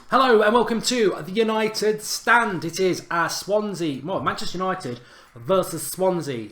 Hello and welcome to the United Stand. It is Swansea, well, Manchester United versus Swansea.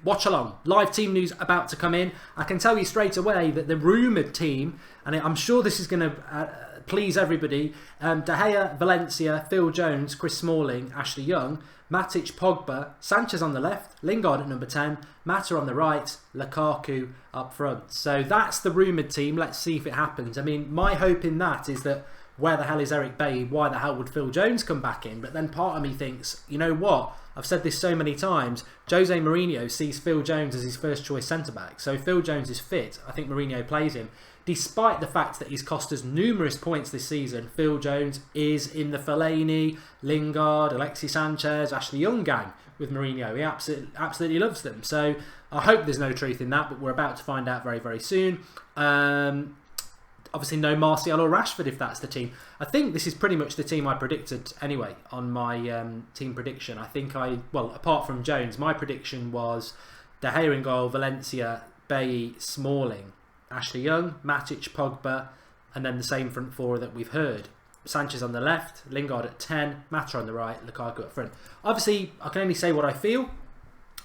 Watchalong, live team news about to come in. I can tell you straight away that the rumoured team, and I'm sure this is going to please everybody, De Gea, Valencia, Phil Jones, Chris Smalling, Ashley Young, Matic, Pogba, Sanchez on the left, Lingard at number 10, Mata on the right, Lukaku up front. So that's the rumoured team. Let's see if it happens. I mean, my hope in that is that where the hell is Eric Bailly? Why the hell would Phil Jones come back in? But then part of me thinks, you know what? I've said this so many times. Jose Mourinho sees Phil Jones as his first choice centre-back. So if Phil Jones is fit, I think Mourinho plays him. Despite the fact that he's cost us numerous points this season, Phil Jones is in the Fellaini, Lingard, Alexis, Sanchez, Ashley Young gang with Mourinho. He absolutely loves them. So I hope there's no truth in that, but we're about to find out very, very soon. Obviously no Martial or Rashford if that's the team. I think this is pretty much the team I predicted anyway on my team prediction. I think well, apart from Jones, my prediction was De Gea in goal, Valencia, Bailly, Smalling, Ashley Young, Matic, Pogba, and then the same front four that we've heard. Sanchez on the left, Lingard at 10, Mata on the right, Lukaku up front. Obviously, I can only say what I feel.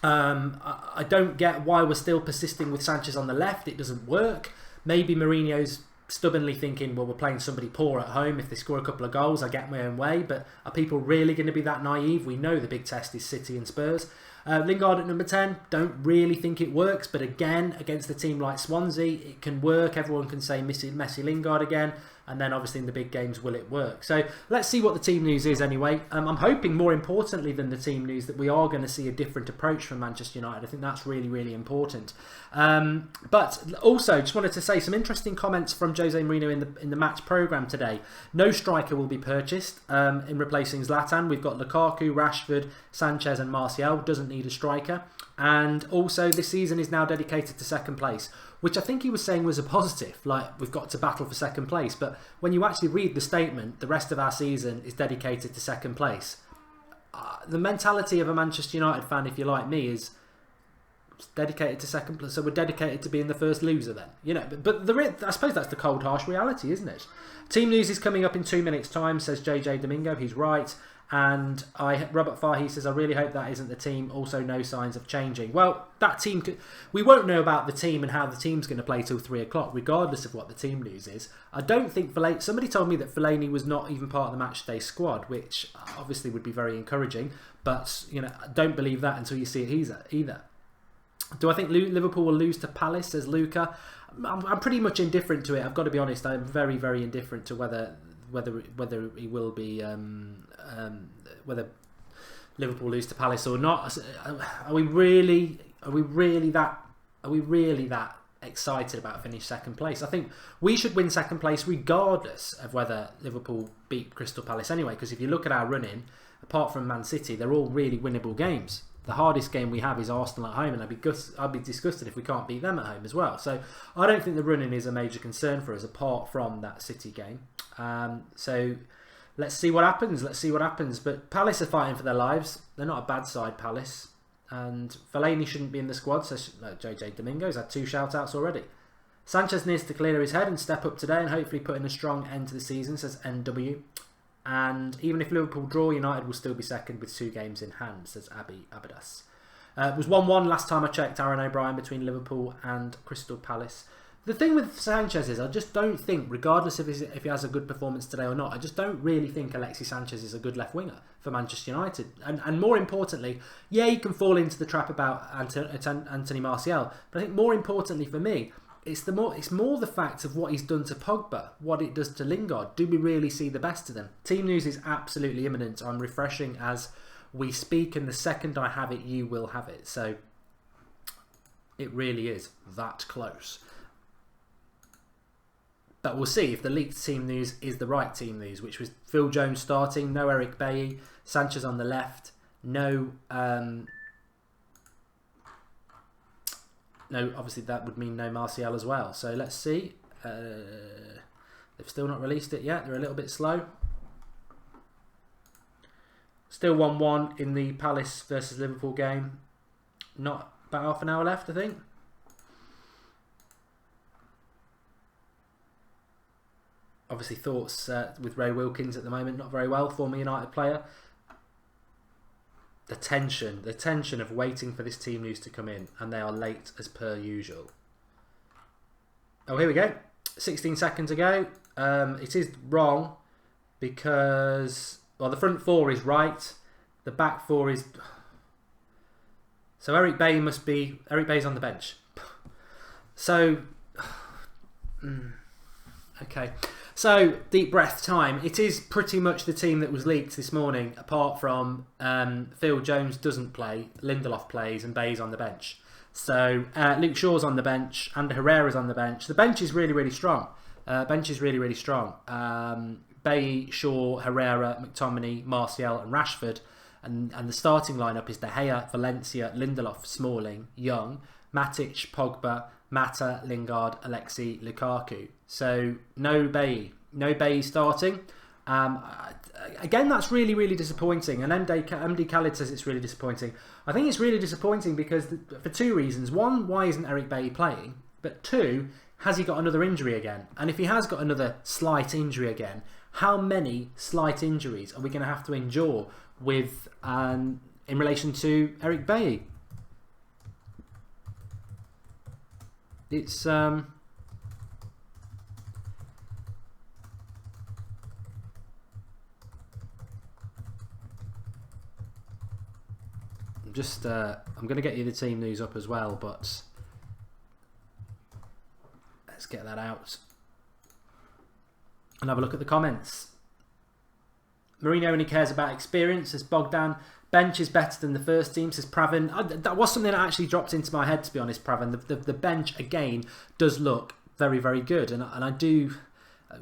I don't get why we're still persisting with Sanchez on the left. It doesn't work. Maybe Mourinho's stubbornly thinking, well, we're playing somebody poor at home. If they score a couple of goals, I get my own way. But are people really going to be that naive? We know the big test is City and Spurs. Lingard at number 10, don't really think it works. But again, against a team like Swansea, it can work. Everyone can say Messi Lingard again. And then obviously in the big games, will it work? So let's see what the team news is anyway. I'm hoping more importantly than the team news that we are going to see a different approach from Manchester United. I think that's really, really important. But also, just wanted to say some interesting comments from Jose Mourinho in the match programme today. No striker will be purchased in replacing Zlatan. We've got Lukaku, Rashford, Sanchez and Martial. Doesn't need a striker. And also this season is now dedicated to second place, which I think he was saying was a positive, like we've got to battle for second place. But when you actually read the statement, the rest of our season is dedicated to second place. The mentality of a Manchester United fan, if you're like me, is dedicated to second place. So we're dedicated to being the first loser then. You know, but I suppose that's the cold, harsh reality, isn't it? Team news is coming up in 2 minutes' time, says JJ Domingo. He's right. And Robert Fahey says, I really hope that isn't the team. Also, no signs of changing. Well, that team, we won't know about the team and how the team's going to play till 3 o'clock, regardless of what the team news is. I don't think somebody told me that Fellaini was not even part of the matchday squad, which obviously would be very encouraging. But you know, I don't believe that until you see it either. Do I think Liverpool will lose to Palace? Says Luca. I'm pretty much indifferent to it. I've got to be honest. I'm very, very indifferent to whether he will be whether Liverpool lose to Palace or not. Are we really that excited about finishing second place? I think we should win second place regardless of whether Liverpool beat Crystal Palace anyway, because if you look at our run-in, apart from Man City, they're all really winnable games. The hardest game we have is Arsenal at home, and I'd be disgusted if we can't beat them at home as well. So I don't think the running is a major concern for us, apart from that City game. So let's see what happens. But Palace are fighting for their lives. They're not a bad side, Palace. And Fellaini shouldn't be in the squad, says JJ Domingo's had 2 shout-outs already. Sanchez needs to clear his head and step up today and hopefully put in a strong end to the season, says NW. And even if Liverpool draw, United will still be second with 2 games in hand, says Abby Abadas. It was 1-1 last time I checked, Aaron O'Brien, between Liverpool and Crystal Palace. The thing with Sanchez is I just don't think, regardless of if he has a good performance today or not, I just don't really think Alexis Sanchez is a good left winger for Manchester United. And more importantly, yeah, he can fall into the trap about Anthony Martial, but I think more importantly for me, it's more the fact of what he's done to Pogba, what it does to Lingard. Do we really see the best of them? Team news is absolutely imminent. I'm refreshing as we speak, and the second I have it, you will have it. So it really is that close. But we'll see if the leaked team news is the right team news, which was Phil Jones starting, no Eric Bailly, Sanchez on the left, no, obviously that would mean no Martial as well. So let's see. They've still not released it yet. They're a little bit slow. Still 1-1 in the Palace versus Liverpool game. Not about half an hour left, I think. Obviously, thoughts with Ray Wilkins at the moment, not very well, former United player. The tension of waiting for this team news to come in, and they are late as per usual. Oh, here we go. 16 seconds ago. It is wrong because, well, the front four is right. The back four is... So Eric Bailly Bay's on the bench. So... Okay. So, deep breath time. It is pretty much the team that was leaked this morning, apart from Phil Jones doesn't play, Lindelof plays, and Bay's on the bench. So, Luke Shaw's on the bench, and Herrera's on the bench. The bench is really, really strong. Bay, Shaw, Herrera, McTominay, Martial, and Rashford. And the starting lineup is De Gea, Valencia, Lindelof, Smalling, Young, Matic, Pogba, Mata, Lingard, Alexis, Lukaku. So no Bay starting. Again, that's really, really disappointing. And MD Khalid says it's really disappointing. I think it's really disappointing because for two reasons. One, why isn't Eric Bailly playing? But two, has he got another injury again? And if he has got another slight injury again, how many slight injuries are we going to have to endure with in relation to Eric Bailly? It's I'm going to get you the team news up as well, but let's get that out and have a look at the comments. Mourinho only cares about experience, says Bogdan. Bench is better than the first team, says Pravin. That was something that actually dropped into my head, to be honest, Pravin. The bench, again, does look very, very good.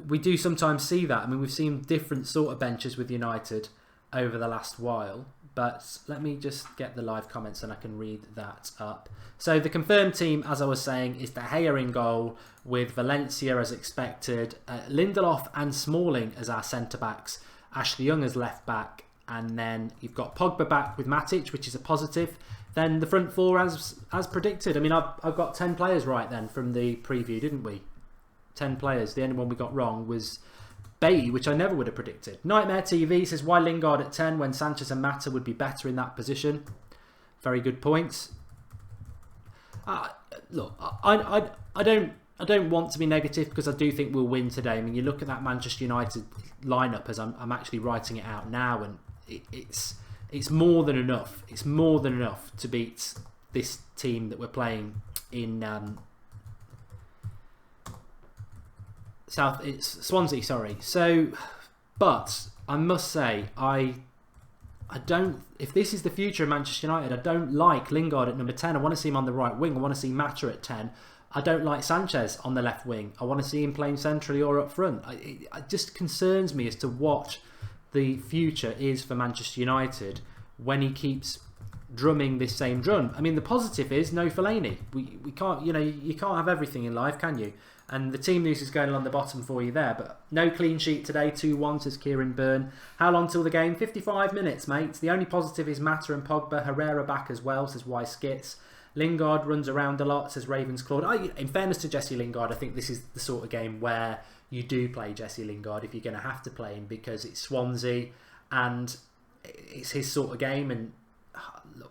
We do sometimes see that. I mean, we've seen different sort of benches with United over the last while. But let me just get the live comments and I can read that up. So the confirmed team, as I was saying, is De Gea in goal with Valencia as expected. Lindelof and Smalling as our centre-backs. Ashley Young as left-back. And then you've got Pogba back with Matic, which is a positive. Then the front four as predicted. I mean, I've got 10 players right then from the preview, didn't we? 10 players. The only one we got wrong was Bailly, which I never would have predicted. Nightmare TV says, why Lingard at 10 when Sanchez and Mata would be better in that position? Very good points. Look, I don't want to be negative because I do think we'll win today. I mean, you look at that Manchester United lineup as I'm actually writing it out now, and it's more than enough. It's more than enough to beat this team that we're playing in It's Swansea, sorry. So, but I must say, I don't. If this is the future of Manchester United, I don't like Lingard at number 10. I want to see him on the right wing. I want to see Mata at 10. I don't like Sanchez on the left wing. I want to see him playing centrally or up front. It just concerns me as to what the future is for Manchester United when he keeps drumming this same drum. I mean, the positive is no Fellaini. We can't, you can't have everything in life, can you? And the team news is going along the bottom for you there. But no clean sheet today, 2-1, says Kieran Byrne. How long till the game? 55 minutes, mate. The only positive is Mata and Pogba. Herrera back as well, says Y Skits. Lingard runs around a lot, says Ravens Claude. In fairness to Jesse Lingard, I think this is the sort of game where you do play Jesse Lingard if you're going to have to play him, because it's Swansea and it's his sort of game. And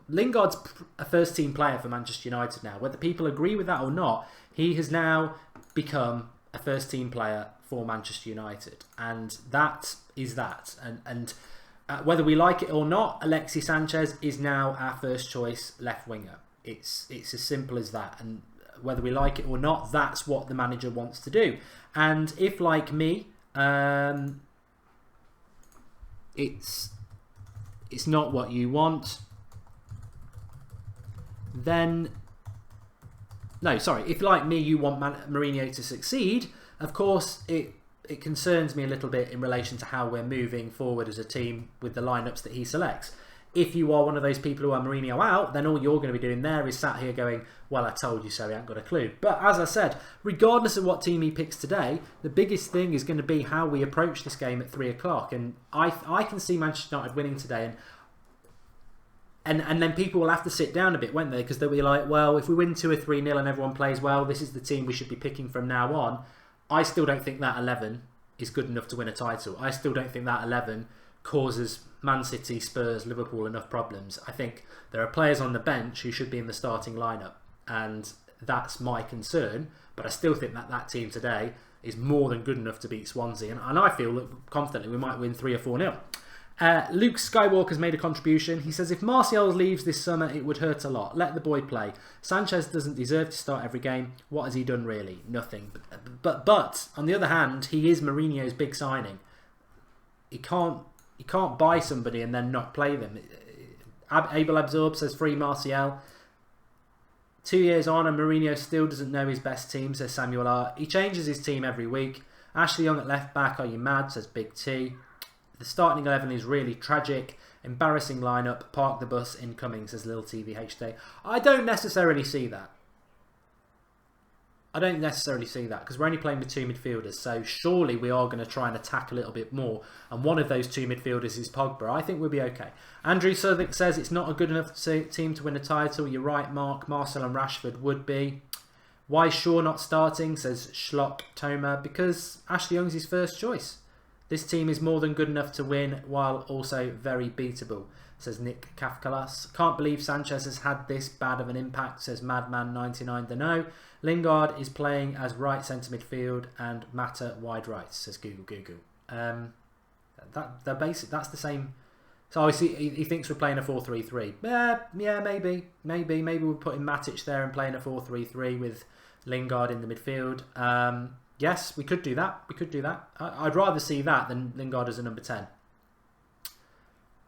Lingard's a first team player for Manchester United now. Whether people agree with that or not, he has now become a first team player for Manchester United, and that is that. And whether we like it or not, Alexis Sanchez is now our first choice left winger. It's as simple as that. And whether we like it or not, that's what the manager wants to do. And if, like me, it's not what you want, then no, sorry. If, like me, you want Mourinho to succeed, of course, it concerns me a little bit in relation to how we're moving forward as a team with the lineups that he selects. If you are one of those people who are Mourinho out, then all you're going to be doing there is sat here going, well, I told you so, he ain't got a clue. But as I said, regardless of what team he picks today, the biggest thing is going to be how we approach this game at 3 o'clock. And I can see Manchester United winning today. And then people will have to sit down a bit, won't they? Because they'll be like, well, if we win 2 or 3-0 and everyone plays well, this is the team we should be picking from now on. I still don't think that 11 is good enough to win a title. I still don't think that 11 causes Man City, Spurs, Liverpool enough problems. I think there are players on the bench who should be in the starting lineup, and that's my concern. But I still think that team today is more than good enough to beat Swansea, and I feel that confidently we might win 3 or 4-0. Luke Skywalker's made a contribution. He says, if Martial leaves this summer, it would hurt a lot. Let the boy play. Sanchez doesn't deserve to start every game. What has he done really? Nothing. But on the other hand, he is Mourinho's big signing. He can't buy somebody and then not play them. Abel Absorb says, free Martial. 2 years on and Mourinho still doesn't know his best team, says Samuel R. He changes his team every week. Ashley Young at left back, are you mad, says Big T. The starting 11 is really tragic. Embarrassing lineup. Park the bus incoming, says Lil TVH Day. I don't necessarily see that. Because we're only playing with 2 midfielders, so surely we are going to try and attack a little bit more, and one of those 2 midfielders is Pogba. I think we'll be okay. Andrew Southwick says it's not a good enough team to win a title. You're right, Mark. Marcel and Rashford would be. Why Shaw not starting, says Schlock Toma? Because Ashley Young's his first choice. This team is more than good enough to win, while also very beatable, says Nick Kafkalas. Can't believe Sanchez has had this bad of an impact, says Madman99 Dano. Lingard is playing as right centre midfield and Mata wide right, says Google. That's the same. So obviously he thinks we're playing a 4-3-3. Yeah, maybe we're putting Matic there and playing a 4-3-3 with Lingard in the midfield. Yes, we could do that. I'd rather see that than Lingard as a number 10.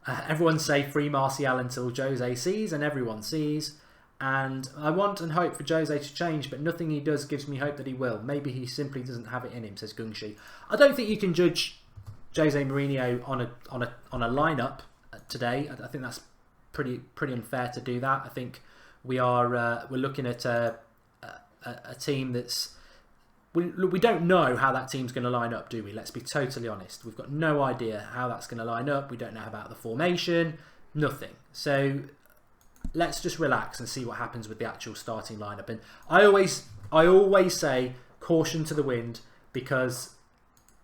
Everyone say free Martial until Jose sees, and everyone sees. And I want and hope for Jose to change, but nothing he does gives me hope that he will. Maybe he simply doesn't have it in him, says Gungshi. I don't think you can judge Jose Mourinho on a lineup today. I think that's pretty unfair to do that. I think we're looking at a team that's. We don't know how that team's going to line up, do we? Let's be totally honest. We've got no idea how that's going to line up. We don't know about the formation. Nothing. So let's just relax and see what happens with the actual starting lineup. And I always say caution to the wind, because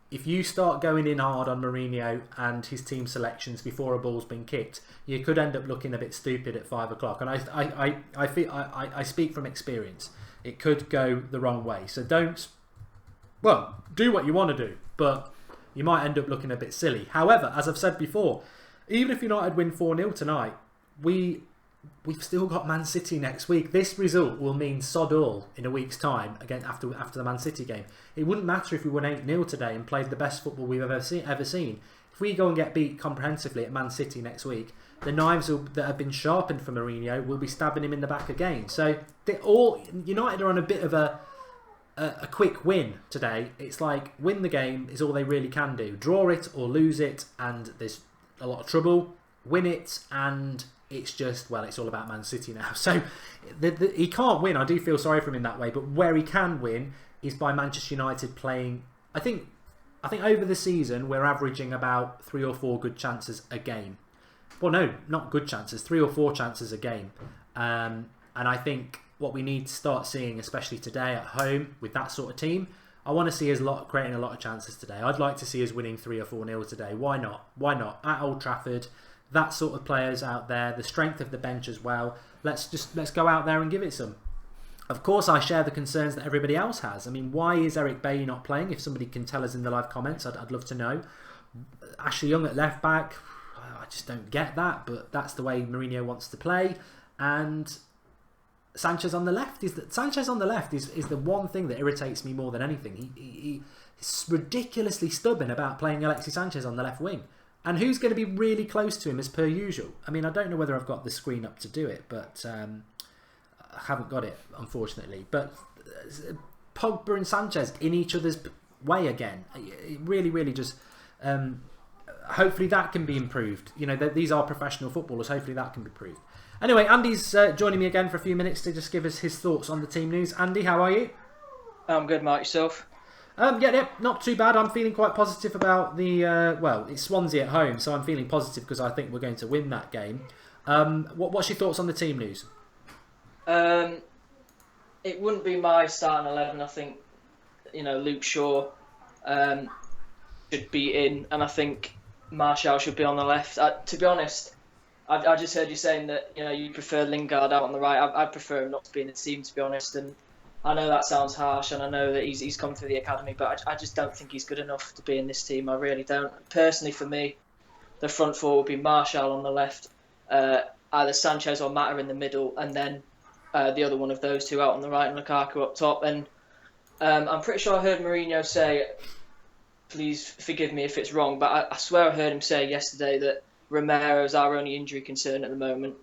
if you start going in hard on Mourinho and his team selections before a ball's been kicked, you could end up looking a bit stupid at 5 o'clock. And I speak from experience. It could go the wrong way. So do what you want to do, but you might end up looking a bit silly. However, as I've said before, even if United win 4-0 tonight, we've still got Man City next week. This result will mean sod all in a week's time, again after the Man City game. It wouldn't matter if we won 8-0 today and played the best football we've ever seen. If we go and get beat comprehensively at Man City next week, the knives that have been sharpened for Mourinho will be stabbing him in the back again. So United are on a bit of a quick win today. It's like win the game is all they really can do. Draw it or lose it, and there's a lot of trouble. Win it, and it's just, it's all about Man City now. So he can't win. I do feel sorry for him in that way. But where he can win is by Manchester United playing. I think over the season we're averaging about 3 or 4 good chances a game. Well, no, not good chances. 3 or 4 chances a game. And I think what we need to start seeing, especially today at home with that sort of team, I want to see us creating a lot of chances today. I'd like to see us winning 3 or 4-0 today. Why not? At Old Trafford, that sort of players out there, the strength of the bench as well. Let's go out there and give it some. Of course, I share the concerns that everybody else has. I mean, why is Eric Bailly not playing? If somebody can tell us in the live comments, I'd love to know. Ashley Young at left back, I just don't get that, but that's the way Mourinho wants to play. And Sanchez on the left is the one thing that irritates me more than anything. He's ridiculously stubborn about playing Alexis Sanchez on the left wing. And who's going to be really close to him as per usual? I mean, I don't know whether I've got the screen up to do it, but I haven't got it, unfortunately. But Pogba and Sanchez in each other's way again. It really just... hopefully that can be improved. These are professional footballers. Hopefully that can be improved. Anyway, Andy's joining me again for a few minutes to just give us his thoughts on the team news. Andy, how are you? I'm good, Mark. Yourself? Yeah, not too bad. I'm feeling quite positive about the... it's Swansea at home, so I'm feeling positive because I think we're going to win that game. What's your thoughts on the team news? It wouldn't be my starting 11. I think, Luke Shaw. should be in, and I think Martial should be on the left. To be honest, I just heard you saying that you prefer Lingard out on the right. I prefer him not to be in the team, to be honest. And I know that sounds harsh, and I know that he's come through the academy, but I just don't think he's good enough to be in this team. I really don't. Personally, for me, the front four would be Martial on the left, either Sanchez or Mata in the middle, and then the other one of those two out on the right, and Lukaku up top. And I'm pretty sure I heard Mourinho say, please forgive me if it's wrong, but I swear I heard him say yesterday that Romero's our only injury concern at the moment.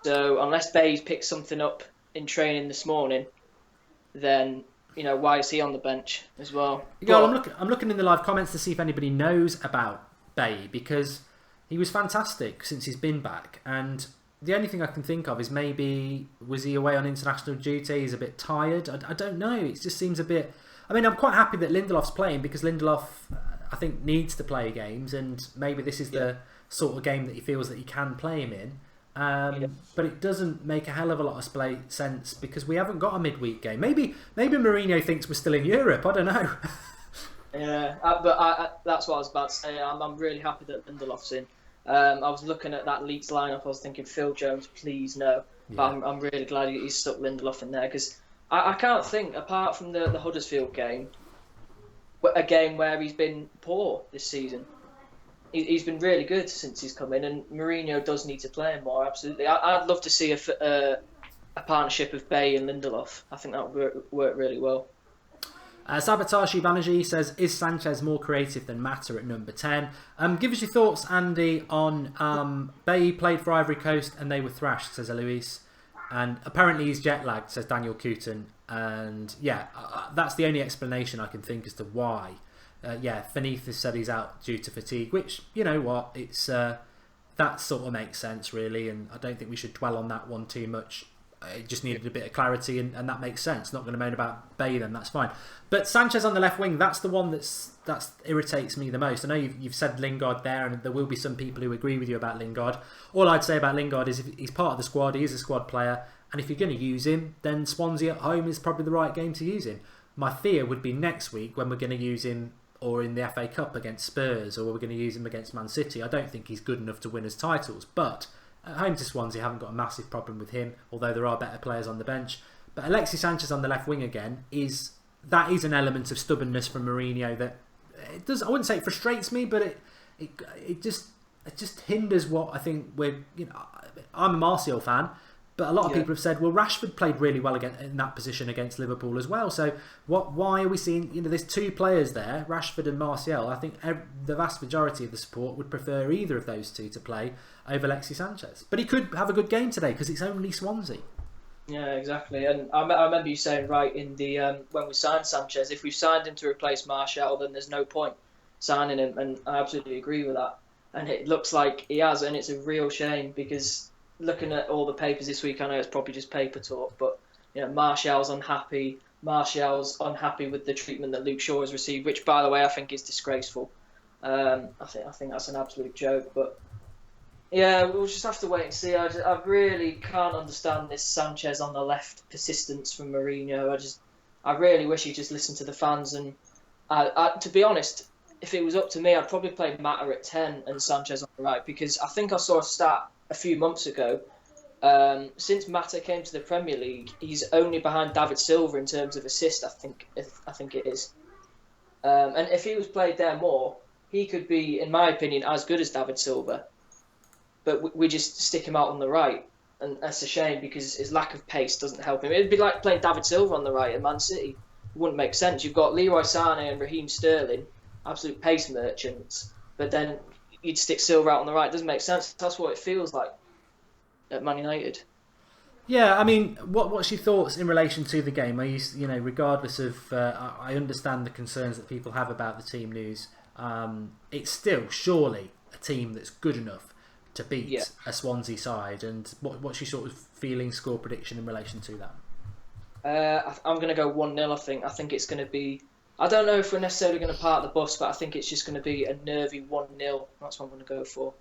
So unless Bayes picked something up in training this morning, then why is he on the bench as well? Yeah, I'm looking in the live comments to see if anybody knows about Bay, because he was fantastic since he's been back, and the only thing I can think of is maybe was he away on international duty? He's a bit tired. I don't know. It just seems a bit. I mean, I'm quite happy that Lindelof's playing, because Lindelof, I think, needs to play games, and maybe this is the sort of game that he feels that he can play him in. But it doesn't make a hell of a lot of sense, because we haven't got a midweek game. Maybe Mourinho thinks we're still in Europe. I don't know. Yeah, but that's what I was about to say. I'm really happy that Lindelof's in. I was looking at that Leeds lineup. I was thinking, Phil Jones, please no. But I'm really glad he's stuck Lindelof in there, because I can't think, apart from the Huddersfield game, a game where he's been poor this season. He's been really good since he's come in, and Mourinho does need to play him more, absolutely. I'd love to see a partnership of Bay and Lindelof. I think that would work really well. Sabatashi Banerjee says, is Sanchez more creative than Mata at number 10? Give us your thoughts, Andy, on Bay played for Ivory Coast and they were thrashed, says Eloise. And apparently he's jet lagged, says Daniel Cooten. And that's the only explanation I can think as to why. Finith has said he's out due to fatigue, which, you know what, it's that sort of makes sense, really. And I don't think we should dwell on that one too much. It just needed a bit of clarity, and that makes sense. Not going to moan about Bay then, that's fine. But Sanchez on the left wing, that's the one that irritates me the most. I know you've said Lingard there, and there will be some people who agree with you about Lingard. All I'd say about Lingard is if he's part of the squad, he is a squad player, and if you're going to use him, then Swansea at home is probably the right game to use him. My fear would be next week when we're going to use him, or in the FA Cup against Spurs, or we're going to use him against Man City. I don't think he's good enough to win us titles, but at home to Swansea, haven't got a massive problem with him, although there are better players on the bench. But Alexis Sanchez on the left wing again is an element of stubbornness from Mourinho that it does. I wouldn't say it frustrates me, but it just hinders what I think we're. I'm a Martial fan, but a lot of people have said, well, Rashford played really well in that position against Liverpool as well. So why are we seeing? There's two players there, Rashford and Martial. I think the vast majority of the support would prefer either of those two to play over Alexis Sanchez. But he could have a good game today because it's only Swansea. Yeah, exactly. And I remember you saying right in the when we signed Sanchez, if we've signed him to replace Martial, then there's no point signing him. And I absolutely agree with that. And it looks like he has, and it's a real shame because looking at all the papers this week, I know it's probably just paper talk, but Martial's unhappy. Martial's unhappy with the treatment that Luke Shaw has received, which, by the way, I think is disgraceful. I think that's an absolute joke, but. Yeah, we'll just have to wait and see. I really can't understand this Sanchez on the left persistence from Mourinho. I really wish he'd just listened to the fans. And to be honest, if it was up to me, I'd probably play Mata at 10 and Sanchez on the right, because I think I saw a stat a few months ago. Since Mata came to the Premier League, he's only behind David Silva in terms of assist. I think it is. And if he was played there more, he could be, in my opinion, as good as David Silva. But we just stick him out on the right, and that's a shame because his lack of pace doesn't help him. It'd be like playing David Silva on the right at Man City. It wouldn't make sense. You've got Leroy Sané and Raheem Sterling, absolute pace merchants, but then you'd stick Silva out on the right. It doesn't make sense. That's what it feels like at Man United. Yeah, I mean, what's your thoughts in relation to the game? Are you, regardless of, I understand the concerns that people have about the team news. It's still surely a team that's good enough to beat a Swansea side, and what's your sort of feeling, score prediction in relation to that? I'm going to go 1-0. I think it's going to be. I don't know if we're necessarily going to park the bus, but I think it's just going to be a nervy 1-0. That's what I'm going to go for.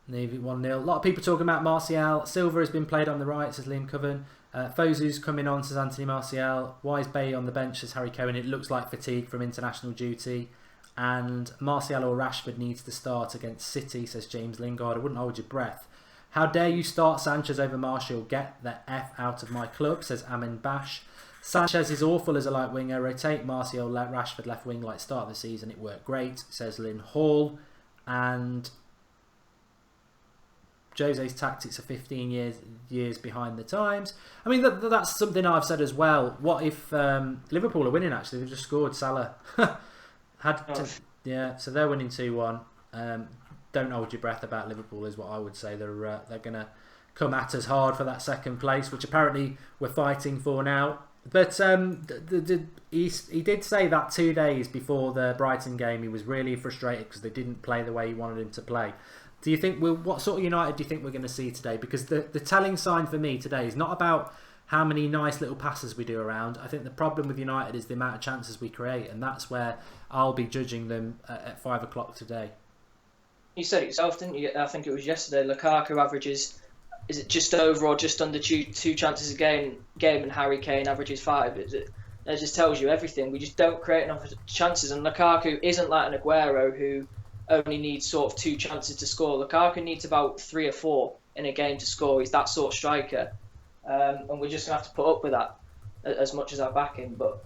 Nervy 1-0. A lot of people talking about Martial. Silva has been played on the right, says Liam Coven. Fosu's coming on, says Anthony Martial. Why is Bay on the bench, says Harry Cohen? It looks like fatigue from international duty. And Martial or Rashford needs to start against City, says James Lingard. I wouldn't hold your breath. How dare you start Sanchez over Martial? Get the F out of my club, says Amin Bash. Sanchez is awful as a light winger. Rotate Martial, Rashford left wing like start of the season. It worked great, says Lynn Hall. And Jose's tactics are 15 years behind the times. I mean, that's something I've said as well. What if Liverpool are winning, actually? They've just scored. Salah. Yeah, so they're winning 2-1. Don't hold your breath about Liverpool is what I would say. They're going to come at us hard for that second place, which apparently we're fighting for now. But he did say that 2 days before the Brighton game he was really frustrated because they didn't play the way he wanted him to play. Do you think what sort of United do you think we're going to see today? Because the telling sign for me today is not about how many nice little passes we do around. I think the problem with United is the amount of chances we create, and that's where I'll be judging them at 5 o'clock today. You said it yourself, didn't you? I think it was yesterday. Lukaku averages, is it just over or just under two chances a game, and Harry Kane averages 5. That just tells you everything. We just don't create enough chances, and Lukaku isn't like an Aguero who only needs sort of 2 chances to score. Lukaku needs about 3 or 4 in a game to score. He's that sort of striker. And we're just going to have to put up with that as much as I back him. But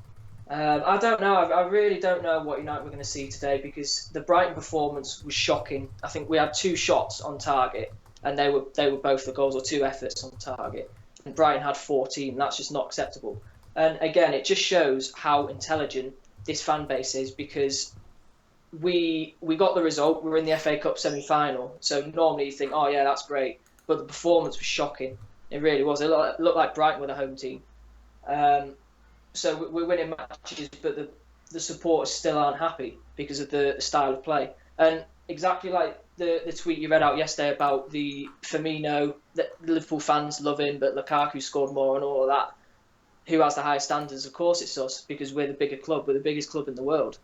I don't know. I really don't know what United we're going to see today because the Brighton performance was shocking. I think we had 2 shots on target and they were both the goals, or 2 efforts on target. And Brighton had 14. That's just not acceptable. And again, it just shows how intelligent this fan base is because we got the result. We were in the FA Cup semi-final. So normally you think, oh yeah, that's great. But the performance was shocking. It really was. It looked like Brighton were the home team. So we're winning matches, but the supporters still aren't happy because of the style of play. And exactly like the tweet you read out yesterday about the Firmino, that Liverpool fans love him, but Lukaku scored more and all of that. Who has the highest standards? Of course it's us, because we're the bigger club. We're the biggest club in the world.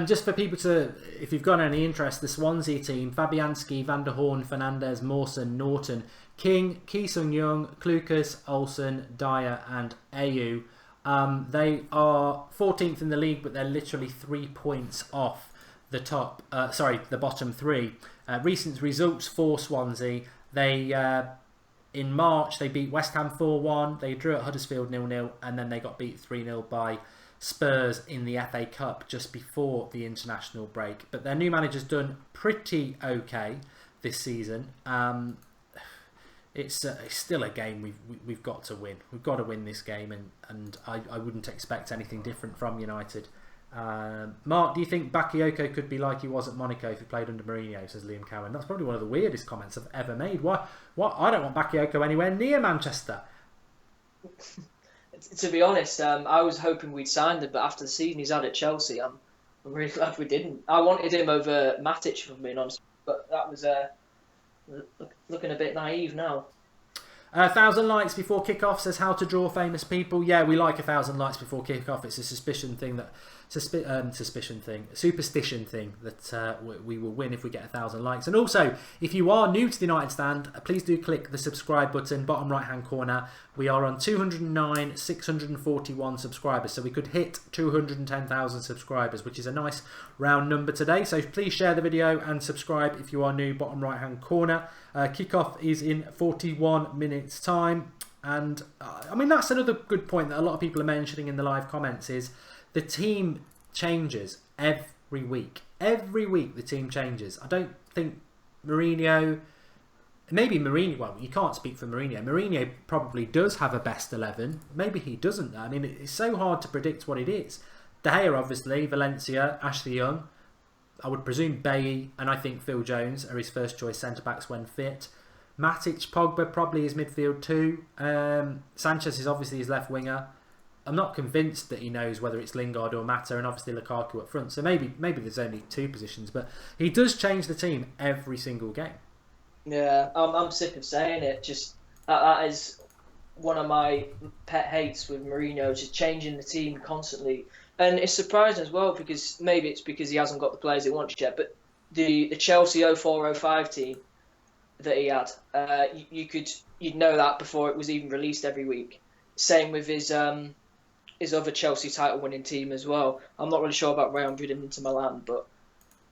Just for people to, if you've got any interest, the Swansea team, Fabianski, Van der Horn, Fernandes, Mawson, Norton, King, Ki Sung-young, Klukas, Olsen, Dyer and Ayew. They are 14th in the league, but they're literally 3 points off the bottom 3. Recent results for Swansea. They in March they beat West Ham 4-1, they drew at Huddersfield 0-0, and then they got beat 3-0 by Spurs in the FA Cup just before the international break. But their new manager's done pretty okay this season. It's still a game we've got to win. We've got to win this game, and I wouldn't expect anything different from United. Mark, do you think Bakayoko could be like he was at Monaco if he played under Mourinho, says Liam Cowan? That's probably one of the weirdest comments I've ever made. What? I don't want Bakayoko anywhere near Manchester. To be honest, I was hoping we'd signed him, but after the season he's had at Chelsea, I'm really glad we didn't. I wanted him over Matic, if I'm being honest, but that was looking a bit naive now. 1,000 likes before kickoff, says how to draw famous people. Yeah, we like 1,000 likes before kickoff. It's a superstition thing that we will win if we get 1,000 likes. And also, if you are new to the United Stand, please do click the subscribe button, bottom right hand corner. We are on 209,641 subscribers, so we could hit 210,000 subscribers, which is a nice round number today. So please share the video and subscribe if you are new, bottom right hand corner. Kickoff is in 41 minutes time. And I mean, that's another good point that a lot of people are mentioning in the live comments is the team changes every week. Every week the team changes. I don't think Mourinho... Maybe Mourinho... Well, you can't speak for Mourinho. Mourinho probably does have a best 11. Maybe he doesn't. I mean, it's so hard to predict what it is. De Gea, obviously. Valencia. Ashley Young. I would presume Bailly and I think Phil Jones are his first choice centre-backs when fit. Matic, Pogba probably his midfield too. Sanchez is obviously his left winger. I'm not convinced that he knows whether it's Lingard or Mata, and obviously Lukaku up front. So maybe there's only 2 positions, but he does change the team every single game. Yeah, I'm sick of saying it. Just that is one of my pet hates with Mourinho, just changing the team constantly. And it's surprising as well because maybe it's because he hasn't got the players he wants yet. But the Chelsea 04-05 team that he had, you'd know that before it was even released every week. Same with his his other Chelsea title-winning team as well. I'm not really sure about Real Madrid and Inter Milan, but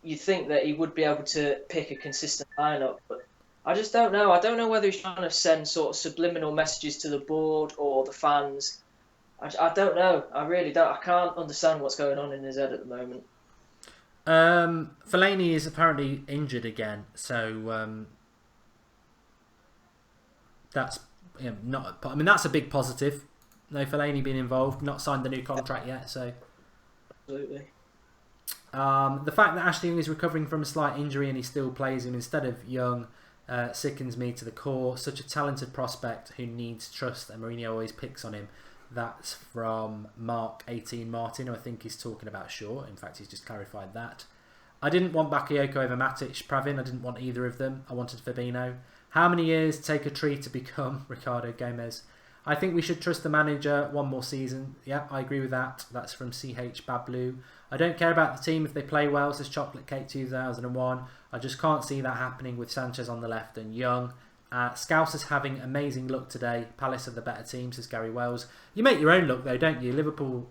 you'd think that he would be able to pick a consistent lineup. But I just don't know. I don't know whether he's trying to send sort of subliminal messages to the board or the fans. I don't know. I really don't. I can't understand what's going on in his head at the moment. Fellaini is apparently injured again, so that's not. I mean, that's a big positive. No Fellaini being involved, not signed the new contract yet, so. Absolutely. The fact that Ashley Young is recovering from a slight injury and he still plays him instead of Young sickens me to the core. Such a talented prospect who needs trust, and Mourinho always picks on him. That's from Mark18 Martin, who I think he's talking about Shaw. In fact, he's just clarified that. I didn't want Bakayoko over Matic, Pravin. I didn't want either of them. I wanted Fabinho. How many years take a tree to become? Ricardo Gomez. I think we should trust the manager one more season. Yeah, I agree with that. That's from CH Bablu. I don't care about the team if they play well, says Chocolate Cake 2001. I just can't see that happening with Sanchez on the left and Young. Scousers having amazing luck today. Palace are the better team, says Gary Wells. You make your own luck though, don't you? Liverpool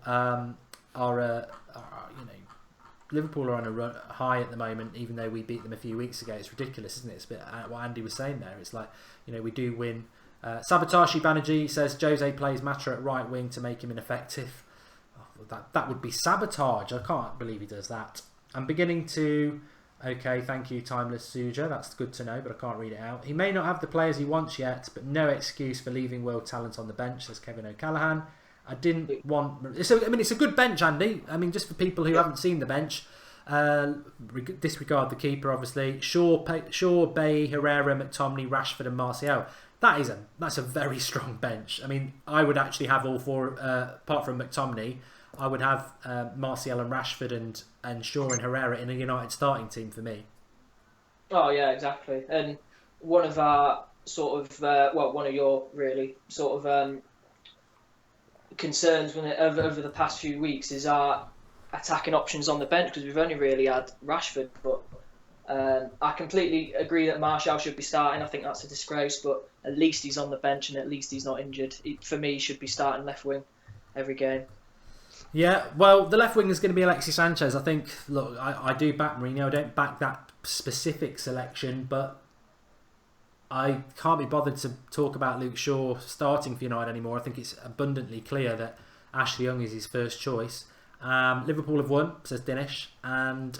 Liverpool are on a high at the moment, even though we beat them a few weeks ago. It's ridiculous, isn't it? It's a bit what Andy was saying there. It's like, we do win. Sabatashi Banerjee says Jose plays Mata at right wing to make him ineffective. Oh, that would be sabotage. I can't believe he does that. I'm beginning to... Okay, thank you, Timeless Suja. That's good to know, but I can't read it out. He may not have the players he wants yet, but no excuse for leaving world talent on the bench, says Kevin O'Callaghan. I didn't want... it's a good bench, Andy. I mean, just for people who haven't seen the bench, disregard the keeper, obviously. Shaw, Bay, Herrera, McTominay, Rashford and Martial. That's a very strong bench. I mean, I would actually have all four, apart from McTominay, I would have Martial and Rashford and Shaw and Herrera in a United starting team for me. Oh yeah, exactly. And one of our sort of one of your really sort of concerns over the past few weeks is our attacking options on the bench, because we've only really had Rashford. But I completely agree that Martial should be starting. I think that's a disgrace, but at least he's on the bench and at least he's not injured. For me, he should be starting left wing every game. Yeah, well, the left wing is going to be Alexis Sanchez. I think, look, I do back Mourinho. I don't back that specific selection, but I can't be bothered to talk about Luke Shaw starting for United anymore. I think it's abundantly clear that Ashley Young is his first choice. Liverpool have won, says Dinesh. And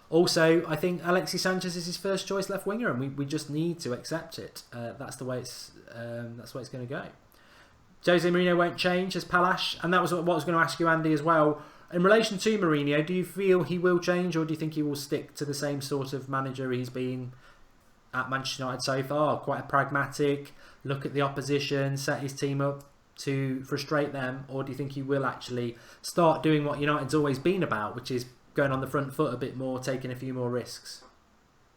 also, I think Alexis Sanchez is his first choice left winger, and we just need to accept it. That's the way it's going to go. Jose Mourinho won't change, says Palash. And that was what I was going to ask you, Andy, as well. In relation to Mourinho, do you feel he will change, or do you think he will stick to the same sort of manager he's been at Manchester United so far? Quite a pragmatic, look at the opposition, set his team up to frustrate them, or do you think he will actually start doing what United's always been about, which is going on the front foot a bit more, taking a few more risks?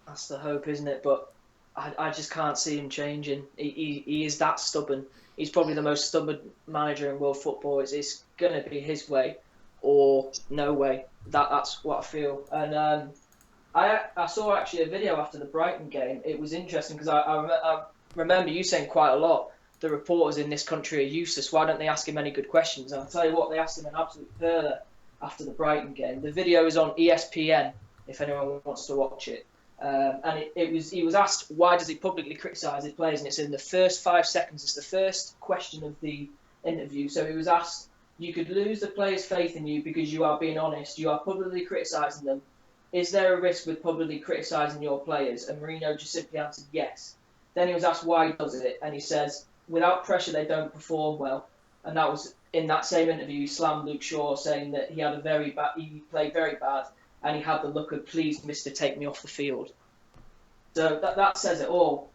That's the hope, isn't it? But I just can't see him changing. He is that stubborn. He's probably the most stubborn manager in world football. It's going to be his way or no way. That's what I feel. And I saw actually a video after the Brighton game. It was interesting because I remember you saying quite a lot, the reporters in this country are useless. Why don't they ask him any good questions? And I'll tell you what, they asked him an absolute further after the Brighton game. The video is on ESPN if anyone wants to watch it. And he was asked, why does he publicly criticise his players? And it's in the first 5 seconds. It's the first question of the interview. So he was asked, you could lose the players' faith in you because you are being honest. You are publicly criticising them. Is there a risk with publicly criticising your players? And Mourinho just simply answered yes. Then he was asked why he does it. And he says, without pressure, they don't perform well. And that was in that same interview, he slammed Luke Shaw, saying that he played very bad. And he had the look of, please, mister, take me off the field. So that says it all.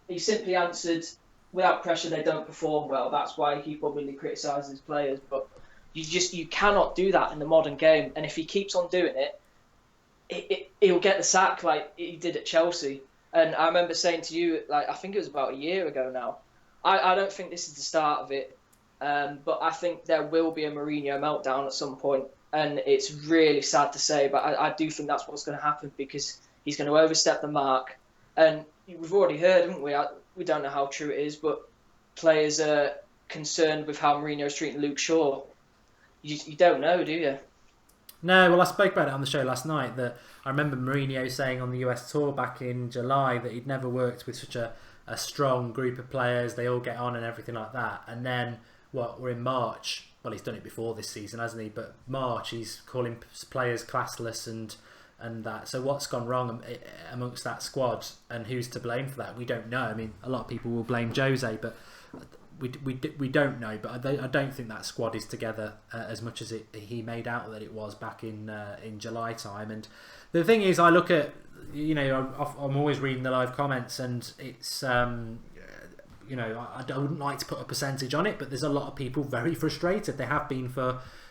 He simply answered, without pressure, they don't perform well. That's why he publicly criticises players. But you cannot do that in the modern game. And if he keeps on doing it, he'll get the sack like he did at Chelsea. And I remember saying to you, I think it was about a year ago now, I don't think this is the start of it. But I think there will be a Mourinho meltdown at some point. And it's really sad to say, but I do think that's what's going to happen because he's going to overstep the mark. And we've already heard, haven't we? We don't know how true it is, but players are concerned with how Mourinho's treating Luke Shaw. You don't know, do you? No, well, I spoke about it on the show last night that I remember Mourinho saying on the US tour back in July that he'd never worked with such a strong group of players. They all get on and everything like that. And then, we're in March. Well, he's done it before this season, hasn't he? But March, he's calling players classless and that. So what's gone wrong amongst that squad, and who's to blame for that? We don't know. I mean, a lot of people will blame Jose, but we don't know. But I don't think that squad is together as much as he made out that it was back in July time. And the thing is, I look at, I'm always reading the live comments, and it's I wouldn't like to put a percentage on it, but there's a lot of people very frustrated. They have been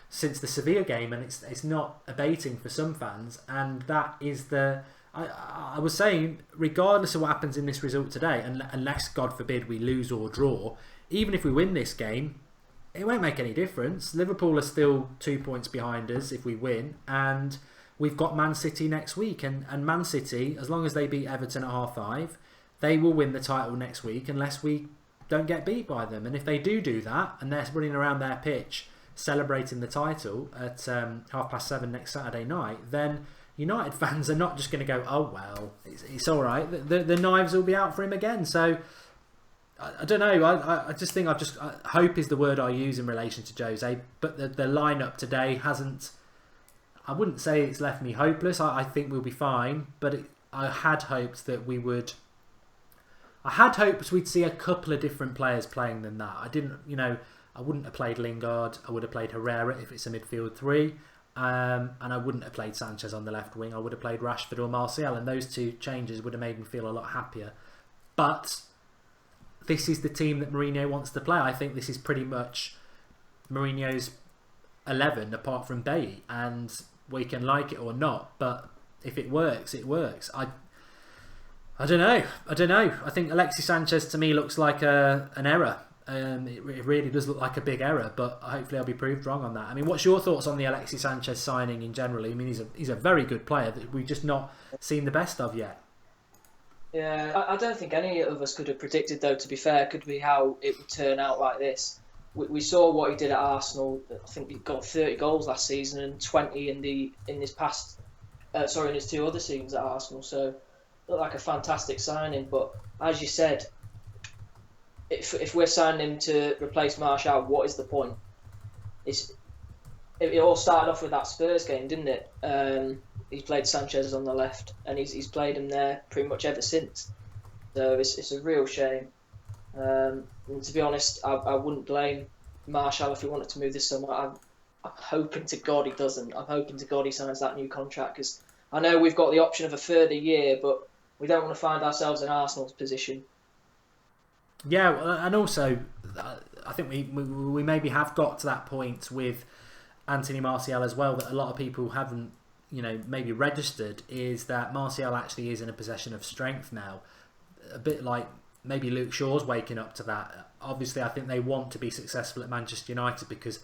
since the Sevilla game, and it's not abating for some fans. And that is I was saying, regardless of what happens in this result today, unless God forbid we lose or draw, even if we win this game, it won't make any difference. Liverpool are still 2 points behind us if we win, and we've got Man City next week, and Man City, as long as they beat Everton at 5:30, they will win the title next week unless we don't get beat by them. And if they do that, and they're running around their pitch celebrating the title at 7:30 next Saturday night, then United fans are not just going to go, oh well, it's all right. The knives will be out for him again. So I don't know. I just think hope is the word I use in relation to Jose. But the lineup today hasn't. I wouldn't say it's left me hopeless. I think we'll be fine. But I had hoped that we would. I had hoped we'd see a couple of different players playing than that. I didn't, I wouldn't have played Lingard. I would have played Herrera if it's a midfield three. And I wouldn't have played Sanchez on the left wing. I would have played Rashford or Martial, and those two changes would have made me feel a lot happier. But this is the team that Mourinho wants to play. I think this is pretty much Mourinho's 11, apart from Bailly, and we can like it or not. But if it works, it works. I don't know. I think Alexis Sanchez to me looks like an error. It really does look like a big error, but hopefully I'll be proved wrong on that. I mean, what's your thoughts on the Alexis Sanchez signing in general? I mean, he's a very good player that we've just not seen the best of yet. Yeah, I don't think any of us could have predicted, though, to be fair, could be how it would turn out like this. We saw what he did at Arsenal. I think he got 30 goals last season and 20 in his two other seasons at Arsenal. So looked like a fantastic signing. But as you said, if we're signing him to replace Martial, what is the point? It all started off with that Spurs game, didn't it? He's played Sanchez on the left, and he's played him there pretty much ever since. So it's a real shame. And to be honest, I wouldn't blame Martial if he wanted to move this summer. I'm hoping to God he doesn't. I'm hoping to God he signs that new contract, because I know we've got the option of a further year, but we don't want to find ourselves in Arsenal's position. Yeah, and also I think we maybe have got to that point with Anthony Martial as well, that a lot of people haven't maybe registered, is that Martial actually is in a possession of strength now. A bit like maybe Luke Shaw's waking up to that. Obviously, I think they want to be successful at Manchester United, because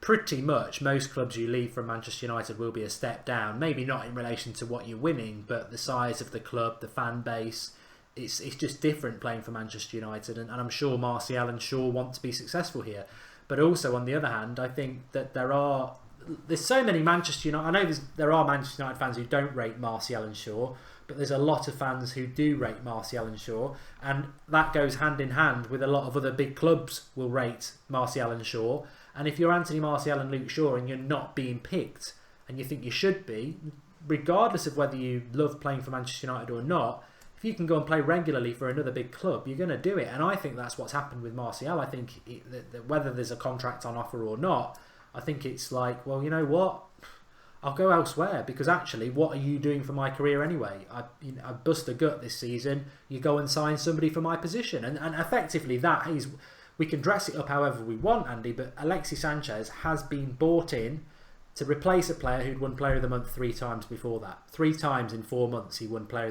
pretty much most clubs you leave from Manchester United will be a step down. Maybe not in relation to what you're winning, but the size of the club, the fan base, it's just different playing for Manchester United. And I'm sure Martial and Shaw want to be successful here. But also, on the other hand, I think that there's so many Manchester United. I know there are Manchester United fans who don't rate Martial and Shaw, but there's a lot of fans who do rate Martial and Shaw, and that goes hand in hand with a lot of other big clubs will rate Martial and Shaw. And if you're Anthony Martial and Luke Shaw and you're not being picked, and you think you should be, regardless of whether you love playing for Manchester United or not, if you can go and play regularly for another big club, you're going to do it. And I think that's what's happened with Martial. I think that whether there's a contract on offer or not, I think it's like, well, you know what? I'll go elsewhere, because actually, what are you doing for my career anyway? I bust a gut this season. You go and sign somebody for my position. And effectively, that is, we can dress it up however we want, Andy, but Alexis Sanchez has been bought in to replace a player who'd won Player of the Month 3 times before that. 3 times in 4 months he won Player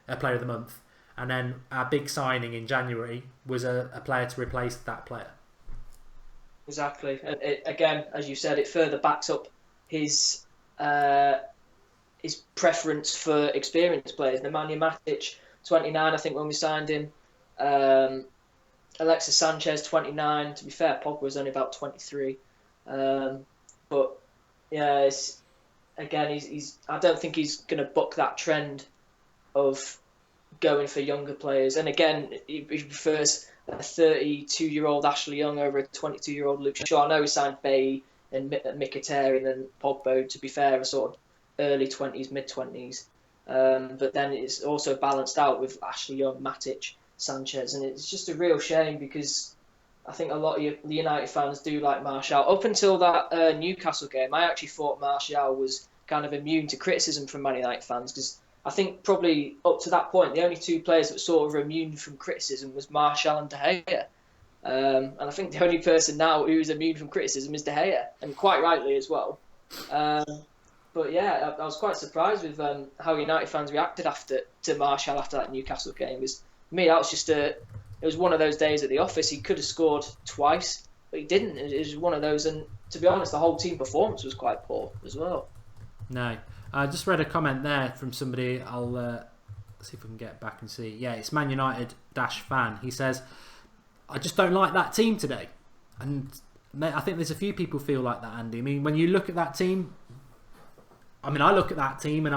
of the Month. And then our big signing in January was a player to replace that player. Exactly. And again, as you said, it further backs up his preference for experienced players. Nemanja Matic, 29, I think, when we signed him. Alexis Sanchez, 29. To be fair, Pogba was only about 23. But yeah, he's. I don't think he's going to buck that trend of going for younger players. And again, he prefers a 32-year-old Ashley Young over a 22-year-old Luke Shaw. I know he signed Bailly and Mkhitaryan and Pogba, to be fair, are sort of early 20s, mid-20s. But then it's also balanced out with Ashley Young, Matic, Sanchez. And it's just a real shame because I think a lot of the United fans do like Martial. Up until that Newcastle game, I actually thought Martial was kind of immune to criticism from Man United fans because I think probably up to that point, the only two players that were sort of immune from criticism was Martial and De Gea. And I think the only person now who is immune from criticism is De Gea, and quite rightly as well. But yeah, I was quite surprised with how United fans reacted to Martial after that Newcastle game. Because for me, that was just it was one of those days at the office. He could have scored twice, but he didn't. It was one of those, and to be honest, the whole team performance was quite poor as well. No. I just read a comment there from somebody. I'll see if we can get back and see. Yeah, it's Man United -fan. He says, I just don't like that team today. And I think there's a few people feel like that, Andy. I mean, when you look at that team, I look at that team and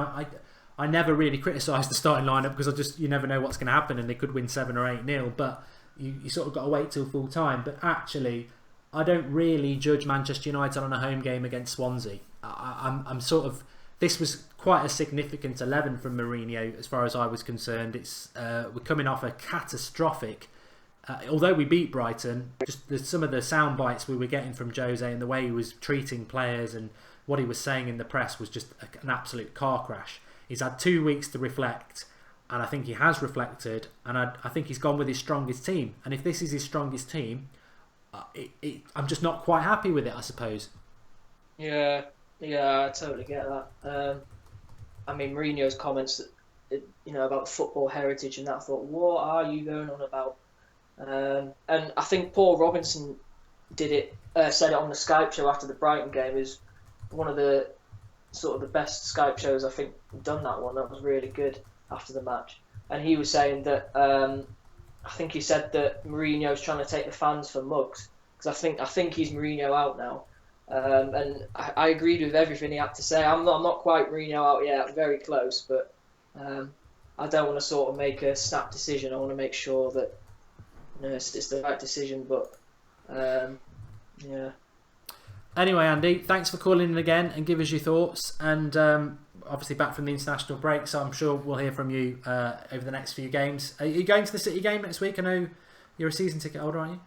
I never really criticise the starting lineup because you never know what's going to happen and they could win 7 or 8-0. But you sort of got to wait till full time. But actually, I don't really judge Manchester United on a home game against Swansea. I'm sort of... This was quite a significant 11 from Mourinho as far as I was concerned. We're coming off a catastrophic... although we beat Brighton, just some of the sound bites we were getting from Jose and the way he was treating players and what he was saying in the press was just an absolute car crash. He's had 2 weeks to reflect, and I think he has reflected, and I think he's gone with his strongest team. And if this is his strongest team, I'm just not quite happy with it, I suppose. Yeah, I totally get that. Mourinho's comments, about the football heritage and that, I thought, what are you going on about? And I think Paul Robinson said it on the Skype show after the Brighton game. Is one of the sort of the best Skype shows I think done that one. That was really good after the match. And he was saying that I think he said that Mourinho's trying to take the fans for mugs because I think he's Mourinho out now. And I agreed with everything he had to say. I'm not quite Mourinho out yet. I'm very close, but I don't want to sort of make a snap decision. I want to make sure that it's the right decision. But yeah. Anyway, Andy, thanks for calling in again and give us your thoughts. And obviously back from the international break, so I'm sure we'll hear from you over the next few games. Are you going to the City game next week? I know you're a season ticket holder, aren't you?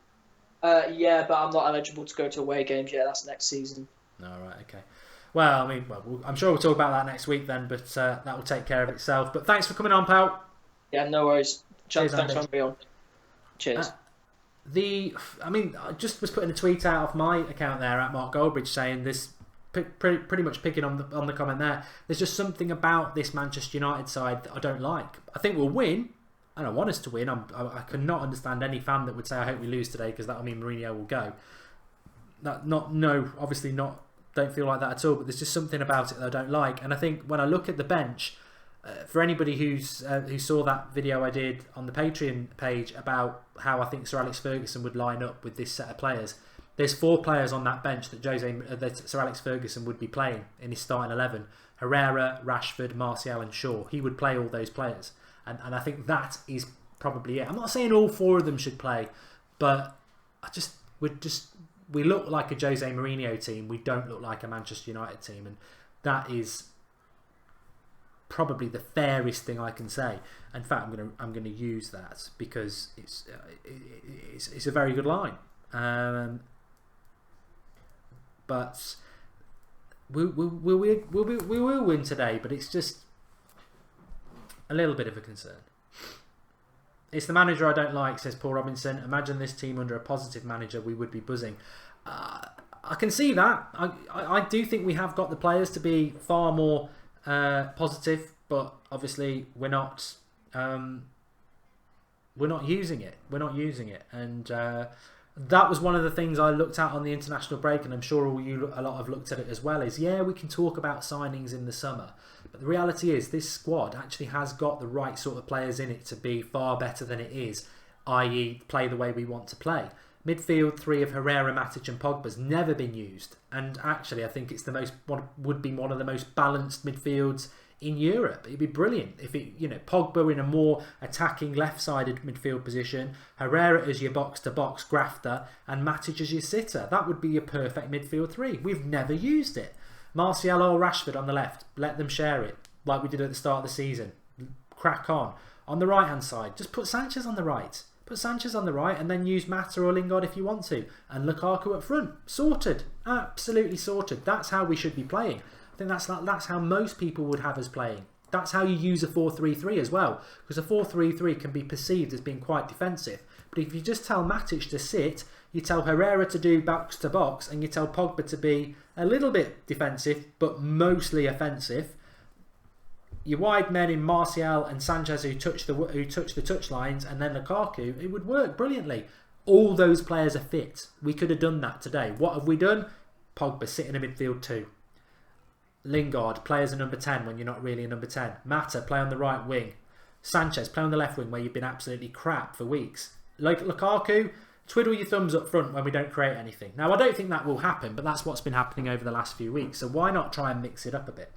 Yeah, but I'm not eligible to go to away games yet. That's next season. No, right, okay. Well, I'm sure we'll talk about that next week then, but that will take care of itself. But thanks for coming on, pal. Yeah, no worries. Cheers, thanks Andy. for having me on. Cheers. I just was putting a tweet out of my account there at Mark Goldbridge saying this, pretty much picking on the comment there. There's just something about this Manchester United side that I don't like. I think we'll win, and I want us to win. I cannot understand any fan that would say I hope we lose today because that will mean Mourinho will go. Obviously not. Don't feel like that at all. But there's just something about it that I don't like. And I think when I look at the bench, for anybody who saw that video I did on the Patreon page about how I think Sir Alex Ferguson would line up with this set of players, there's 4 players on that bench that Sir Alex Ferguson would be playing in his starting 11: Herrera, Rashford, Martial, and Shaw. He would play all those players, and I think that is probably it. I'm not saying all 4 of them should play, but we look like a Jose Mourinho team. We don't look like a Manchester United team, and that is probably the fairest thing I can say. In fact, I'm gonna use that because it's a very good line. But we will win today. But it's just a little bit of a concern. It's the manager I don't like, says Paul Robinson. Imagine this team under a positive manager, we would be buzzing. I can see that. I do think we have got the players to be far more positive, but obviously we're not using it. We're not using it, and that was one of the things I looked at on the international break, and I'm sure a lot have looked at it as well. Is we can talk about signings in the summer, but the reality is this squad actually has got the right sort of players in it to be far better than it is. i.e. play the way we want to play. Midfield three of Herrera, Matic and Pogba's never been used, and actually I think it's would be one of the most balanced midfields in Europe. It'd be brilliant if Pogba in a more attacking left-sided midfield position, Herrera as your box-to-box grafter, and Matic as your sitter. That would be your perfect midfield three. We've never used it. Martial or Rashford on the left, let them share it like we did at the start of the season. Crack on. On the right-hand side, just put Sanchez on the right. Put Sanchez on the right and then use Mata or Lingard if you want to. And Lukaku up front. Sorted. Absolutely sorted. That's how we should be playing. I think that's how most people would have us playing. That's how you use a 4-3-3 as well. Because a 4-3-3 can be perceived as being quite defensive. But if you just tell Matic to sit, you tell Herrera to do box to box, and you tell Pogba to be a little bit defensive but mostly offensive, your wide men in Martial and Sanchez who touch the touch lines, and then Lukaku, it would work brilliantly. All those players are fit. We could have done that today. What have we done? Pogba sit in a midfield 2. Lingard play as a number 10 when you're not really a number 10. Mata play on the right wing. Sanchez play on the left wing where you've been absolutely crap for weeks. Like Lukaku, twiddle your thumbs up front when we don't create anything. Now I don't think that will happen, but that's what's been happening over the last few weeks. So why not try and mix it up a bit?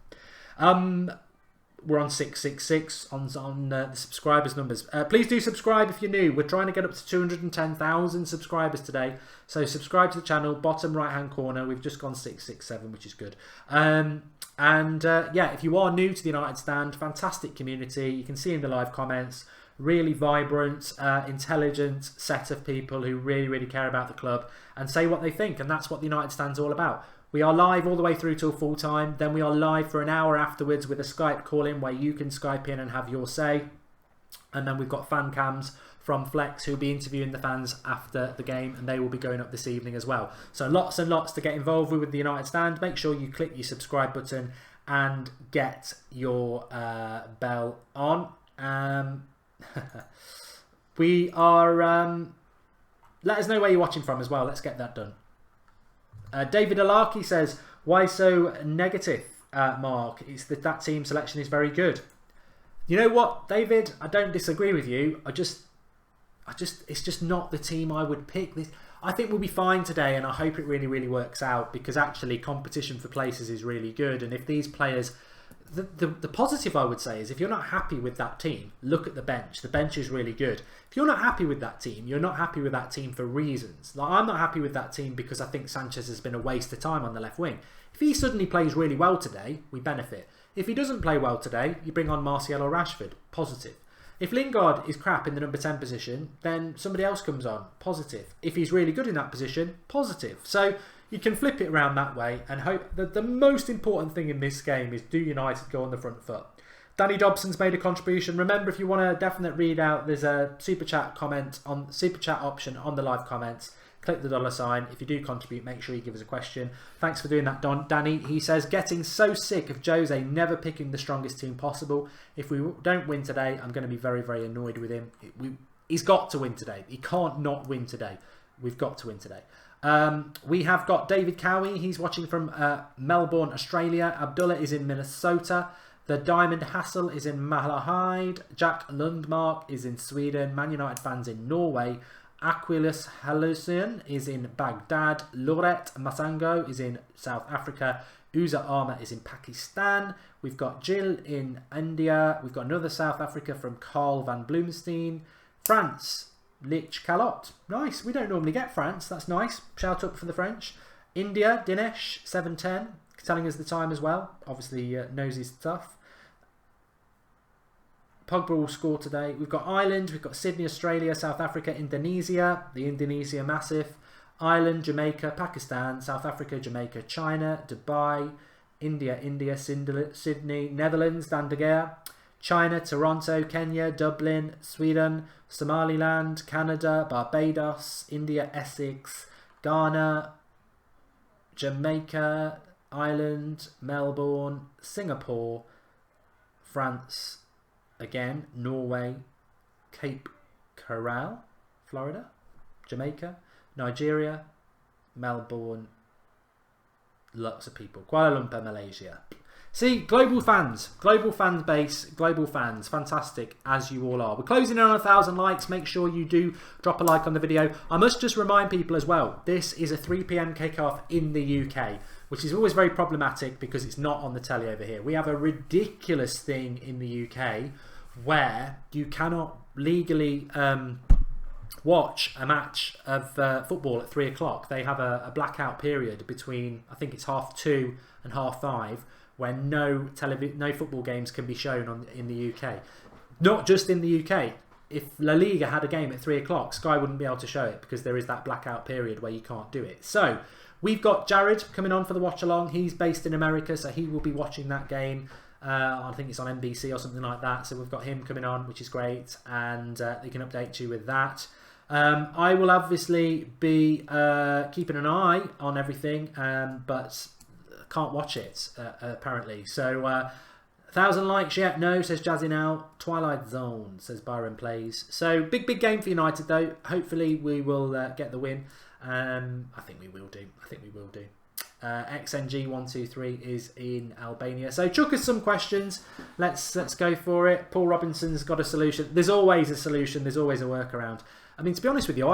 We're on 666 on the subscribers numbers. Please do subscribe if you're new. We're trying to get up to 210,000 subscribers today. So subscribe to the channel, bottom right hand corner. We've just gone 667, which is good. Yeah, if you are new to the United Stand, fantastic community. You can see in the live comments, really vibrant, intelligent set of people who really, really care about the club and say what they think. And that's what the United Stand's all about. We are live all the way through till full time. Then we are live for an hour afterwards with a Skype call in where you can Skype in and have your say. And then we've got fan cams from Flex who'll be interviewing the fans after the game, and they will be going up this evening as well. So lots and lots to get involved with the United Stand. Make sure you click your subscribe button and get your bell on. We are... let us know where you're watching from as well. Let's get that done. David Alarkey says, why so negative, Mark? It's that team selection is very good. You know what, David? I don't disagree with you. It's just not the team I would pick. I think we'll be fine today, and I hope it really, really works out, because actually competition for places is really good. And if these players... The positive I would say is if you're not happy with that team, look at the bench. The bench is really good. If you're not happy with that team, you're not happy with that team for reasons. Like, I'm not happy with that team because I think Sanchez has been a waste of time on the left wing. If he suddenly plays really well today, we benefit. If he doesn't play well today, you bring on Martial or Rashford. Positive. If Lingard is crap in the number 10 position, then somebody else comes on. Positive. If he's really good in that position, positive. So you can flip it around that way and hope that the most important thing in this game is, do United go on the front foot? Danny Dobson's made a contribution. Remember, if you want a definite readout, there's a super chat option on the live comments. Click the $sign. If you do contribute, make sure you give us a question. Thanks for doing that, Danny. He says, getting so sick of Jose never picking the strongest team possible. If we don't win today, I'm going to be very, very annoyed with him. He's got to win today. He can't not win today. We've got to win today. We have got David Cowie. He's watching from Melbourne, Australia. Abdullah is in Minnesota. The Diamond Hassel is in Malahide. Jack Lundmark is in Sweden. Man United fans in Norway. Aquilus Halusian is in Baghdad. Loret Masango is in South Africa. Uza Arma is in Pakistan. We've got Jill in India. We've got another South Africa from Carl van Bloemstein. France, Lich Calotte. Nice. We don't normally get France. That's nice. Shout out for the French. India, Dinesh, 710. Telling us the time as well. Obviously knows his stuff. Pogba will score today. We've got Ireland, we've got Sydney, Australia, South Africa, Indonesia, the Indonesia Massive, Ireland, Jamaica, Pakistan, South Africa, Jamaica, China, Dubai, India, Sydney, Netherlands, Dandager, China, Toronto, Kenya, Dublin, Sweden, Somaliland, Canada, Barbados, India, Essex, Ghana, Jamaica, Ireland, Melbourne, Singapore, France, again, Norway, Cape Coral, Florida, Jamaica, Nigeria, Melbourne, lots of people. Kuala Lumpur, Malaysia. See, global fan base, global fans, fantastic as you all are. We're closing in on 1,000 likes. Make sure you do drop a like on the video. I must just remind people as well, this is a 3 p.m. kickoff in the UK, which is always very problematic because it's not on the telly over here. We have a ridiculous thing in the UK where you cannot legally watch a match of football at 3 o'clock. They have a blackout period between, I think it's 2:30 and 5:30, where no football games can be shown in the UK. Not just in the UK. If La Liga had a game at 3 o'clock, Sky wouldn't be able to show it because there is that blackout period where you can't do it. So we've got Jared coming on for the watch-along. He's based in America, so he will be watching that game. I think it's on NBC or something like that. So we've got him coming on, which is great, and they can update you with that. I will obviously be keeping an eye on everything, but can't watch it apparently. So 1,000 likes yet? No, says Jazzy now. Twilight Zone, says Byron Plays. So big game for United though. Hopefully we will get the win. I think we will do. XNG123 is in Albania. So chuck us some questions. Let's go for it. Paul Robinson's got a solution. There's always a solution. There's always a workaround. I mean, to be honest with you,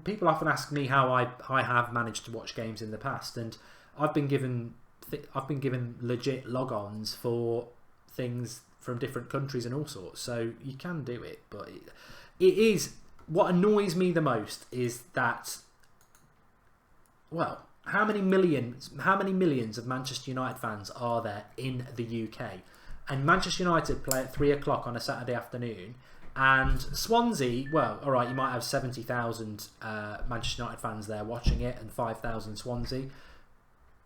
people often ask me how I have managed to watch games in the past, and I've been given legit logons for things from different countries and all sorts. So you can do it, but it is what annoys me the most is that, well, how many millions of Manchester United fans are there in the UK? And Manchester United play at 3 o'clock on a Saturday afternoon. And Swansea, well, all right, you might have 70,000 Manchester United fans there watching it and 5,000 Swansea.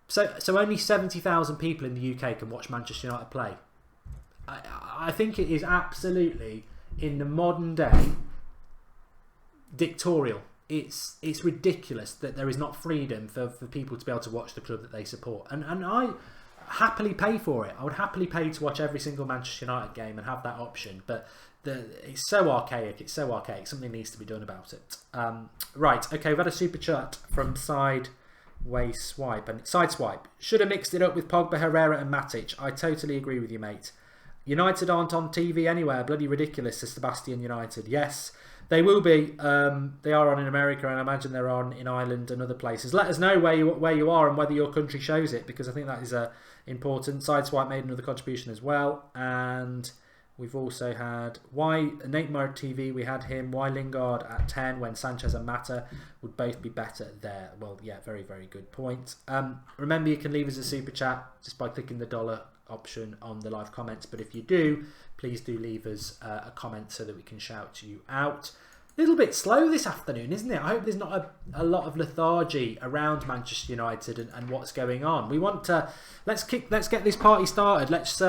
So only 70,000 people in the UK can watch Manchester United play. I think it is absolutely, in the modern day, dictatorial. It's ridiculous that there is not freedom for people to be able to watch the club that they support. And I happily pay for it. I would happily pay to watch every single Manchester United game and have that option. But it's so archaic. It's so archaic. Something needs to be done about it. Right. Okay. We've had a super chat from Sideswipe. Should have mixed it up with Pogba, Herrera and Matic. I totally agree with you, mate. United aren't on TV anywhere. Bloody ridiculous, says Sebastian United. Yes, they will be. They are on in America, and I imagine they're on in Ireland and other places. Let us know where you are and whether your country shows it, because I think that is important. Sideswipe made another contribution as well, and we've also had Neymar TV. We had him. Why Lingard at 10 when Sanchez and Mata would both be better there? Well, yeah, very very good point. Remember, you can leave us a super chat just by clicking the dollar option on the live comments, but if you do, please do leave us a comment so that we can shout you out. A little bit slow this afternoon, isn't it? I hope there's not a lot of lethargy around Manchester United and what's going on. We want to let's get this party started. Let's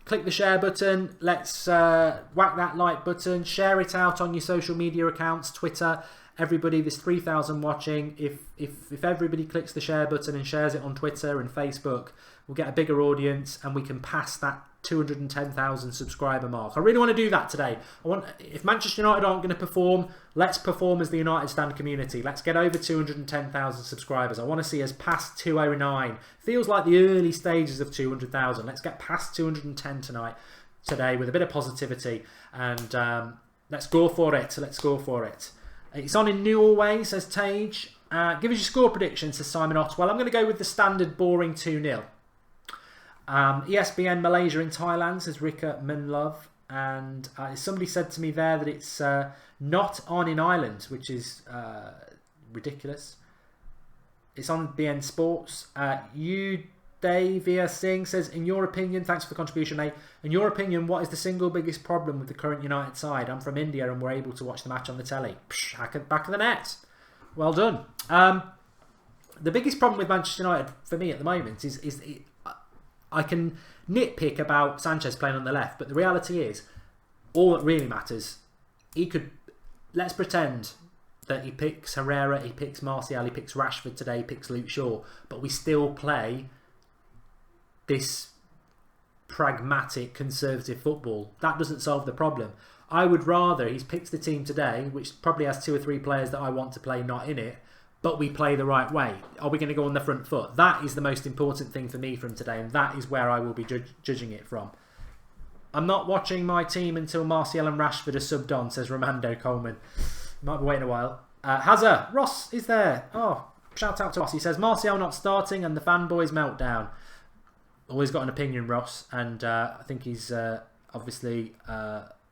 click the share button. Let's whack that like button. Share it out on your social media accounts, Twitter. Everybody, there's 3,000 watching. If everybody clicks the share button and shares it on Twitter and Facebook, we'll get a bigger audience and we can pass that 210,000 subscriber mark. I really want to do that today. If Manchester United aren't going to perform, let's perform as the United Stand community. Let's get over 210,000 subscribers. I want to see us past 209. Feels like the early stages of 200,000. Let's get past 210 today with a bit of positivity, and let's go for it. Let's go for it. It's on in Norway, says Tage. Give us your score prediction, says Simon Otwell. I'm going to go with the standard boring 2-0. ESPN Malaysia in Thailand, says Rika Minlove. And somebody said to me there that it's not on in Ireland, which is ridiculous. It's on BN Sports. Davia Singh says, in your opinion, thanks for the contribution, mate. In your opinion, what is the single biggest problem with the current United side? I'm from India and we're able to watch the match on the telly. Back of the net. Well done. The biggest problem with Manchester United for me at the moment is I can nitpick about Sanchez playing on the left, but the reality is, all that really matters, let's pretend that he picks Herrera, he picks Martial, he picks Rashford today, he picks Luke Shaw, but we still play this pragmatic, conservative football. That doesn't solve the problem. I would rather he's picked the team today, which probably has 2 or 3 players that I want to play not in it, but we play the right way. Are we going to go on the front foot? That is the most important thing for me from today, and that is where I will be judging it from. I'm not watching my team until Martial and Rashford are subbed on, says Romando Coleman. Might be waiting a while. Hazard, Ross is there. Oh, shout out to Ross. He says, Martial not starting and the fanboys meltdown. Always got an opinion, Ross, and I think he's obviously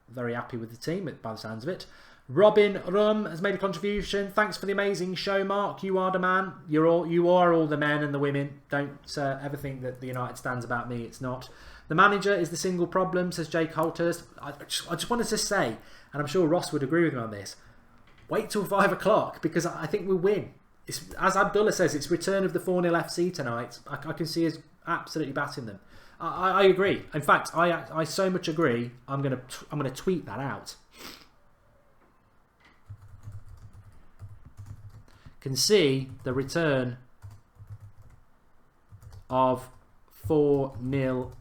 very happy with the team by the sounds of it. Robin Rum has made a contribution. Thanks for the amazing show, Mark. You are the man. You are all the men and the women. Don't ever think that the United stands about me. It's not. The manager is the single problem, says Jake Holthurst. I just wanted to say, and I'm sure Ross would agree with me on this, wait till 5 o'clock because I think we'll win. As Abdullah says, it's return of the 4-0 FC tonight. I can see us absolutely batting them. I agree. In fact, I so much agree. I'm gonna tweet that out. Can see the return of 4-0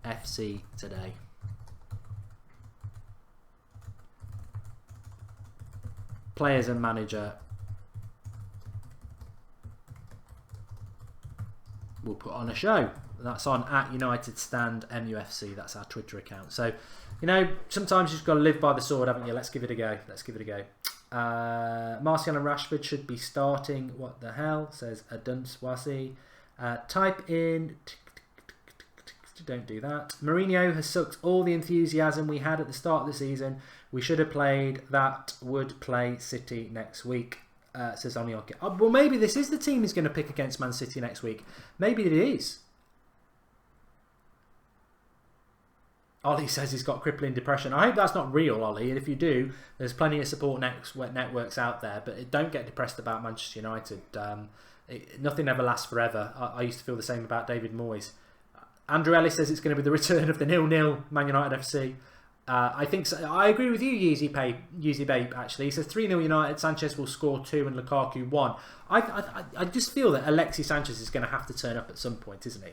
FC today. Players and manager will put on a show. That's on @UnitedStandMUFC. That's our Twitter account. So, sometimes you've got to live by the sword, haven't you? Let's give it a go. Martial and Rashford should be starting. What the hell, says Swansea. Type in. Don't do that. Mourinho has sucked all the enthusiasm we had at the start of the season. We should have played that. Would play City next week, says Onyoke. Well, maybe this is the team he's going to pick against Man City next week. Maybe it is. Ollie says he's got crippling depression. I hope that's not real, Ollie. And if you do, there's plenty of support networks out there. But don't get depressed about Manchester United. Nothing ever lasts forever. I used to feel the same about David Moyes. Andrew Ellis says it's going to be the return of the 0-0 Man United FC. I think so. I agree with you, Yeezy Babe, actually. He says 3-0 United, Sanchez will score 2 and Lukaku 1. I just feel that Alexis Sanchez is going to have to turn up at some point, isn't he?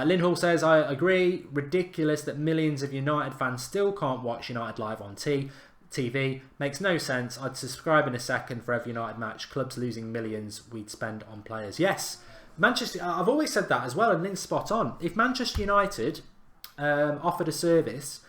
Lynn Hall says, I agree. Ridiculous that millions of United fans still can't watch United live on TV. Makes no sense. I'd subscribe in a second for every United match. Clubs losing millions we'd spend on players. Yes, Manchester. I've always said that as well, and Lynn's spot on. If Manchester United offered a service,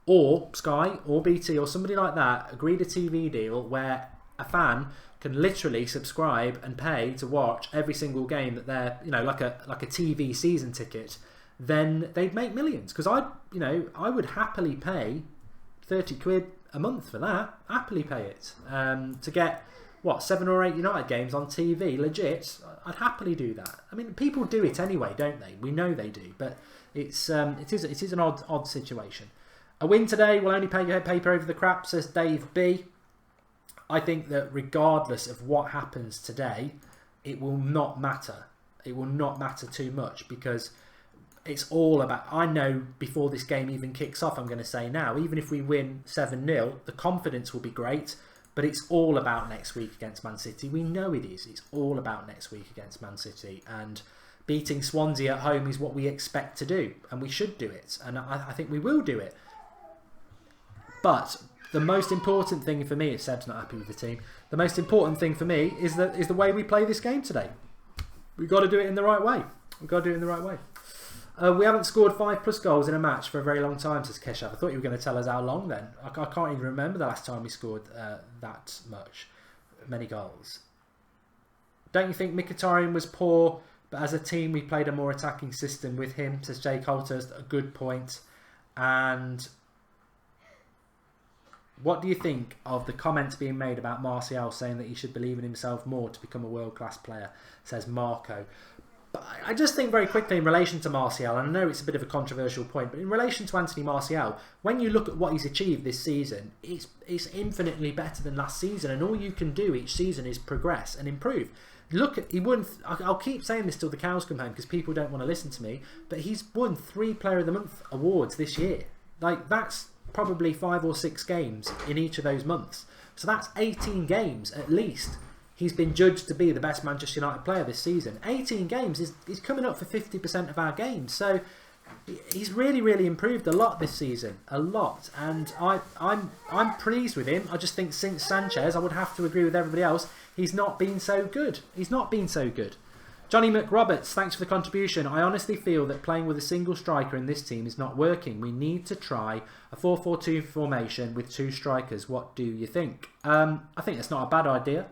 or Sky or BT or somebody like that agreed a TV deal where a fan can literally subscribe and pay to watch every single game that they're, like a TV season ticket, then they'd make millions. Because I would happily pay 30 quid a month for that. Happily pay it to get 7 or 8 United games on TV. Legit, I'd happily do that. I mean, people do it anyway, don't they? We know they do, but it is an odd situation. A win today will only pay your paper over the crap, says Dave B. I think that regardless of what happens today, it will not matter. It will not matter too much because it's all about... I know before this game even kicks off, I'm going to say now, even if we win 7-0, the confidence will be great, but it's all about next week against Man City. We know it is. It's all about next week against Man City, and beating Swansea at home is what we expect to do, and we should do it, and I think we will do it. But the most important thing for me, if Seb's not happy with the team, the most important thing for me is the way we play this game today. We've got to do it in the right way. We haven't scored 5+ goals in a match for a very long time, says Keshav. I thought you were going to tell us how long then. I can't even remember the last time we scored that many goals. Don't you think Mkhitaryan was poor, but as a team we played a more attacking system with him, says Jake Holthurst. A good point. And what do you think of the comments being made about Martial saying that he should believe in himself more to become a world-class player, says Marco. But I just think very quickly in relation to Martial, and I know it's a bit of a controversial point, but in relation to Anthony Martial, when you look at what he's achieved this season, it's infinitely better than last season, and all you can do each season is progress and improve. Look, he won. I'll keep saying this till the cows come home because people don't want to listen to me, but he's won 3 Player of the Month awards this year. Like, that's probably 5 or 6 games in each of those months. So that's 18 games at least. He's been judged to be the best Manchester United player this season. 18 games is coming up for 50% of our games. So he's really, really improved a lot this season, a lot, and I'm pleased with him. I just think since Sanchez, I would have to agree with everybody else, he's not been so good. He's not been so good. Johnny McRoberts, thanks for the contribution. I honestly feel that playing with a single striker in this team is not working. We need to try a 4-4-2 formation with 2 strikers. What do you think? I think it's not a bad idea.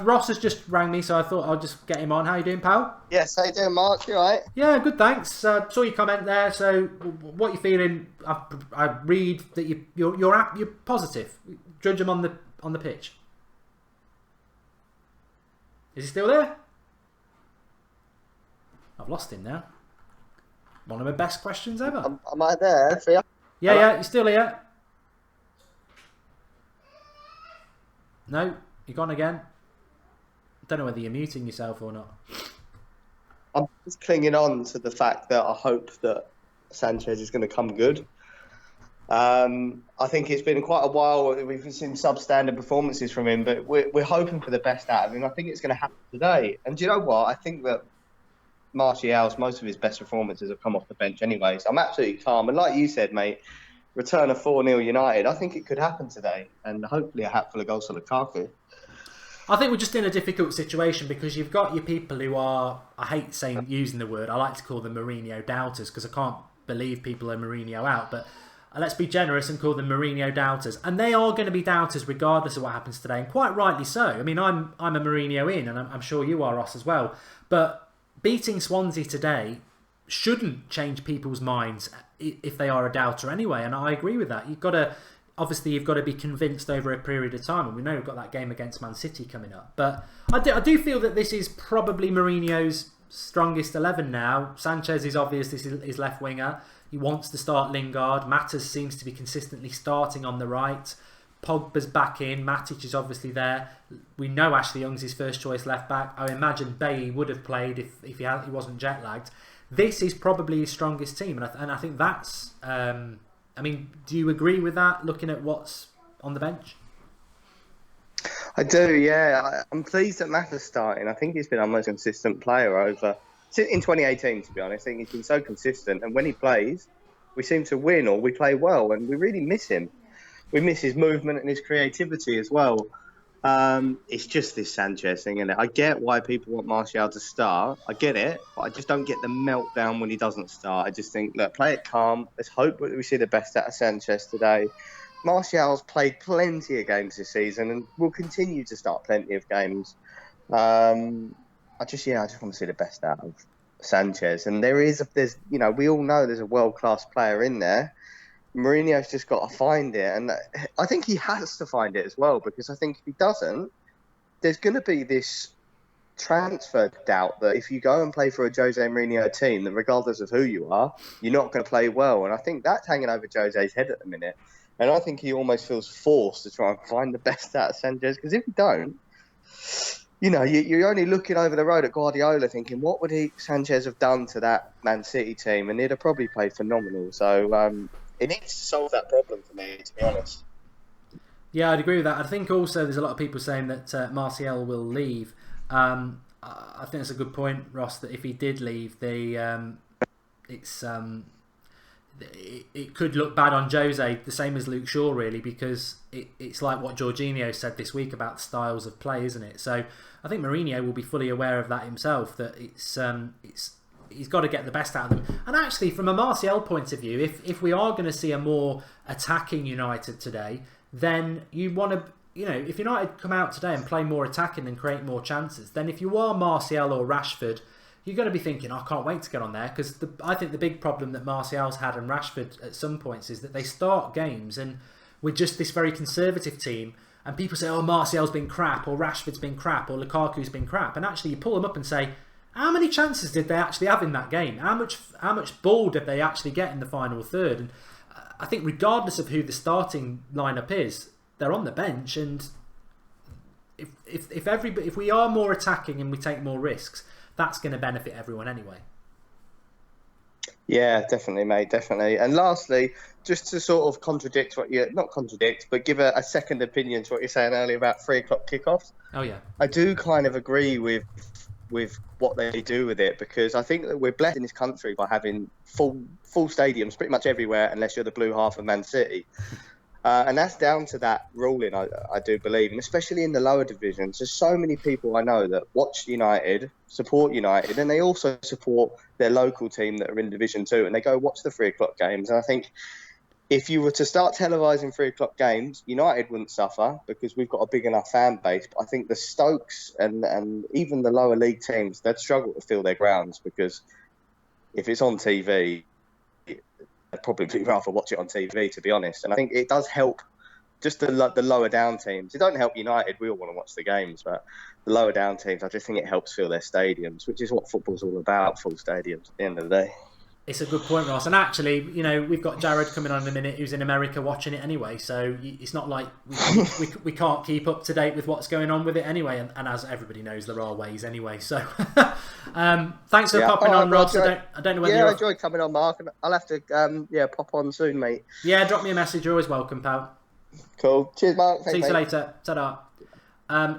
Ross has just rang me, so I thought I'll just get him on. How you doing, pal? Yes, how you doing, Mark? You alright? Yeah, good, thanks. Saw your comment there. So, what you feeling? I read that you're positive. Judge him on the pitch. Is he still there? I've lost him now. One of my best questions ever. Am I there for you? Yeah, you're still here. No, you're gone again. Don't know whether you're muting yourself or not. I'm just clinging on to the fact that I hope that Sanchez is going to come good. I think it's been quite a while. We've seen substandard performances from him, but we're hoping for the best out of him. I think it's going to happen today. And do you know what? I think that Martial's, most of his best performances have come off the bench anyway. So I'm absolutely calm. And like you said, mate, return of 4-0 United. I think it could happen today. And hopefully a hatful of goals for Lukaku. I think we're just in a difficult situation because you've got your people who are, I hate using the word, I like to call them Mourinho doubters because I can't believe people are Mourinho out, but let's be generous and call them Mourinho doubters. And they are going to be doubters regardless of what happens today, and quite rightly so. I mean, I'm a Mourinho in, and I'm sure you are, Ross, as well. But beating Swansea today shouldn't change people's minds if they are a doubter anyway, and I agree with that. You've got to be convinced over a period of time, and we know we've got that game against Man City coming up. But I do feel that this is probably Mourinho's strongest 11 now. Sanchez is obvious, this is his left winger. He wants to start Lingard. Matters seems to be consistently starting on the right. Pogba's back in. Matic is obviously there. We know Ashley Young's his first choice left back. I imagine Bailly would have played if he wasn't jet lagged. This is probably his strongest team, and I think that's. I mean, do you agree with that? Looking at what's on the bench. I do, yeah. I'm pleased that Matt's starting. I think he's been our most consistent player in 2018, to be honest. I think he's been so consistent, and when he plays, we seem to win or we play well, and we really miss him. We miss his movement and his creativity as well. It's just this Sanchez thing, isn't it? I get why people want Martial to start. I get it, but I just don't get the meltdown when he doesn't start. I just think, look, play it calm. Let's hope that we see the best out of Sanchez today. Martial's played plenty of games this season and will continue to start plenty of games. I just want to see the best out of Sanchez. And we all know there's a world-class player in there. Mourinho's just got to find it. And I think he has to find it as well, because I think if he doesn't, there's going to be this transfer doubt that if you go and play for a Jose Mourinho team, that regardless of who you are, you're not going to play well. And I think that's hanging over Jose's head at the minute. And I think he almost feels forced to try and find the best out of Sanchez, because if you don't, you're only looking over the road at Guardiola thinking, what would Sanchez have done to that Man City team? And he'd have probably played phenomenal. So it needs to solve that problem for me, to be honest. Yeah, I'd agree with that. I think also there's a lot of people saying that Martial will leave. I think that's a good point, Ross, that if he did leave, it could look bad on Jose, the same as Luke Shaw, really, because it's like what Jorginho said this week about styles of play, isn't it? So I think Mourinho will be fully aware of that himself, that he's got to get the best out of them. And actually, from a Martial point of view, if we are going to see a more attacking United today, then you want to, if United come out today and play more attacking and create more chances, then if you are Martial or Rashford, you're going to be thinking, I can't wait to get on there, because I think the big problem that Martial's had and Rashford at some points is that they start games and we're just this very conservative team, and people say, oh, Martial's been crap, or Rashford's been crap, or Lukaku's been crap, and actually you pull them up and say, how many chances did they actually have in that game? How much ball did they actually get in the final third? And I think regardless of who the starting lineup is, they're on the bench, and if we are more attacking and we take more risks, that's going to benefit everyone anyway. Yeah, definitely, mate, definitely. And lastly, just to sort of not contradict, but give a second opinion to what you're saying earlier about 3 o'clock kickoffs. Oh, yeah. I do kind of agree with with what they do with it, because I think that we're blessed in this country by having full stadiums pretty much everywhere, unless you're the blue half of Man City. And that's down to that ruling, I do believe, and especially in the lower divisions. There's so many people I know that watch United, support United, and they also support their local team that are in Division 2, and they go watch the 3 o'clock games. And I think if you were to start televising 3 o'clock games, United wouldn't suffer because we've got a big enough fan base. But I think the Stokes and even the lower league teams, they'd struggle to fill their grounds, because if it's on TV, I'd probably rather watch it on TV, to be honest. And I think it does help just the lower down teams. It don't help United. We all want to watch the games, but the lower down teams, I just think it helps fill their stadiums, which is what football's all about, full stadiums at the end of the day. It's a good point, Ross. And actually, you know, we've got Jared coming on in a minute, who's in America watching it anyway. So it's not like we can't keep up to date with what's going on with it anyway. And as everybody knows, there are ways anyway. So thanks for popping on, Ross. I don't know whether I enjoyed coming on, Mark. And I'll have to pop on soon, mate. Yeah, drop me a message. You're always welcome, pal. Cool. Cheers, Mark. See you later. Ta-da.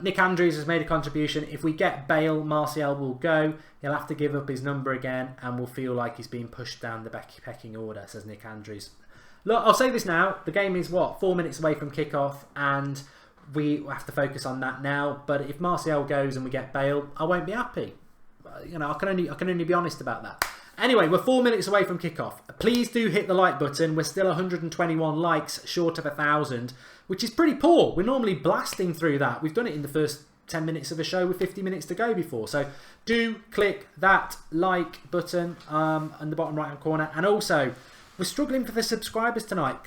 Nick Andrews has made a contribution. If we get Bale, Martial will go. He'll have to give up his number again and will feel like he's being pushed down the pecking order, says Nick Andrews. Look, I'll say this now. The game is, 4 minutes away from kickoff, and we have to focus on that now. But if Martial goes and we get Bale, I won't be happy. You know, I can only be honest about that. Anyway, we're 4 minutes away from kickoff. Please do hit the like button. We're still 121 likes short of 1,000, which is pretty poor. We're normally blasting through that. We've done it in the first 10 minutes of a show with 50 minutes to go before. So do click that like button in the bottom right hand corner. And also, we're struggling for the subscribers tonight.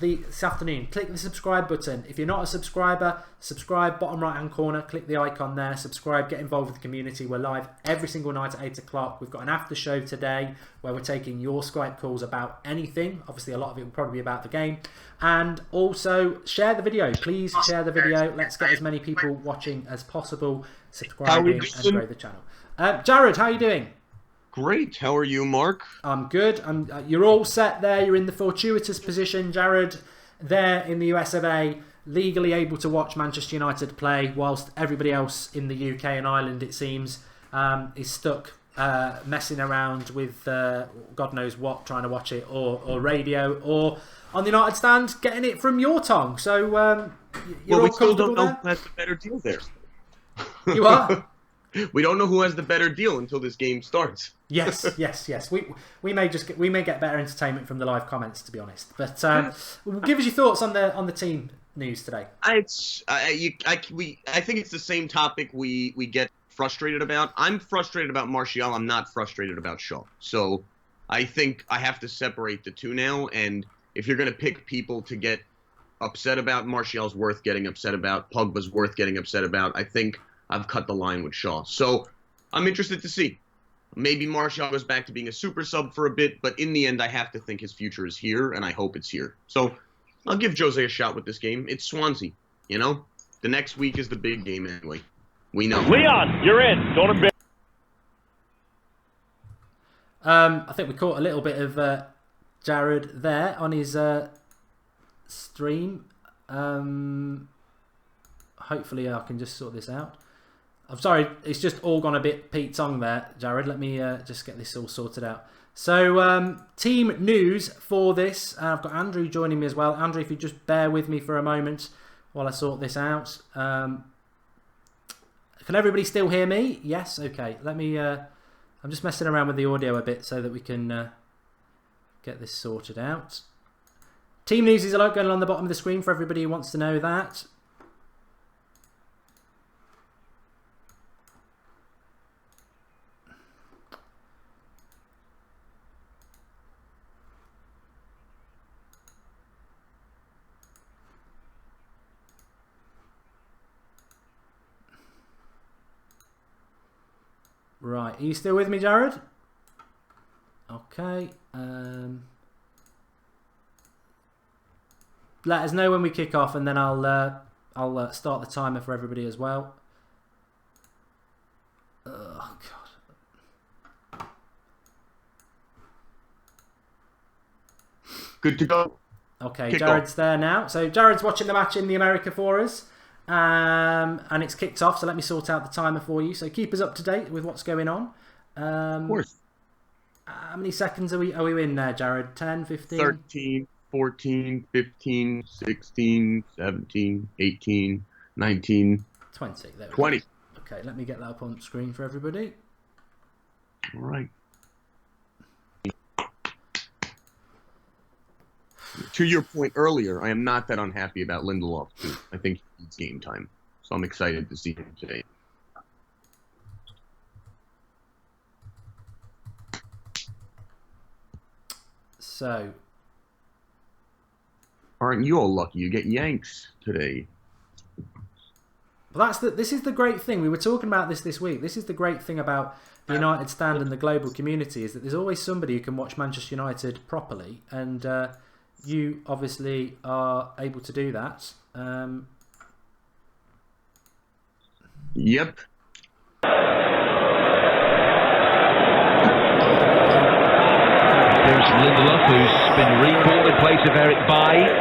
This afternoon, click the subscribe button. If you're not a subscriber, subscribe, bottom right hand corner, click the icon there, subscribe, get involved with the community. We're live every single night at 8 o'clock. We've got an after show today where we're taking your Skype calls about anything. Obviously, a lot of it will probably be about the game. And also, share the video. Please share the video. Let's get as many people watching as possible, subscribing and grow the channel. Jared, how are you doing? Great. How are you, Mark? I'm good. You're all set there. You're in the fortuitous position, Jared, there in the US of A, legally able to watch Manchester United play, whilst everybody else in the UK and Ireland, it seems, is stuck messing around with God knows what, trying to watch it, or radio, or on the United stand, getting it from your tongue. So you're all we still don't know there? who has the better deal there. You are? We don't know who has the better deal until this game starts. Yes. We may get better entertainment from the live comments, to be honest. But give us your thoughts on the team news today. I think it's the same topic we get frustrated about. I'm frustrated about Martial. I'm not frustrated about Shaw. So I think I have to separate the two now. And if you're going to pick people to get upset about, Martial's worth getting upset about. Pogba's worth getting upset about. I think I've cut the line with Shaw. So I'm interested to see. Maybe Martial goes back to being a super sub for a bit, but in the end, I have to think his future is here, and I hope it's here. So I'll give Jose a shot with this game. It's Swansea, you know? The next week is the big game anyway. We know. Leon, you're in. Don't embarrass. I think we caught a little bit of Jared there on his stream. Hopefully I can just sort this out. I'm sorry, it's just all gone a bit Pete Tong there, Jared. Let me just get this all sorted out. So, team news for this. I've got Andrew joining me as well. Andrew, if you just bear with me for a moment while I sort this out. Can everybody still hear me? Yes? Okay. Let me... I'm just messing around with the audio a bit so that we can get this sorted out. Team news is a lot going on the bottom of the screen for everybody who wants to know that. Right, are you still with me, Jared? Okay. Let us know when we kick off, and then I'll start the timer for everybody as well. Oh God. Good to go. Okay, Jared's there now. So Jared's watching the match in the America for us. And it's kicked off, so let me sort out the timer for you. So keep us up to date with what's going on. Of course. How many seconds are we in there, Jared? 10, 15? 13, 14, 15, 16, 17, 18, 19, 20. There we 20. Go. Okay, let me get that up on screen for everybody. All right. To your point earlier, I am not that unhappy about Lindelof, too. I think he needs game time. So I'm excited to see him today. So, aren't you all lucky? You get Yanks today. well, this is the great thing. We were talking about this week. This is the great thing about the United stand and the global community, is that there's always somebody who can watch Manchester United properly, and you obviously are able to do that. Yep. There's Lindelof, who's been recalled in place of Eric Bailly.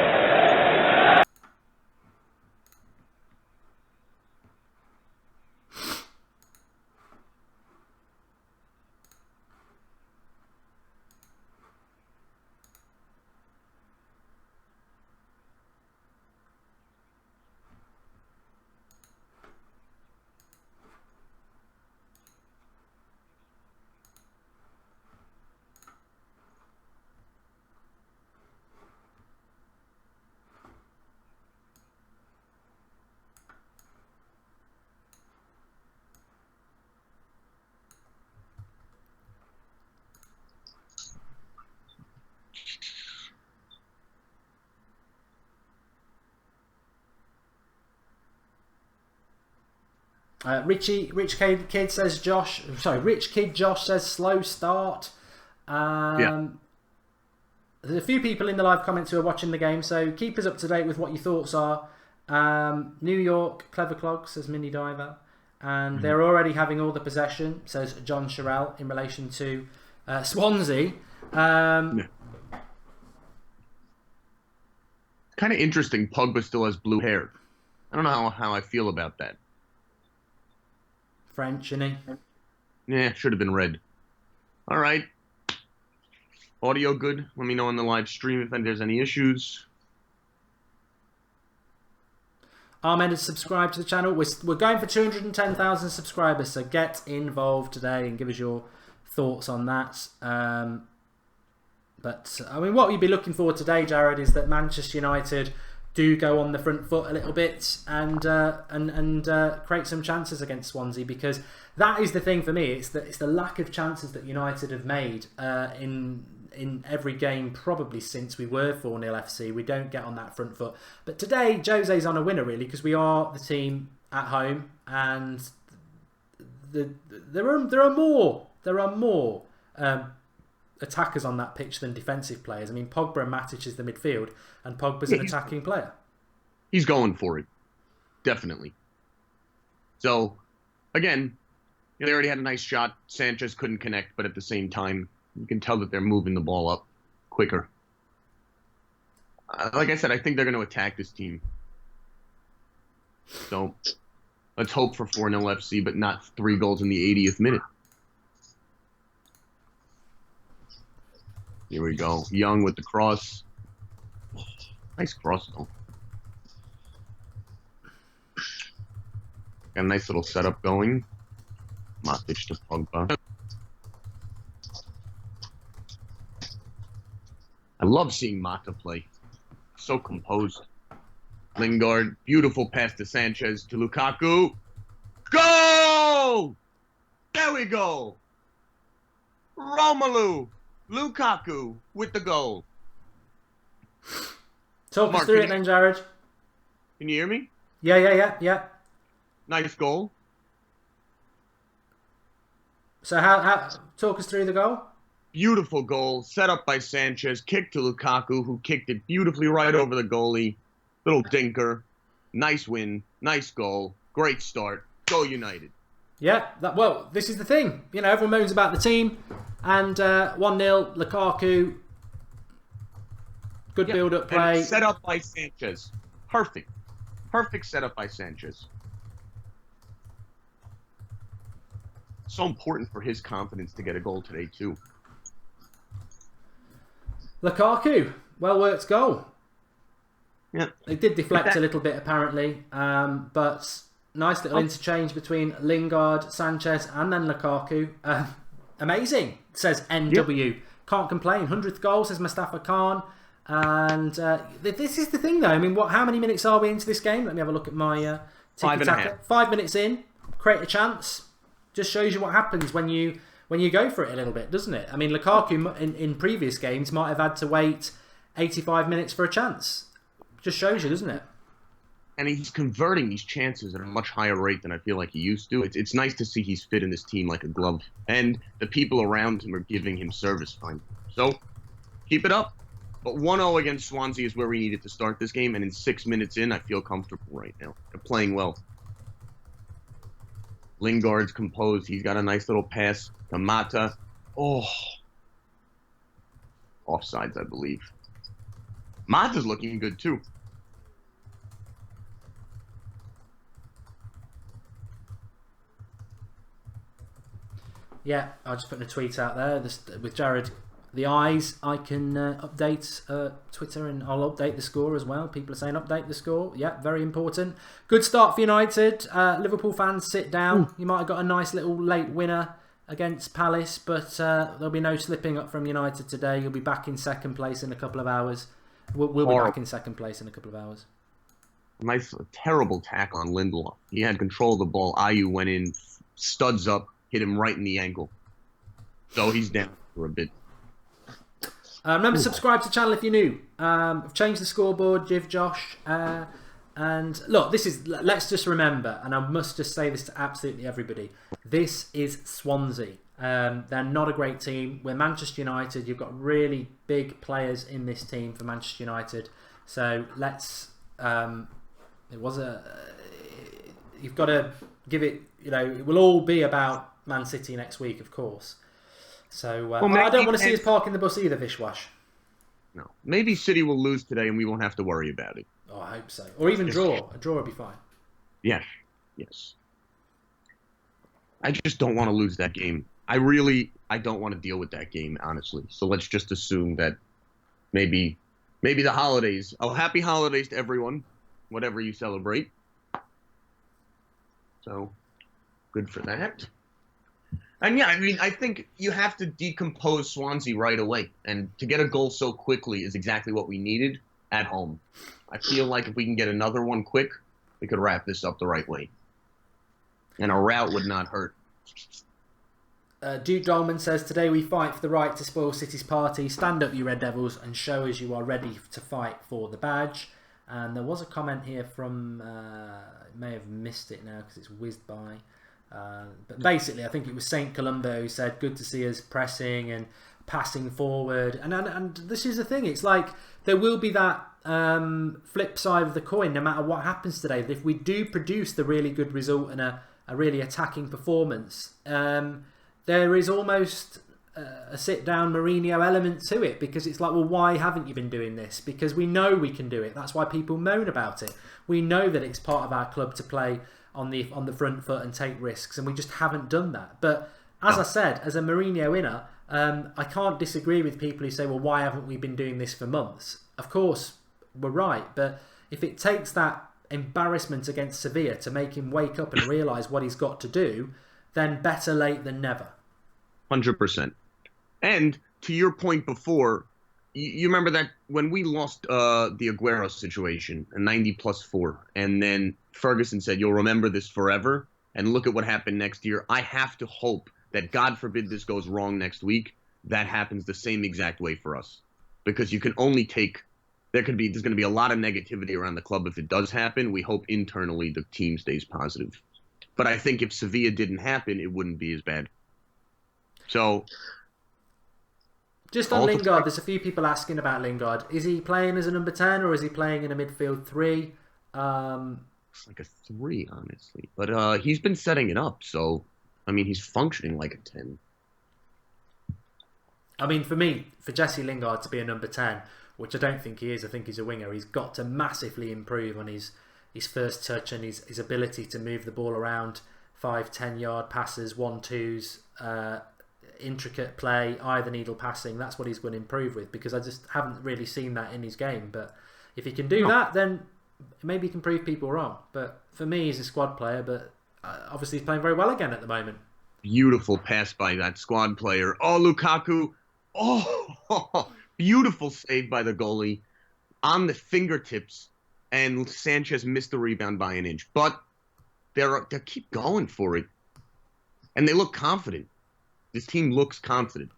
Rich Kid says Josh says slow start. Yeah. There's a few people in the live comments who are watching the game, so keep us up to date with what your thoughts are. New York, Clever Clog, says Mini Diver. And they're already having all the possession, says John Sherrell, in relation to Swansea. Yeah. Kind of interesting, Pogba still has blue hair. I don't know how I feel about that. French, isn't he? Yeah, should have been red. All right. Audio good? Let me know on the live stream if there's any issues. Ahmed has subscribed to the channel. We're going for 210,000 subscribers, so get involved today and give us your thoughts on that. But I mean, what you'd be looking for today, Jared, is that Manchester United do go on the front foot a little bit and create some chances against Swansea, because that is the thing for me. It's the lack of chances that United have made in every game probably since we were 4-0 FC. We don't get on that front foot. But today, Jose's on a winner, really, because we are the team at home, and there are more attackers on that pitch than defensive players. I mean, Pogba and Matic is the midfield, and Pogba's an attacking player. He's going for it. Definitely. So, again, they already had a nice shot. Sanchez couldn't connect, but at the same time, you can tell that they're moving the ball up quicker. Like I said, I think they're going to attack this team. So, let's hope for 4-0 FC, but not 3 goals in the 80th minute. Here we go. Young with the cross. Nice cross, though. Got a nice little setup going. Matic to Pogba. I love seeing Mata play. So composed. Lingard, beautiful pass to Sanchez, to Lukaku. Go! There we go! Romelu Lukaku with the goal. Talk us through it then, Jared. Can you hear me? Yeah. Nice goal. So how talk us through the goal? Beautiful goal, set up by Sanchez, kick to Lukaku, who kicked it beautifully right over the goalie. Little dinker. Nice win, nice goal, great start. Go United. Yeah, well, this is the thing. You know, everyone moans about the team, and 1-0, Lukaku. Good build-up play. And set up by Sanchez. Perfect. Perfect setup by Sanchez. So important for his confidence to get a goal today, too. Lukaku, well worked goal. Yeah. It did deflect a little bit apparently, but nice little interchange between Lingard, Sanchez, and then Lukaku. Amazing, says NW. Yep. Can't complain. 100th goal, says Mustafa Khan. And this is the thing, though. I mean, how many minutes are we into this game? Let me have a look at my tiki-taka. 5 minutes in, create a chance. Just shows you what happens when you go for it a little bit, doesn't it? I mean, Lukaku in previous games might have had to wait 85 minutes for a chance. Just shows you, doesn't it? And he's converting these chances at a much higher rate than I feel like he used to. It's nice to see he's fit in this team like a glove. And the people around him are giving him service fine. So, keep it up. But 1-0 against Swansea is where we needed to start this game. And in 6 minutes in, I feel comfortable right now. They're playing well. Lingard's composed. He's got a nice little pass to Mata. Oh. Offsides, I believe. Mata's looking good, too. Yeah, I just put a tweet out there with Jared. The eyes, I can update Twitter and I'll update the score as well. People are saying update the score. Yeah, very important. Good start for United. Liverpool fans, sit down. You might have got a nice little late winner against Palace, but there'll be no slipping up from United today. You'll be back in second place in a couple of hours. We'll be back in second place in a couple of hours. Nice, terrible tackle on Lindelof. He had control of the ball. Ayew went in, studs up, hit him right in the ankle. So he's down for a bit. Remember to subscribe to the channel if you're new. I've changed the scoreboard, Jiv, Josh. And look, let's just remember, and I must just say this to absolutely everybody. This is Swansea. They're not a great team. We're Manchester United. You've got really big players in this team for Manchester United. So let's... you've got to give it... it will all be about Man City next week, of course. So I don't want to see us parking the bus either, Vishwash. No. Maybe City will lose today and we won't have to worry about it. Oh, I hope so. Or even draw. A draw would be fine. Yes. I just don't want to lose that game. I don't want to deal with that game, honestly. So let's just assume that maybe the holidays. Oh, happy holidays to everyone, whatever you celebrate. So, good for that. And yeah, I mean, I think you have to decompose Swansea right away. And to get a goal so quickly is exactly what we needed at home. I feel like if we can get another one quick, we could wrap this up the right way. And a rout would not hurt. Duke Dolman says, today we fight for the right to spoil City's party. Stand up, you Red Devils, and show us you are ready to fight for the badge. And there was a comment here from... I may have missed it now because it's whizzed by. But basically, I think it was St. Columbo who said, good to see us pressing and passing forward. And this is the thing. It's like there will be that flip side of the coin no matter what happens today. If we do produce the really good result and a really attacking performance, there is almost a sit-down Mourinho element to it, because it's like, well, why haven't you been doing this? Because we know we can do it. That's why people moan about it. We know that it's part of our club to play on the front foot and take risks, and we just haven't done that. But as I said, as a Mourinho inner, I can't disagree with people who say, well, why haven't we been doing this for months? Of course, we're right, but if it takes that embarrassment against Sevilla to make him wake up and realise what he's got to do, then better late than never. 100%. And to your point before, you remember that when we lost the Aguero situation, a 90+4, and then Ferguson said, you'll remember this forever, and look at what happened next year. I have to hope that, God forbid this goes wrong next week, that happens the same exact way for us. Because you can only take... There's going to be a lot of negativity around the club if it does happen. We hope internally the team stays positive. But I think if Sevilla didn't happen, it wouldn't be as bad. So... Just on Lingard, there's a few people asking about Lingard. Is he playing as a number 10 or is he playing in a midfield 3? It's like a 3, honestly. But he's been setting it up, so, I mean, he's functioning like a 10. I mean, for me, for Jesse Lingard to be a number 10, which I don't think he is, I think he's a winger, he's got to massively improve on his his first touch and his ability to move the ball around 5-10 yard passes, 1-2s, intricate play, eye the needle passing. That's what he's going to improve with, because I just haven't really seen that in his game. But if he can do that, then maybe he can prove people wrong. But for me, he's a squad player, but obviously he's playing very well again at the moment. Beautiful pass by that squad player. Oh, Lukaku. Oh, beautiful save by the goalie on the fingertips, and Sanchez missed the rebound by an inch. But they keep going for it, and they look confident. This team looks confident.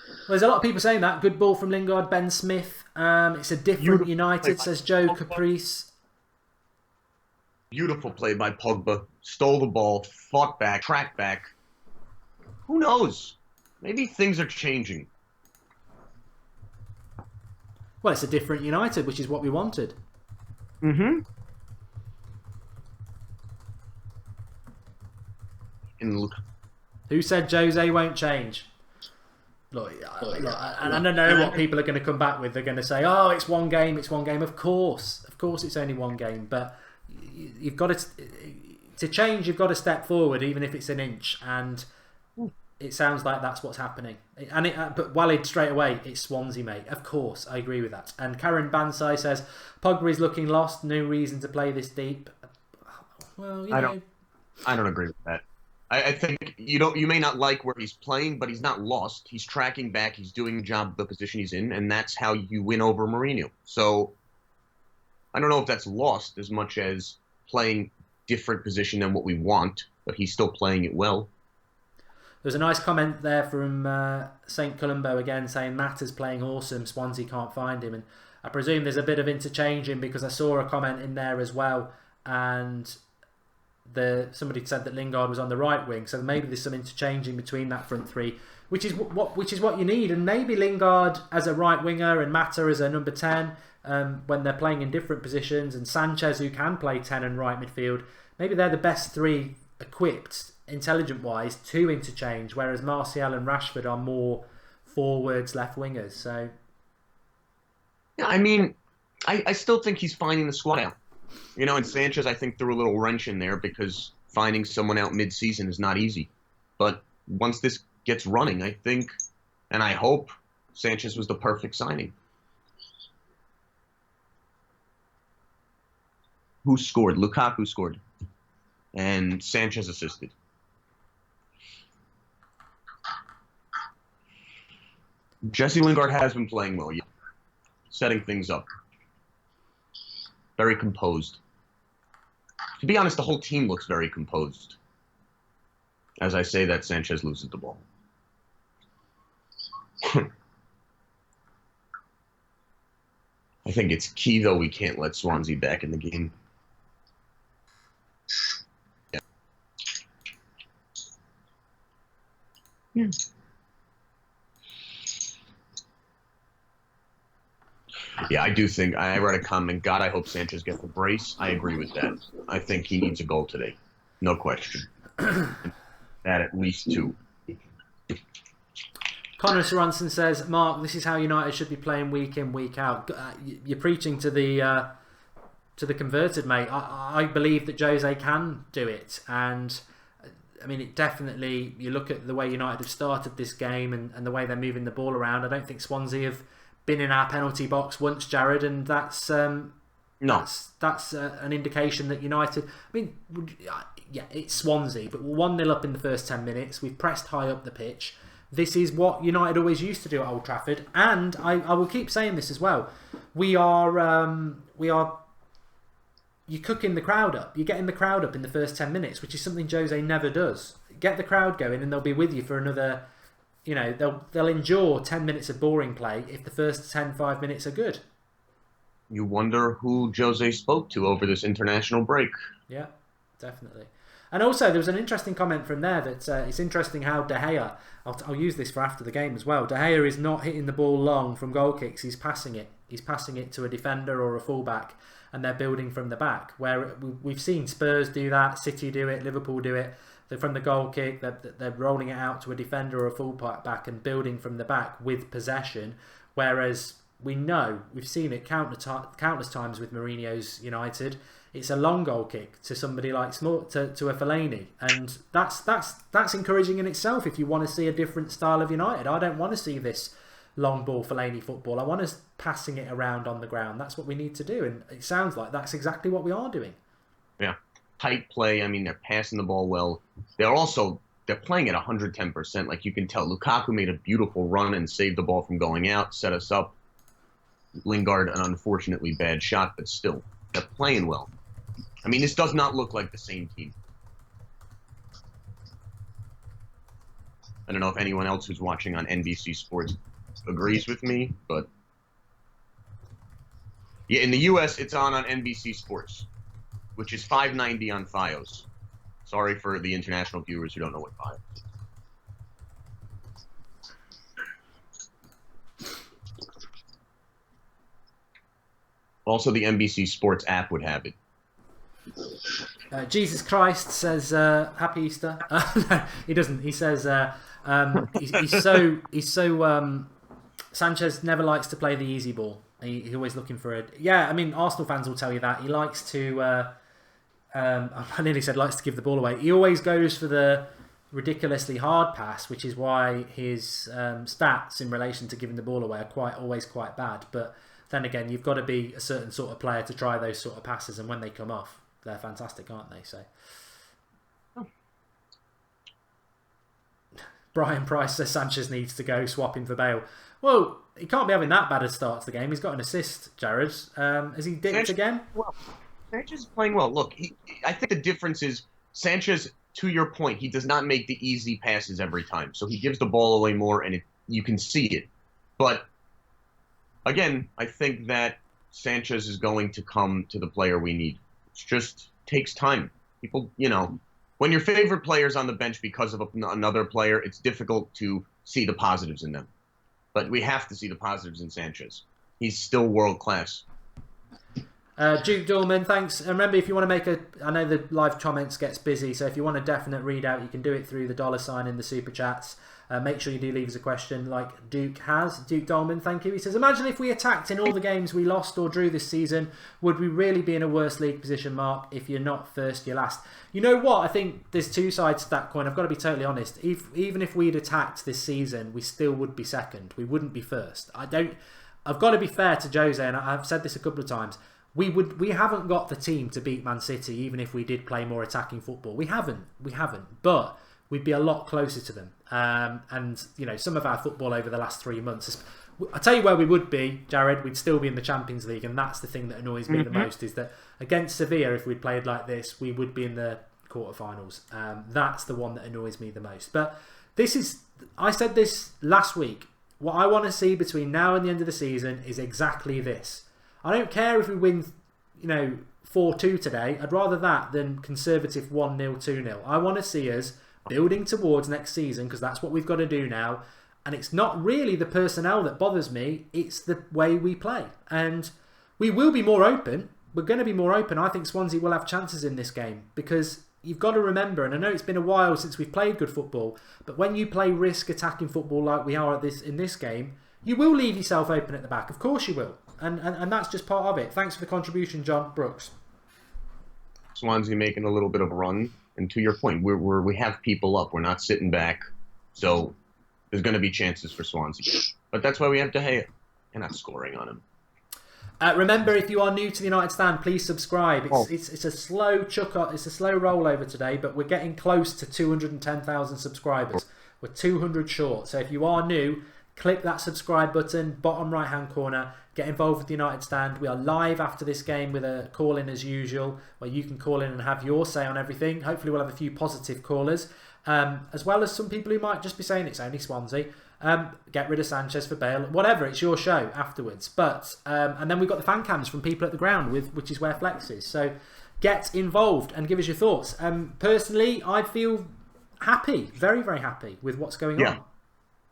Well, there's a lot of people saying that. Good ball from Lingard, Ben Smith. It's a different United, says Joe Caprice. Beautiful play by Pogba. Stole the ball, fought back, tracked back. Who knows? Maybe things are changing. Well, it's a different United, which is what we wanted. Mm-hmm. And look. Who said Jose won't change? Look, and I don't know what people are going to come back with. They're going to say, "Oh, it's one game. It's one game." Of course, it's only one game. But you've got to change. You've got to step forward, even if it's an inch. And it sounds like that's what's happening. But Walid straight away, it's Swansea, mate. Of course, I agree with that. And Karen Bansai says Pogba is looking lost. No reason to play this deep. Well, I don't agree with that. I think you may not like where he's playing, but he's not lost. He's tracking back. He's doing the job of the position he's in, and that's how you win over Mourinho. So I don't know if that's lost as much as playing different position than what we want, but he's still playing it well. There's a nice comment there from St. Columbo again saying Matt is playing awesome. Swansea can't find him, and I presume there's a bit of interchanging because I saw a comment in there as well, and somebody said that Lingard was on the right wing, so maybe there's some interchanging between that front three, which is what you need. And maybe Lingard as a right winger and Mata as a number 10 when they're playing in different positions, and Sanchez, who can play 10 and right midfield, maybe they're the best three equipped intelligent wise to interchange, whereas Martial and Rashford are more forwards, left wingers. So yeah, I mean, I still think he's finding the squad out. And Sanchez, I think threw a little wrench in there because finding someone out mid-season is not easy. But once this gets running, I think, and I hope, Sanchez was the perfect signing. Who scored? Lukaku scored. And Sanchez assisted. Jesse Lingard has been playing well, setting things up. Very composed. To be honest, the whole team looks very composed. As I say that, Sanchez loses the ball. I think it's key, though, we can't let Swansea back in the game. Yeah. Yeah, I do think, I read a comment, God, I hope Sanchez gets a brace. I agree with that. I think he needs a goal today. No question. That at least 2. Connor Sorensen says, Mark, this is how United should be playing week in, week out. You're preaching to the converted, mate. I believe that Jose can do it. And, I mean, it definitely, you look at the way United have started this game and the way they're moving the ball around, I don't think Swansea have been in our penalty box once, Jared, and that's an indication that United. I mean, yeah, it's Swansea, but we're 1-0 up in the first 10 minutes. We've pressed high up the pitch. This is what United always used to do at Old Trafford, and I will keep saying this as well. We are you're cooking the crowd up. You're getting the crowd up in the first 10 minutes, which is something Jose never does. Get the crowd going, and they'll be with you for another. They'll endure 10 minutes of boring play if the first 5 minutes are good. You wonder who Jose spoke to over this international break. Yeah, definitely. And also, there was an interesting comment from there that it's interesting how De Gea, I'll use this for after the game as well, De Gea is not hitting the ball long from goal kicks, he's passing it. He's passing it to a defender or a fullback, and they're building from the back. Where we've seen Spurs do that, City do it, Liverpool do it. From the goal kick, they're rolling it out to a defender or a full back and building from the back with possession. Whereas we know, we've seen it countless times with Mourinho's United. It's a long goal kick to somebody like to a Fellaini, and that's encouraging in itself. If you want to see a different style of United, I don't want to see this long ball Fellaini football. I want us passing it around on the ground. That's what we need to do, and it sounds like that's exactly what we are doing. Yeah, tight play. I mean, they're passing the ball well. They're playing at 110%. Like, you can tell, Lukaku made a beautiful run and saved the ball from going out, set us up. Lingard, an unfortunately bad shot, but still, they're playing well. I mean, this does not look like the same team. I don't know if anyone else who's watching on NBC Sports agrees with me, but yeah, in the U.S., it's on NBC Sports, which is $5.90 on FiOS. Sorry for the international viewers who don't know what FiOS is. Also, the NBC Sports app would have it. Jesus Christ says, "Happy Easter." No, he doesn't. He says he's so Sanchez never likes to play the easy ball. He's always looking for it. Yeah, I mean, Arsenal fans will tell you that he likes to. I nearly said likes to give the ball away. He always goes for the ridiculously hard pass, which is why his stats in relation to giving the ball away are always quite bad. But then again, you've got to be a certain sort of player to try those sort of passes, and when they come off, they're fantastic, aren't they? So, Brian Price says Sanchez needs to go, swap him for Bale. Well, he can't be having that bad a start to the game. He's got an assist, Jared. Has he dipped again? Well, Sanchez is playing well. Look, I think the difference is Sanchez, to your point, he does not make the easy passes every time. So he gives the ball away more, and you can see it. But, again, I think that Sanchez is going to come to the player we need. It just takes time. People, when your favorite player's on the bench because of another player, it's difficult to see the positives in them. But we have to see the positives in Sanchez. He's still world class. Duke Dorman, thanks. And remember, if you want to make I know the live comments gets busy, so if you want a definite readout, you can do it through the $ in the super chats. Make sure you do leave us a question like Duke has. Duke Dolman, thank you. He says, imagine if we attacked in all the games we lost or drew this season, would we really be in a worse league position, Mark? If you're not first, you're last. You know what? I think there's two sides to that coin. I've got to be totally honest. Even if we'd attacked this season, we still would be second. We wouldn't be first. I've got to be fair to Jose, and I've said this a couple of times. We haven't got the team to beat Man City, even if we did play more attacking football. We haven't. But we'd be a lot closer to them. And some of our football over the last 3 months. I tell you where we would be, Jared. We'd still be in the Champions League, and that's the thing that annoys me the most. Is that against Sevilla, if we'd played like this, we would be in the quarterfinals. That's the one that annoys me the most. But I said this last week. What I want to see between now and the end of the season is exactly this. I don't care if we win, 4-2 today. I'd rather that than conservative 1-0, 2-0. I want to see us building towards next season, because that's what we've got to do now. And it's not really the personnel that bothers me, it's the way we play. And we will be more open. We're going to be more open. I think Swansea will have chances in this game, because you've got to remember, and I know it's been a while since we've played good football, but when you play risk attacking football like we are in this game, you will leave yourself open at the back. Of course you will. And that's just part of it. Thanks for the contribution, John Brooks. Swansea making a little bit of a run. And to your point, we have people up. We're not sitting back. So there's going to be chances for Swansea. But that's why we have De Gea. You're not scoring on him. Remember, if you are new to the United Stand, please subscribe. It's a slow chuck-up. It's a slow rollover today, but we're getting close to 210,000 subscribers. We're 200 short. So if you are new, click that subscribe button, bottom right-hand corner. Get involved with the United Stand. We are live after this game with a call-in as usual, where you can call in and have your say on everything. Hopefully we'll have a few positive callers, as well as some people who might just be saying it's only Swansea. Get rid of Sanchez for Bale. Whatever, it's your show afterwards. But and then we've got the fan cams from people at the ground, which is where Flex is. So get involved and give us your thoughts. Personally, I feel happy, very, very happy with what's going on.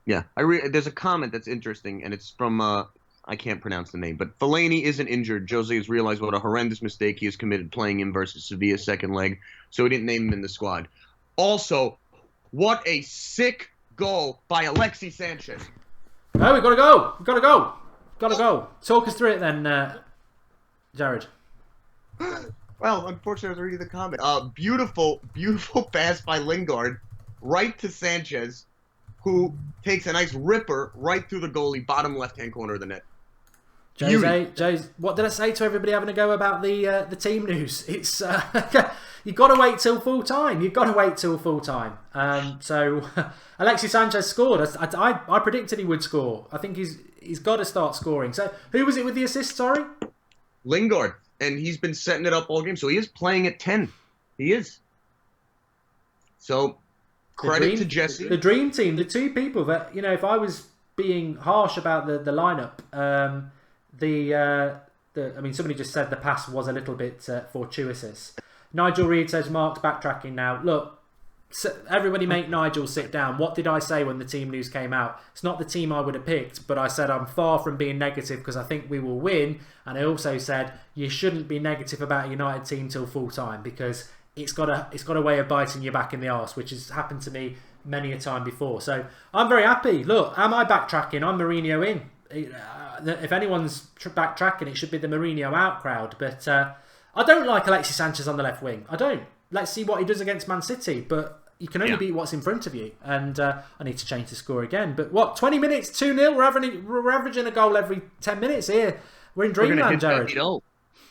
Yeah, there's a comment that's interesting, and it's from... I can't pronounce the name, but Fellaini isn't injured. Jose has realized what a horrendous mistake he has committed playing him versus Sevilla's second leg, so he didn't name him in the squad. Also, what a sick goal by Alexis Sanchez. No, we've got to go. got a goal. Talk us through it then, Jared. Well, unfortunately, I was reading the comment. Beautiful pass by Lingard, right to Sanchez, who takes a nice ripper right through the goalie, bottom left-hand corner of the net. Jose, what did I say to everybody having a go about the team news? It's you've got to wait till full time. So Alexis Sanchez scored. I predicted he would score. I think he's got to start scoring. So who was it with the assist? Sorry, Lingard, and he's been setting it up all game. So he is playing at 10. He is. So credit to Jesse, the dream team, the two people that if I was being harsh about the lineup. I mean, somebody just said the pass was a little bit fortuitous. Nigel Reed says Mark's backtracking now. Look, everybody make Nigel sit down. What did I say when the team news came out? It's not the team I would have picked, but I said I'm far from being negative because I think we will win. And I also said you shouldn't be negative about a United team till full time because it's got a way of biting you back in the arse, which has happened to me many a time before. So I'm very happy. Look, am I backtracking? I'm Mourinho in. If anyone's backtracking, it should be the Mourinho out crowd. But I don't like Alexis Sanchez on the left wing. I don't. Let's see what he does against Man City. But you can only beat what's in front of you. And I need to change the score again. But what, 20 minutes, 2-0? We're averaging a goal every 10 minutes here. We're in dreamland, Jared.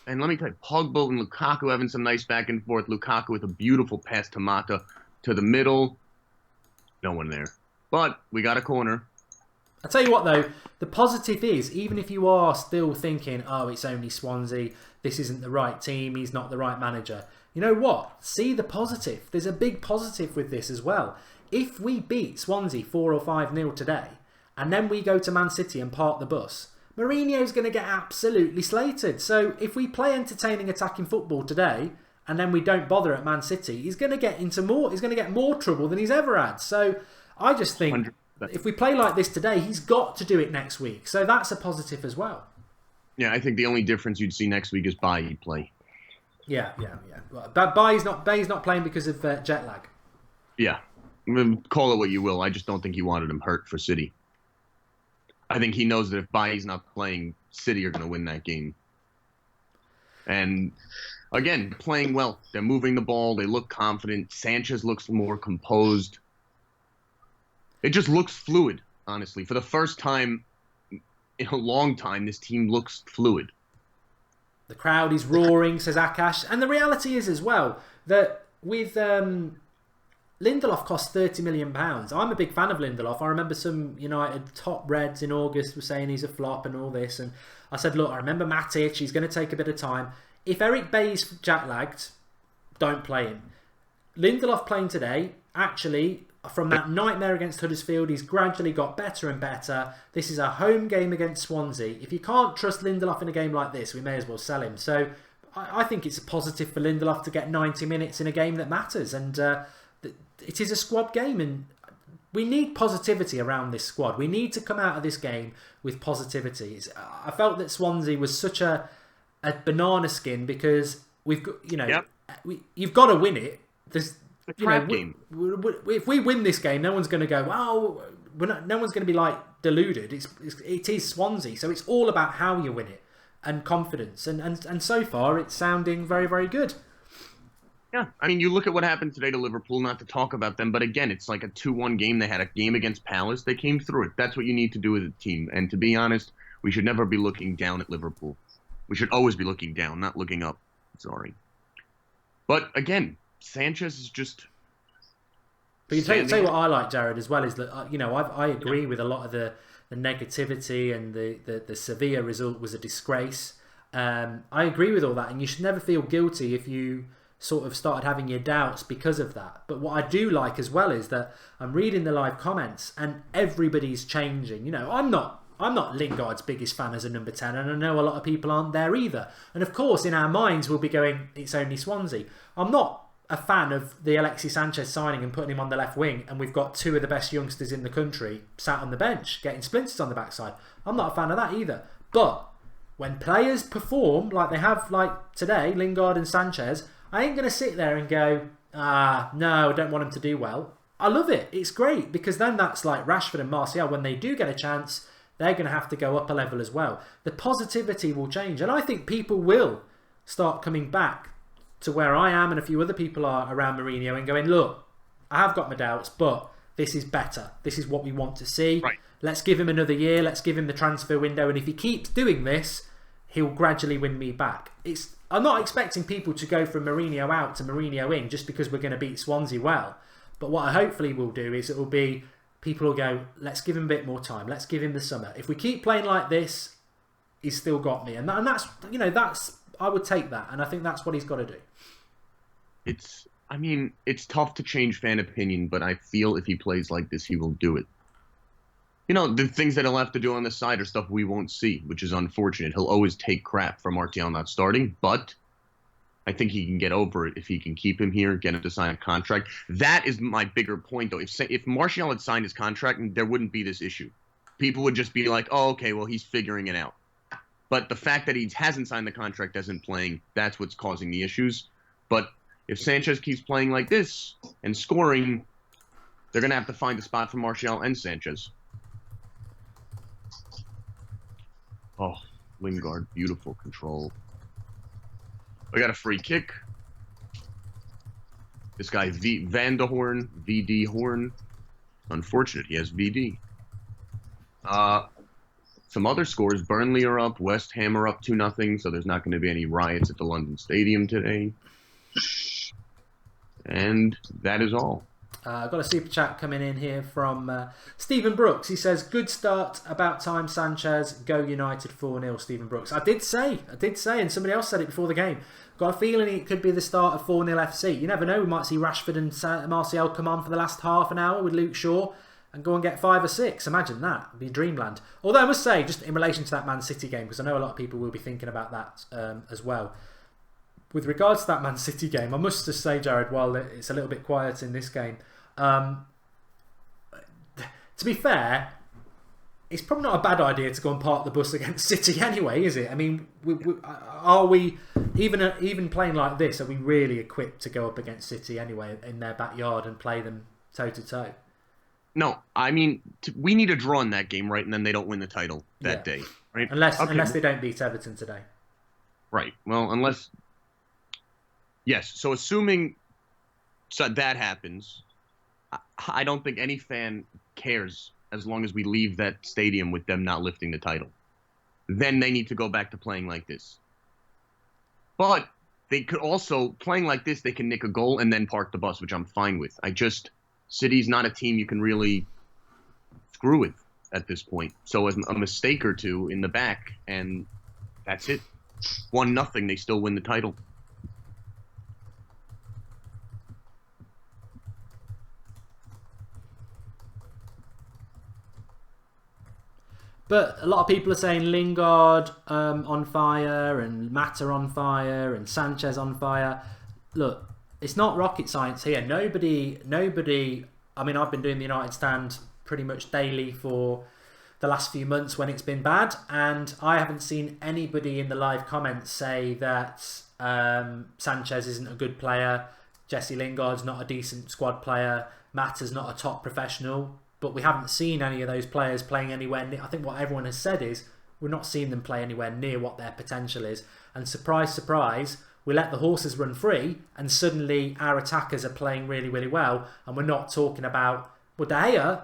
And let me tell you, Pogba and Lukaku having some nice back and forth. Lukaku with a beautiful pass to Mata to the middle. No one there. But we got a corner. I'll tell you what though, the positive is, even if you are still thinking, oh, it's only Swansea, this isn't the right team, he's not the right manager. You know what? See the positive. There's a big positive with this as well. If we beat Swansea 4 or 5-0 today, and then we go to Man City and park the bus, Mourinho's going to get absolutely slated. So if we play entertaining attacking football today, and then we don't bother at Man City, he's going to get more trouble than he's ever had. So I just think 100%. If we play like this today, he's got to do it next week. So that's a positive as well. Yeah, I think the only difference you'd see next week is Bailly play. Yeah. But Bailly's not playing because of jet lag. Yeah. Call it what you will. I just don't think he wanted him hurt for City. I think he knows that if Bailly's not playing, City are going to win that game. And again, playing well. They're moving the ball. They look confident. Sanchez looks more composed. It just looks fluid, honestly. For the first time in a long time, this team looks fluid. The crowd is roaring, says Akash. And the reality is as well that with Lindelof cost £30 million. I'm a big fan of Lindelof. I remember some United top Reds in August were saying he's a flop and all this. And I said, look, I remember Matic. He's going to take a bit of time. If Eric Bailly's jet-lagged, don't play him. Lindelof playing today, actually, from that nightmare against Huddersfield, he's gradually got better and better. This is a home game against Swansea. If you can't trust Lindelof in a game like this, we may as well sell him. So I think it's a positive for Lindelof to get 90 minutes in a game that matters. And it is a squad game, and we need positivity around this squad. We need to come out of this game with positivity. I felt that Swansea was such a banana skin because we've got, you've got to win it. There's game. If we win this game, no one's going to go, oh, no one's going to be like deluded. It is Swansea, so it's all about how you win it and confidence. And so far, it's sounding very, very good. Yeah, I mean, you look at what happened today to Liverpool, not to talk about them, but again, it's like a 2-1 game. They had a game against Palace. They came through it. That's what you need to do as a team. And to be honest, we should never be looking down at Liverpool. We should always be looking down, not looking up. Sorry. But again, Sanchez is just... But you tell you what I like, Jared, as well, is that I agree with a lot of the negativity and the Sevilla result was a disgrace. I agree with all that, and you should never feel guilty if you sort of started having your doubts because of that. But what I do like as well is that I'm reading the live comments and everybody's changing. I'm not Lingard's biggest fan as a number 10, and I know a lot of people aren't there either. And of course, in our minds, we'll be going, it's only Swansea. I'm not a fan of the Alexis Sanchez signing and putting him on the left wing, and we've got two of the best youngsters in the country sat on the bench getting splinters on the backside. I'm not a fan of that either. But when players perform like they have, like today, Lingard and Sanchez, I ain't going to sit there and go, no, I don't want them to do well. I love it. It's great, because then that's like Rashford and Martial. When they do get a chance, they're going to have to go up a level as well. The positivity will change, and I think people will start coming back to where I am and a few other people are around Mourinho and going, look, I have got my doubts, but this is better. This is what we want to see. Right. Let's give him another year. Let's give him the transfer window. And if he keeps doing this, he'll gradually win me back. I'm not expecting people to go from Mourinho out to Mourinho in just because we're going to beat Swansea well. But what I hopefully will do is it will be, people will go, let's give him a bit more time. Let's give him the summer. If we keep playing like this, he's still got me. And that's, I would take that. And I think that's what he's got to do. It's tough to change fan opinion, but I feel if he plays like this, he will do it. The things that he'll have to do on the side are stuff we won't see, which is unfortunate. He'll always take crap from Martial not starting, but I think he can get over it if he can keep him here, get him to sign a contract. That is my bigger point, though. If Martial had signed his contract, there wouldn't be this issue. People would just be like, oh, okay, well, he's figuring it out. But the fact that he hasn't signed the contract, isn't playing, that's what's causing the issues. But if Sanchez keeps playing like this and scoring, they're going to have to find a spot for Martial and Sanchez. Oh, Lingard, beautiful control. We got a free kick. This guy, Van de Hoorn, VD Horn. Unfortunate, he has VD. Some other scores. Burnley are up. West Ham are up 2-0, so there's not going to be any riots at the London Stadium today. And that is all. I've got a super chat coming in here from Stephen Brooks. He says, good start, about time Sanchez, go United 4-0, Stephen Brooks. I did say, and somebody else said it before the game. Got a feeling it could be the start of 4-0 FC. You never know, we might see Rashford and Martial come on for the last half an hour with Luke Shaw and go and get 5 or 6. Imagine that. It'd be dreamland. Although I must say, just in relation to that Man City game, because I know a lot of people will be thinking about that as well. With regards to that Man City game, I must just say, Jared, while it's a little bit quiet in this game, to be fair, it's probably not a bad idea to go and park the bus against City anyway, is it? I mean, are we even playing like this? Are we really equipped to go up against City anyway in their backyard and play them toe to toe? No, I mean we need a draw in that game, right? And then they don't win the title that day, right? Unless they don't beat Everton today, right? Well, yes. So assuming that happens. I don't think any fan cares as long as we leave that stadium with them not lifting the title. Then they need to go back to playing like this. But they could also, playing like this, they can nick a goal and then park the bus, which I'm fine with. City's not a team you can really screw with at this point. So a mistake or two in the back, and that's it. 1-0, they still win the title. But a lot of people are saying Lingard on fire and Mata on fire and Sanchez on fire. Look, it's not rocket science here. Nobody. I mean, I've been doing the United stand pretty much daily for the last few months when it's been bad, and I haven't seen anybody in the live comments say that Sanchez isn't a good player, Jesse Lingard's not a decent squad player, Mata's not a top professional. But we haven't seen any of those players playing anywhere near. I think what everyone has said is we're not seeing them play anywhere near what their potential is. And surprise, surprise, we let the horses run free and suddenly our attackers are playing really, really well. And we're not talking about, well, De Gea,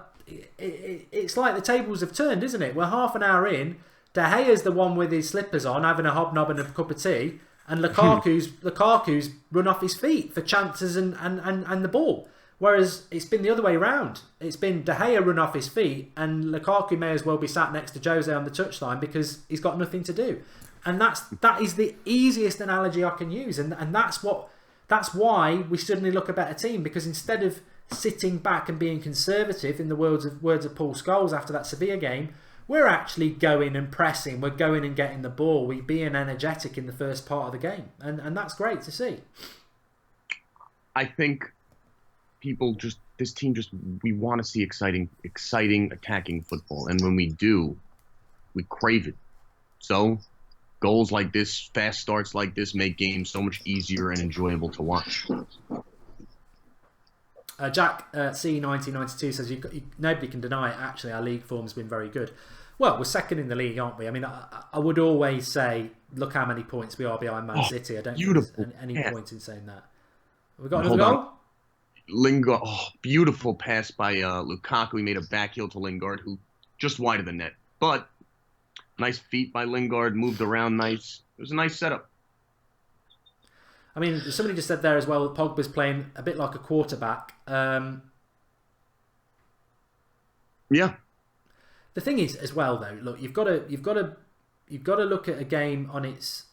it's like the tables have turned, isn't it? We're half an hour in. De Gea's the one with his slippers on, having a hobnob and a cup of tea. And Lukaku's run off his feet for chances and the ball. Whereas it's been the other way around. It's been De Gea run off his feet and Lukaku may as well be sat next to Jose on the touchline because he's got nothing to do. And that is the easiest analogy I can use. And that's why we suddenly look a better team, because instead of sitting back and being conservative, in the words of Paul Scholes after that Sevilla game, we're actually going and pressing. We're going and getting the ball. We're being energetic in the first part of the game. And that's great to see. I think this team we want to see exciting attacking football, and when we do, we crave it. So goals like this, fast starts like this, make games so much easier and enjoyable to watch. Jack C1992 says nobody can deny it. Actually, our league form's been very good. Well, we're second in the league, aren't we? I mean, I would always say, look how many points we are behind Man City. I don't think there's any point in saying that. Have we got another goal? Lingard, beautiful pass by Lukaku. He made a back heel to Lingard, who just wide of the net. But nice feet by Lingard, moved around nice. It was a nice setup. I mean, somebody just said there as well that Pogba's playing a bit like a quarterback. Yeah. The thing is, as well, though, look, you've got to look at a game on its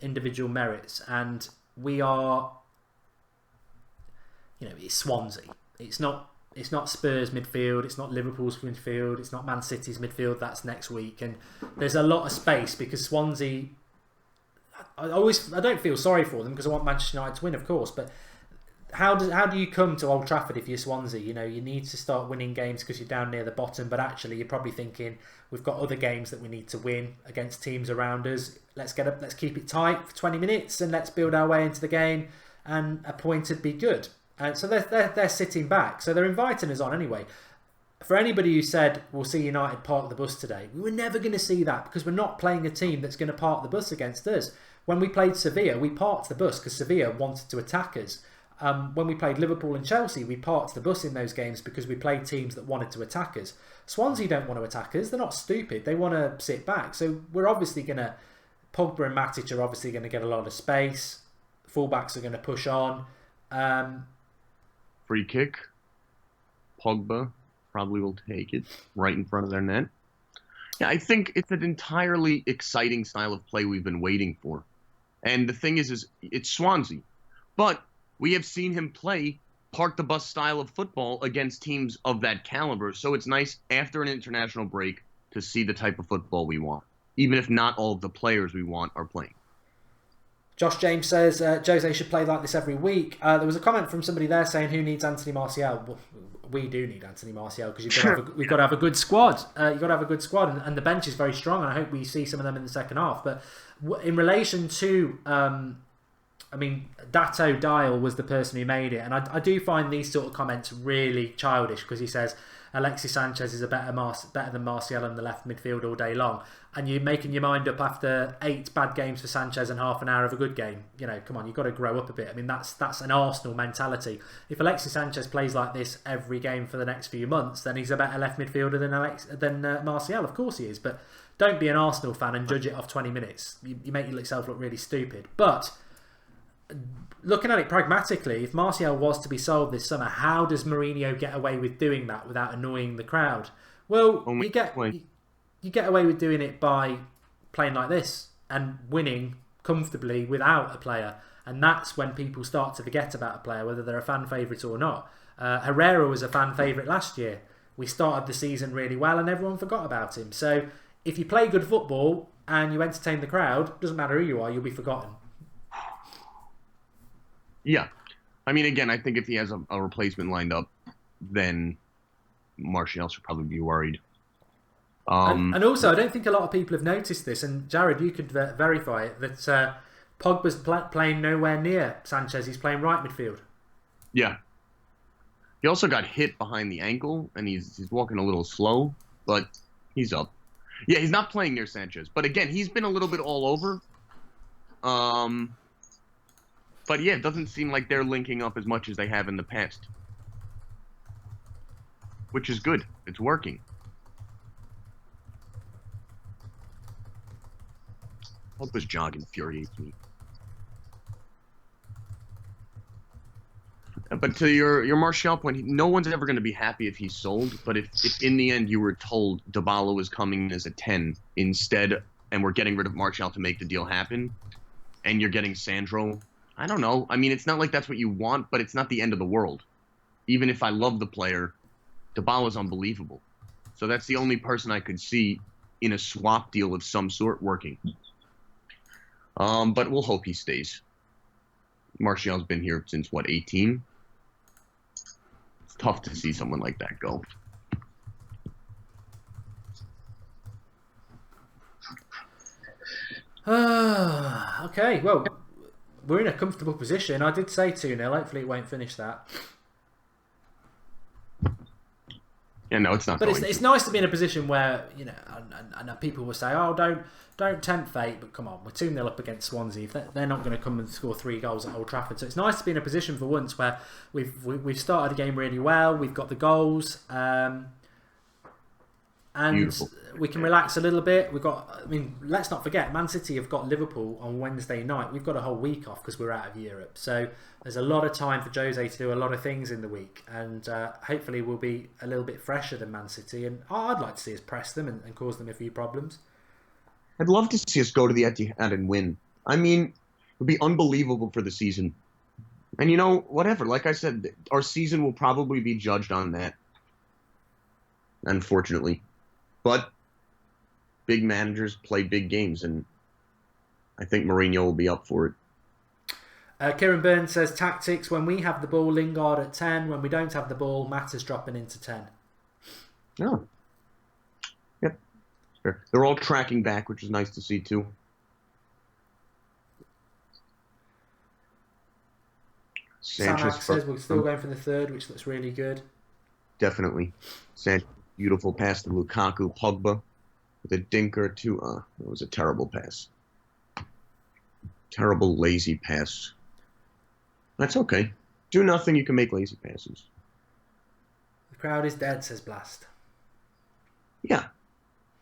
individual merits, and we are, it's Swansea. It's not Spurs midfield. It's not Liverpool's midfield. It's not Man City's midfield. That's next week, and there's a lot of space because Swansea. I don't feel sorry for them because I want Manchester United to win, of course, but. How do you come to Old Trafford if you're Swansea? You need to start winning games because you're down near the bottom, but actually you're probably thinking we've got other games that we need to win against teams around us. Let's keep it tight for 20 minutes and let's build our way into the game, and a point would be good. And so they're sitting back, so they're inviting us on anyway. For anybody who said we'll see United park the bus today, we were never going to see that because we're not playing a team that's going to park the bus against us. When we played Sevilla, we parked the bus because Sevilla wanted to attack us. When we played Liverpool and Chelsea, we parked the bus in those games because we played teams that wanted to attack us. Swansea don't want to attack us. They're not stupid. They want to sit back. So we're obviously going to... Pogba and Matic are obviously going to get a lot of space. Fullbacks are going to push on. Free kick. Pogba probably will take it right in front of their net. Yeah, I think it's an entirely exciting style of play we've been waiting for. And the thing is it's Swansea. But... we have seen him play park the bus style of football against teams of that caliber. So it's nice after an international break to see the type of football we want, even if not all of the players we want are playing. Josh James says Jose should play like this every week. There was a comment from somebody there saying who needs Anthony Martial. Well, we do need Anthony Martial because we've got to have a good squad. You've got to have a good squad, and the bench is very strong. And I hope we see some of them in the second half. But in relation to Dato Dial was the person who made it, and I do find these sort of comments really childish because he says Alexis Sanchez is better than Martial in the left midfield all day long, and you're making your mind up after 8 bad games for Sanchez and half an hour of a good game. Come on, you've got to grow up a bit. I mean, that's an Arsenal mentality. If Alexis Sanchez plays like this every game for the next few months, then he's a better left midfielder than Martial. Of course he is, but don't be an Arsenal fan and judge it off 20 minutes. You make yourself look really stupid. But looking at it pragmatically, if Martial was to be sold this summer, how does Mourinho get away with doing that without annoying the crowd? Well, you get away with doing it by playing like this and winning comfortably without a player, and that's when people start to forget about a player, whether they're a fan favourite or not. Herrera was a fan favourite last year. We started the season really well and everyone forgot about him. So if you play good football and you entertain the crowd, doesn't matter who you are, you'll be forgotten. Yeah. I mean, again, I think if he has a replacement lined up, then Martial should probably be worried. And also, I don't think a lot of people have noticed this, and Jared, you could verify it, that Pogba's playing nowhere near Sanchez. He's playing right midfield. Yeah. He also got hit behind the ankle, and he's walking a little slow, but he's up. Yeah, he's not playing near Sanchez. But again, he's been a little bit all over. But yeah, it doesn't seem like they're linking up as much as they have in the past. Which is good. It's working. Pogba's jog infuriates me. But to your Martial point, no one's ever going to be happy if he's sold. But if in the end you were told Dybala was coming as a 10 instead, and we're getting rid of Martial to make the deal happen, and you're getting Sandro... I don't know. I mean, it's not like that's what you want, but it's not the end of the world. Even if I love the player, Dybala's unbelievable. So that's the only person I could see in a swap deal of some sort working. But we'll hope he stays. Martial's been here since, 18? It's tough to see someone like that go. Okay, well... we're in a comfortable position. I did say 2-0. Hopefully it won't finish that. Yeah, no, it's not. But it's nice to be in a position where, you know, and people will say, "Oh, don't tempt fate." But come on, we're 2-0 up against Swansea. They're not going to come and score 3 goals at Old Trafford. So it's nice to be in a position for once where we've started the game really well. We've got the goals, and Beautiful. we can relax a little bit. Let's not forget, Man City have got Liverpool on Wednesday night. We've got a whole week off because we're out of Europe. So there's a lot of time for Jose to do a lot of things in the week, and hopefully we'll be a little bit fresher than Man City. And I'd like to see us press them and cause them a few problems. I'd love to see us go to the Etihad and win. I mean, it would be unbelievable for the season. And you know, whatever. Like I said, our season will probably be judged on that, unfortunately. But big managers play big games, and I think Mourinho will be up for it. Kieran Burns says, tactics, when we have the ball, Lingard at 10. When we don't have the ball, Matt is dropping into 10. Oh. Yep. Sure. They're all tracking back, which is nice to see, too. Sanchez says we're still going for the third, which looks really good. Definitely. Sanchez, beautiful pass to Lukaku. Pogba with a dinker to... it was a terrible pass. Terrible, lazy pass. That's okay. Do nothing, you can make lazy passes. The crowd is dead, says Blast. Yeah.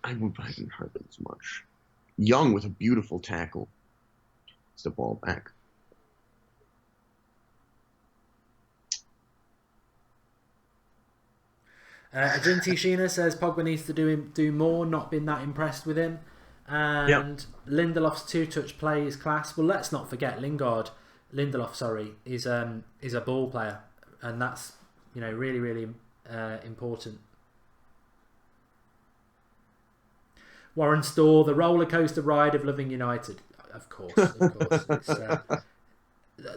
I haven't heard that as much. Young with a beautiful tackle. It's the ball back. Ajinti Sheena says Pogba needs to do more, not been that impressed with him. And yep. Lindelof's 2-touch play is class. Well, let's not forget Lindelof, is a ball player, and that's, you know, really, really important. Warren Storr, the roller coaster ride of loving United. Of course. It's,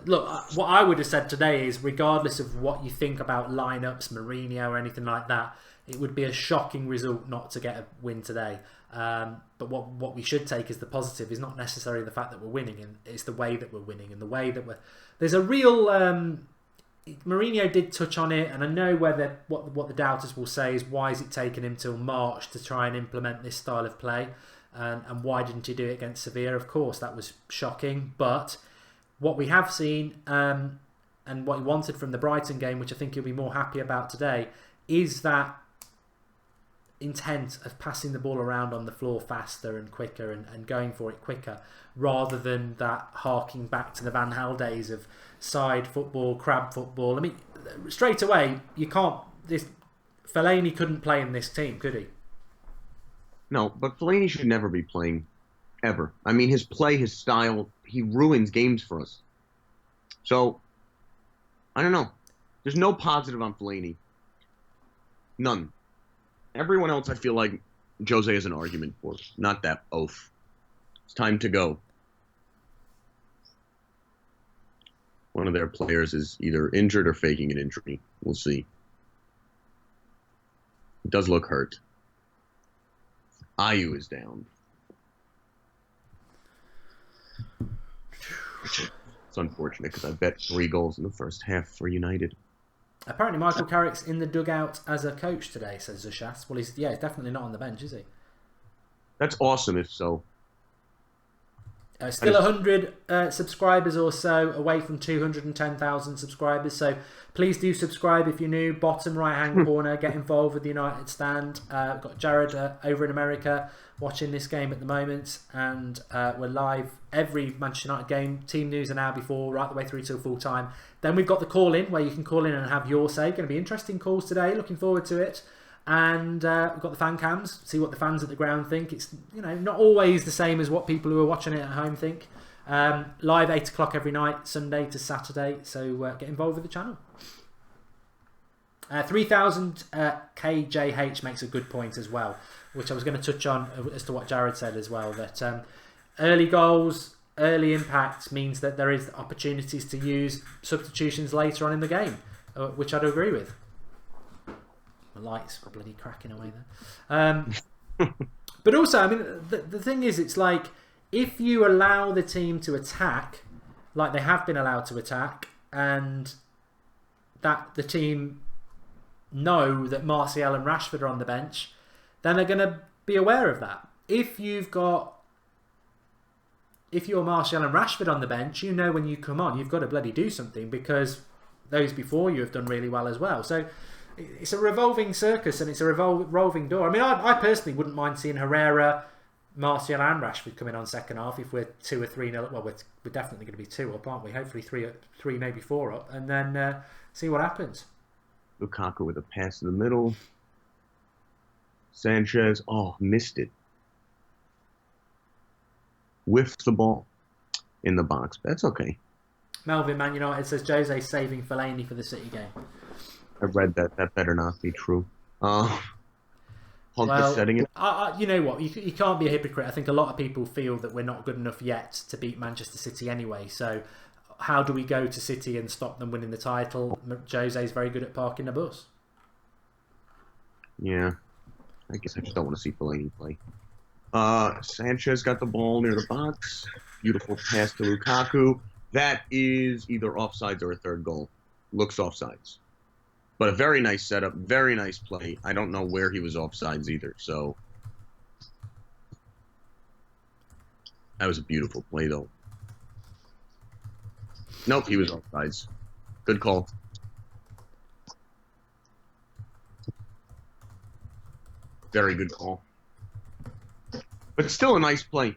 look, what I would have said today is, regardless of what you think about lineups, Mourinho or anything like that, it would be a shocking result not to get a win today. But what we should take as the positive is not necessarily the fact that we're winning, and it's the way that we're winning and the way that there's a real. Mourinho did touch on it, and I know what the doubters will say is, why is it taking him till March to try and implement this style of play, and why didn't he do it against Sevilla? Of course, that was shocking, but what we have seen, and what he wanted from the Brighton game, which I think he'll be more happy about today, is that intent of passing the ball around on the floor faster and quicker, and going for it quicker, rather than that harking back to the Van Gaal days of side football, crab football. I mean, straight away, Fellaini couldn't play in this team, could he? No, but Fellaini should never be playing, ever. I mean, his play, his style, he ruins games for us. So, I don't know. There's no positive on Fellaini. None. Everyone else, I feel like Jose has an argument for. Not that oaf. It's time to go. One of their players is either injured or faking an injury. We'll see. It does look hurt. Ayew is down. It's unfortunate because I bet 3 goals in the first half for United. Apparently Michael Carrick's in the dugout as a coach today, says Zushas. Well, he's definitely not on the bench, is he? That's awesome if so. Still 100 subscribers or so away from 210,000 subscribers. So please do subscribe if you're new. Bottom right-hand corner, get involved with the United Stand. We've got Jared over in America watching this game at the moment. And we're live every Manchester United game. Team news an hour before, right the way through till full time. Then we've got the call-in, where you can call in and have your say. Going to be interesting calls today. Looking forward to it. And we've got the fan cams, see what the fans at the ground think. It's, you know, not always the same as what people who are watching it at home think. Live 8 o'clock every night, Sunday to Saturday. So get involved with the channel. 3000 KJH makes a good point as well, which I was going to touch on as to what Jared said as well. That early goals, early impact means that there is opportunities to use substitutions later on in the game, which I'd agree with. My lights are bloody cracking away there. But also, I mean, the thing is, it's like, if you allow the team to attack, like they have been allowed to attack, and that the team know that Martial and Rashford are on the bench, then they're going to be aware of that. If you're Martial and Rashford on the bench, you know when you come on, you've got to bloody do something because those before you have done really well as well. So it's a revolving circus and it's a revolving door. I mean, I personally wouldn't mind seeing Herrera, Martial and Rashford coming on second half if we're 2 or 3-0. Well, we're definitely going to be 2 up, aren't we? Hopefully 3, maybe 4 up, and then see what happens. Lukaku with a pass in the middle. Sanchez, missed it. Whiffed the ball in the box. But that's okay. Melvin, Man United says Jose's saving Fellaini for the City game. I read that. That better not be true. Setting it. You know what? You can't be a hypocrite. I think a lot of people feel that we're not good enough yet to beat Manchester City anyway. So how do we go to City and stop them winning the title? Jose's very good at parking the bus. Yeah. I guess I just don't want to see Fellaini play. Sanchez got the ball near the box. Beautiful pass to Lukaku. That is either offsides or a third goal. Looks offsides. But a very nice setup, very nice play. I don't know where he was offsides either, so... That was a beautiful play, though. Nope, he was offsides. Good call. Very good call. But still a nice play.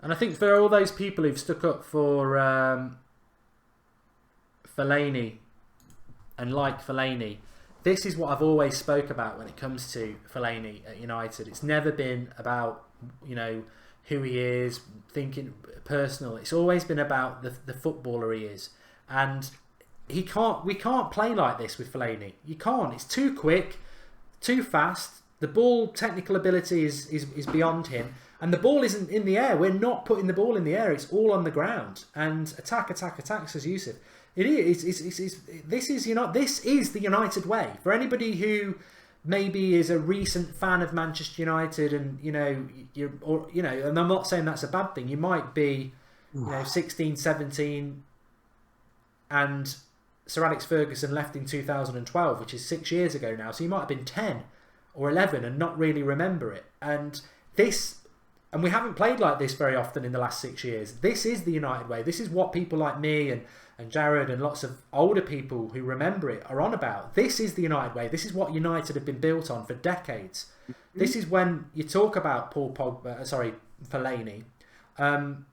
And I think for all those people who've stuck up for Fellaini and like Fellaini, this is what I've always spoke about when it comes to Fellaini at United. It's never been about, who he is, thinking personal. It's always been about the footballer he is. And we can't play like this with Fellaini. You can't. It's too quick, too fast. The ball technical ability is beyond him. And the ball isn't in the air. We're not putting the ball in the air. It's all on the ground. And attack, says Yusuf. It is. This is the United way. For anybody who maybe is a recent fan of Manchester United, and and I'm not saying that's a bad thing. You might be, 16, 17, and Sir Alex Ferguson left in 2012, which is 6 years ago now. So you might have been 10 or 11 and not really remember it. And we haven't played like this very often in the last 6 years. This is the United way. This is what people like me and Jared and lots of older people who remember it are on about. This is the United way. This is what United have been built on for decades. This is when you talk about Fellaini.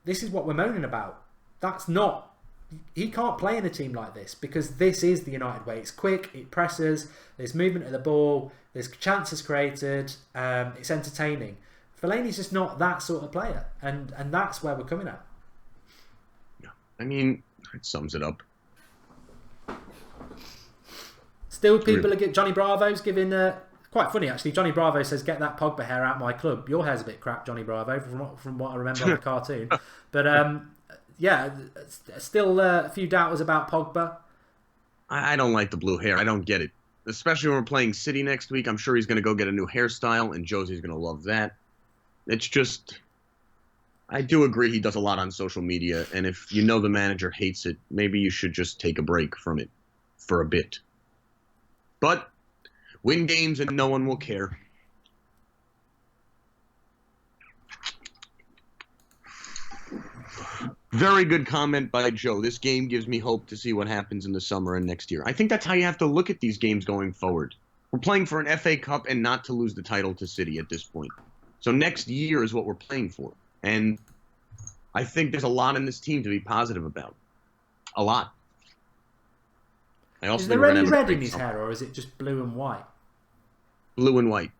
This is what we're moaning about. He can't play in a team like this because this is the United way. It's quick, it presses, there's movement of the ball, there's chances created, it's entertaining. Fellaini's just not that sort of player, and that's where we're coming at. I mean, it sums it up. Still, people are Johnny Bravo's giving... quite funny, actually. Johnny Bravo says, get that Pogba hair out my club. Your hair's a bit crap, Johnny Bravo, from what I remember on the cartoon. But, still a few doubters about Pogba. I don't like the blue hair. I don't get it. Especially when we're playing City next week. I'm sure he's going to go get a new hairstyle, and Josie's going to love that. It's just... I do agree he does a lot on social media, and if the manager hates it, maybe you should just take a break from it for a bit. But win games and no one will care. Very good comment by Joe. This game gives me hope to see what happens in the summer and next year. I think that's how you have to look at these games going forward. We're playing for an FA Cup and not to lose the title to City at this point. So next year is what we're playing for. And I think there's a lot in this team to be positive about. A lot. Is there any red in his hair, or is it just blue and white? Blue and white.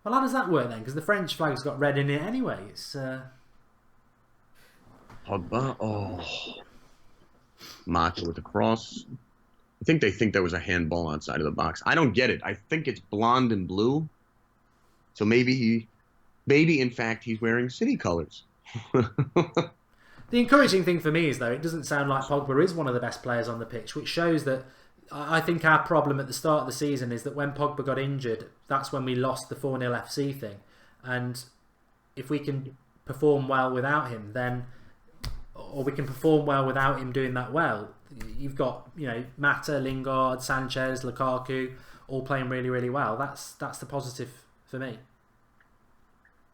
Well, how does that work then? Because the French flag's got red in it anyway. It's... Pogba. Oh. Mata with the cross. I think they think there was a handball outside of the box. I don't get it. I think it's blonde and blue. So maybe in fact, he's wearing City colours. The encouraging thing for me is, though, it doesn't sound like Pogba is one of the best players on the pitch, which shows that I think our problem at the start of the season is that when Pogba got injured, that's when we lost the 4-0 FC thing. And if we can perform well without him, then, or we can perform well without him doing that well, you've got, you know, Mata, Lingard, Sanchez, Lukaku, all playing really, really well. That's the positive for me.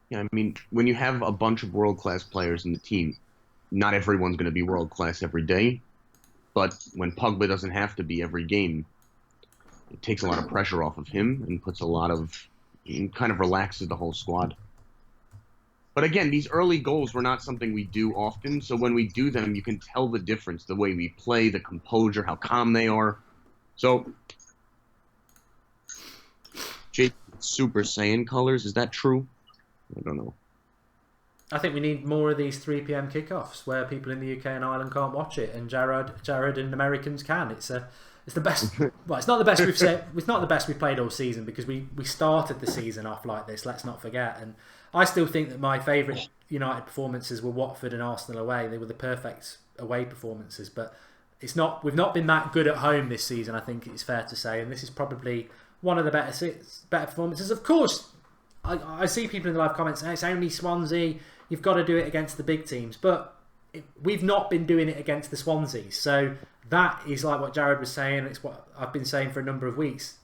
Yeah, I mean, when you have a bunch of world-class players in the team, not everyone's going to be world-class every day. But when Pogba doesn't have to be every game, it takes a lot of pressure off of him and puts a lot of, kind of relaxes the whole squad. But again, these early goals were not something we do often. So when we do them, you can tell the difference, the way we play, the composure, how calm they are. So, Jake, Super Saiyan colors, is that true? I don't know. I think we need more of these 3 p.m. kickoffs where people in the UK and Ireland can't watch it, and Jared and Americans can. It's the best. Well, it's not the best we've said. It's not the best we've played all season, because we started the season off like this. Let's not forget. And I still think that my favourite United performances were Watford and Arsenal away. They were the perfect away performances. But it's not. We've not been that good at home this season, I think it's fair to say. And this is probably one of the better performances. Of course, I see people in the live comments saying it's only Swansea. You've got to do it against the big teams, but we've not been doing it against the Swansea. So that is like what Jared was saying. It's what I've been saying for a number of weeks.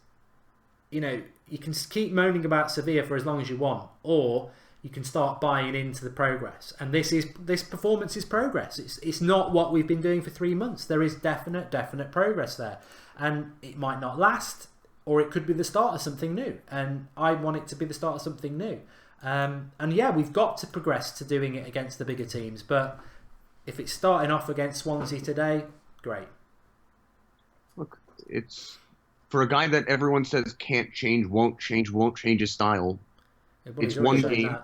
You know, you can keep moaning about Sevilla for as long as you want, or you can start buying into the progress. And this performance is progress. It's not what we've been doing for 3 months. There is definite progress there, and it might not last, or it could be the start of something new. And I want it to be the start of something new. And yeah, we've got to progress to doing it against the bigger teams. But if it's starting off against Swansea today, great. Look, it's for a guy that everyone says can't change, won't change his style. Yeah, it's one game,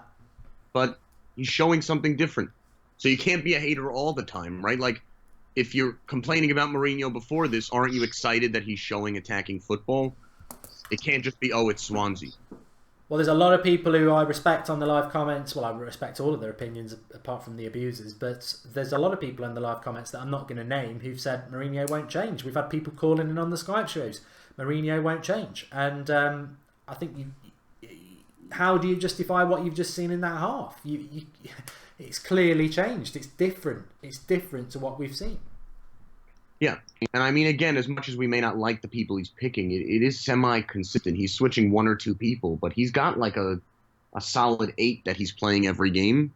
but he's showing something different. So you can't be a hater all the time, right? Like, if you're complaining about Mourinho before this, aren't you excited that he's showing attacking football? It can't just be, oh, it's Swansea. Well, there's a lot of people who I respect on the live comments. Well, I respect all of their opinions apart from the abusers, but there's a lot of people in the live comments that I'm not going to name who've said Mourinho won't change. We've had people calling in on the Skype shows. Mourinho won't change. And I think how do you justify what you've just seen in that half? It's clearly changed. It's different. It's different to what we've seen. Yeah, and I mean, again, as much as we may not like the people he's picking, it is semi-consistent. He's switching 1 or 2 people, but he's got like a solid 8 that he's playing every game.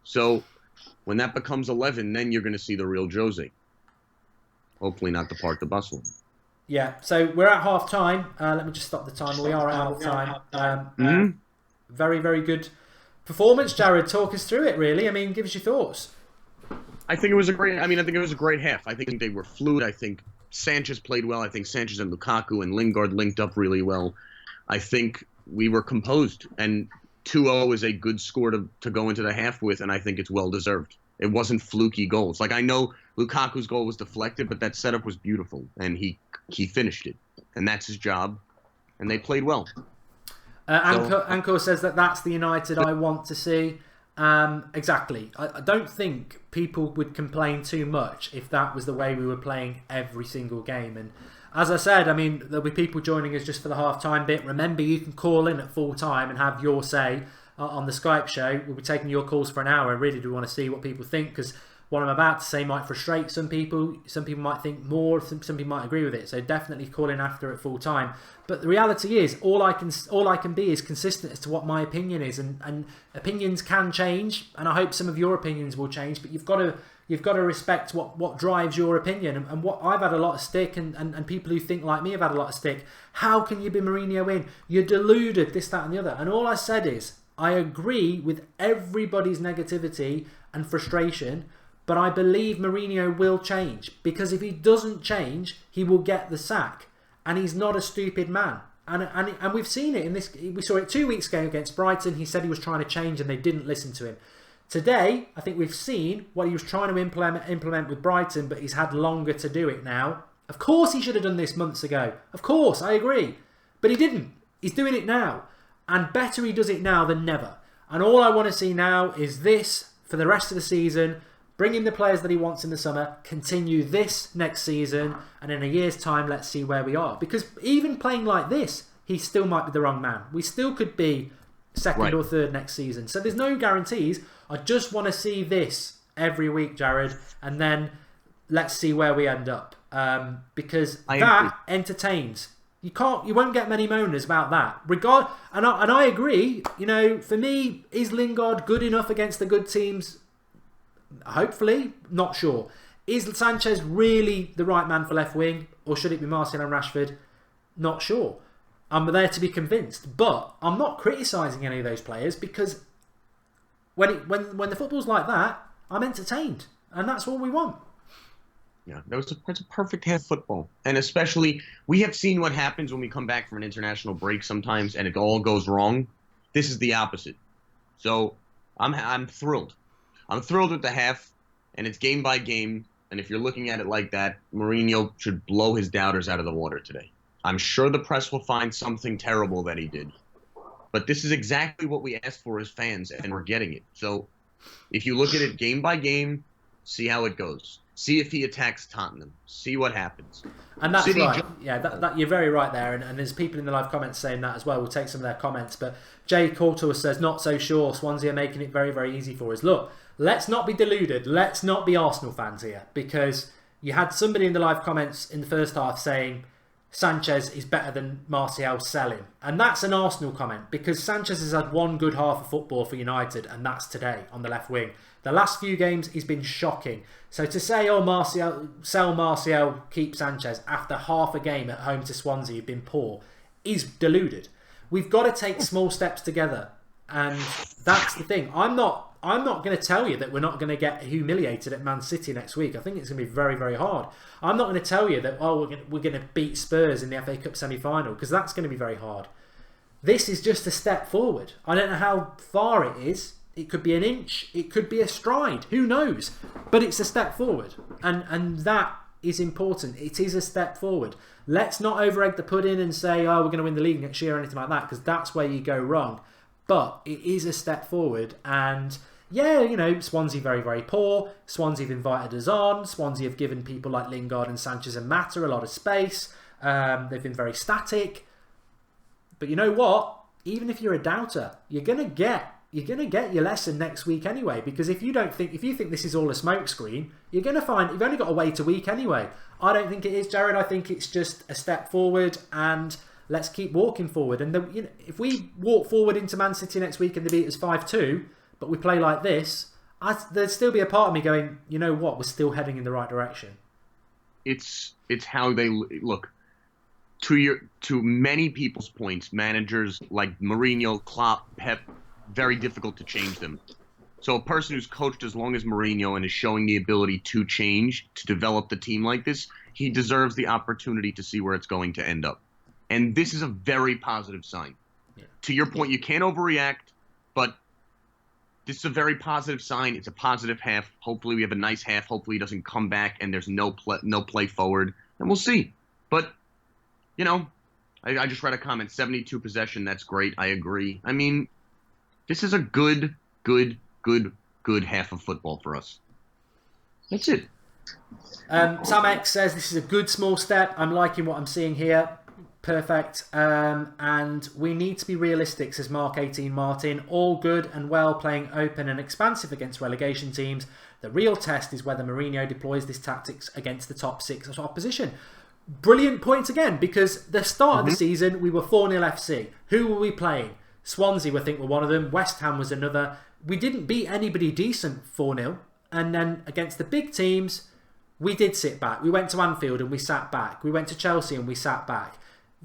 So when that becomes 11, then you're going to see the real Jose. Hopefully not the part the bus will. Yeah, so we're at half-time. Let me just stop the timer. We are at half-time. Very, very good performance, Jared. Talk us through it, really. I mean, give us your thoughts. I think it was a great half. I think they were fluid. I think Sanchez played well. I think Sanchez and Lukaku and Lingard linked up really well. I think we were composed, and 2-0 is a good score to go into the half with, and I think it's well deserved. It wasn't fluky goals. Like, I know Lukaku's goal was deflected, but that setup was beautiful, and he finished it, and that's his job, and they played well. Anko says that's the United I want to see. Exactly. I don't think people would complain too much if that was the way we were playing every single game. And as I said, I mean, there'll be people joining us just for the half-time bit. Remember, you can call in at full time and have your say on the Skype show. We'll be taking your calls for an hour. I really do want to see what people think, because what I'm about to say might frustrate some people. Some people might think more. Some people might agree with it. So definitely call in after at full time. But the reality is, all I can be is consistent as to what my opinion is, and opinions can change. And I hope some of your opinions will change. But you've got to respect what drives your opinion. And what I've had a lot of stick, and people who think like me have had a lot of stick. How can you be Mourinho in? You're deluded. This, that, and the other. And all I said is, I agree with everybody's negativity and frustration. But I believe Mourinho will change, because if he doesn't change, he will get the sack. And he's not a stupid man. And we've seen it in this. We saw it 2 weeks ago against Brighton. He said he was trying to change and they didn't listen to him. Today, I think we've seen what he was trying to implement with Brighton, but he's had longer to do it now. Of course he should have done this months ago. Of course, I agree. But he didn't. He's doing it now. And better he does it now than never. And all I want to see now is this, for the rest of the season, bring in the players that he wants in the summer, continue this next season, and in a year's time, let's see where we are. Because even playing like this, he still might be the wrong man. We still could be second or third next season. So there's no guarantees. I just want to see this every week, Jared, and then let's see where we end up. Because that entertains. You won't get many moaners about that. And I agree. You know, for me, is Lingard good enough against the good teams? Hopefully, not sure. Is Sanchez really the right man for left wing, or should it be Martial and Rashford? Not sure. I'm there to be convinced, but I'm not criticising any of those players because when the football's like that, I'm entertained, and that's all we want. Yeah, it's a perfect half football, and especially we have seen what happens when we come back from an international break sometimes, and it all goes wrong. This is the opposite, so I'm thrilled. I'm thrilled with the half, and it's game by game. And if you're looking at it like that, Mourinho should blow his doubters out of the water today. I'm sure the press will find something terrible that he did, but this is exactly what we asked for as fans, and we're getting it. So if you look at it game by game, see how it goes. See if he attacks Tottenham. See what happens. And that's right. Yeah, that you're very right there. And there's people in the live comments saying that as well. We'll take some of their comments. But Jay Coulter says, not so sure. Swansea are making it very, very easy for us. Look, let's not be deluded. Let's not be Arsenal fans here. Because you had somebody in the live comments in the first half saying Sanchez is better than Martial, sell him. And that's an Arsenal comment. Because Sanchez has had one good half of football for United. And that's today on the left wing. The last few games, he's been shocking. So to say, oh, Martial, sell Martial, keep Sanchez, after half a game at home to Swansea, you've been poor, is deluded. We've got to take small steps together. And that's the thing. I'm not going to tell you that we're not going to get humiliated at Man City next week. I think it's going to be very, very hard. I'm not going to tell you that, oh, we're going to beat Spurs in the FA Cup semi-final, because that's going to be very hard. This is just a step forward. I don't know how far it is. It could be an inch. It could be a stride. Who knows? But it's a step forward. And that is important. It is a step forward. Let's not over-egg the pudding and say, oh, we're going to win the league next year or anything like that, because that's where you go wrong. But it is a step forward. And yeah, you know, Swansea very, very poor. Swansea have invited us on. Swansea have given people like Lingard and Sanchez and Mata a lot of space. They've been very static. But you know what? Even if you're a doubter, you're going to get your lesson next week anyway, because if you think this is all a smokescreen, you're going to find you've only got to wait a week anyway. I don't think it is, Jared. I think it's just a step forward, and let's keep walking forward. And if we walk forward into Man City next week and they beat us 5-2, but we play like this, there'd still be a part of me going, you know what, we're still heading in the right direction. It's how they look. To many people's points, managers like Mourinho, Klopp, Pep, very difficult to change them. So a person who's coached as long as Mourinho and is showing the ability to change, to develop the team like this, he deserves the opportunity to see where it's going to end up. And this is a very positive sign. Yeah. To your point, you can't overreact, but this is a very positive sign. It's a positive half. Hopefully we have a nice half. Hopefully he doesn't come back and there's no play forward. And we'll see. But, you know, I just read a comment, 72 possession, that's great. I agree. I mean, this is a good half of football for us. That's it. Sam X says, this is a good small step. I'm liking what I'm seeing here. Perfect. And we need to be realistic, says Mark 18 Martin. All good and well, playing open and expansive against relegation teams. The real test is whether Mourinho deploys this tactics against the top six of opposition. Brilliant point again, because the start of the season, we were 4-0 FC. Who were we playing? Swansea, I think, were one of them. West Ham was another. We didn't beat anybody decent 4-0. And then against the big teams, we did sit back. We went to Anfield and we sat back. We went to Chelsea and we sat back.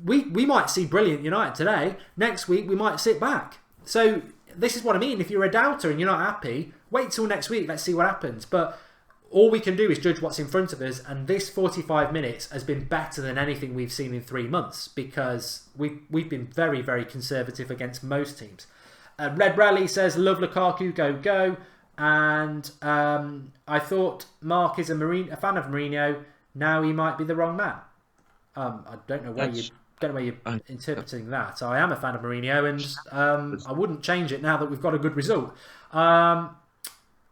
We might see brilliant United today. Next week, we might sit back. So this is what I mean. If you're a doubter and you're not happy, wait till next week. Let's see what happens. But all we can do is judge what's in front of us, and this 45 minutes has been better than anything we've seen in 3 months, because we've been very, very conservative against most teams. Red Rally says, love Lukaku, go. And I thought Mark is a fan of Mourinho. Now he might be the wrong man. I don't know where you're interpreting that. I am a fan of Mourinho, and I wouldn't change it now that we've got a good result.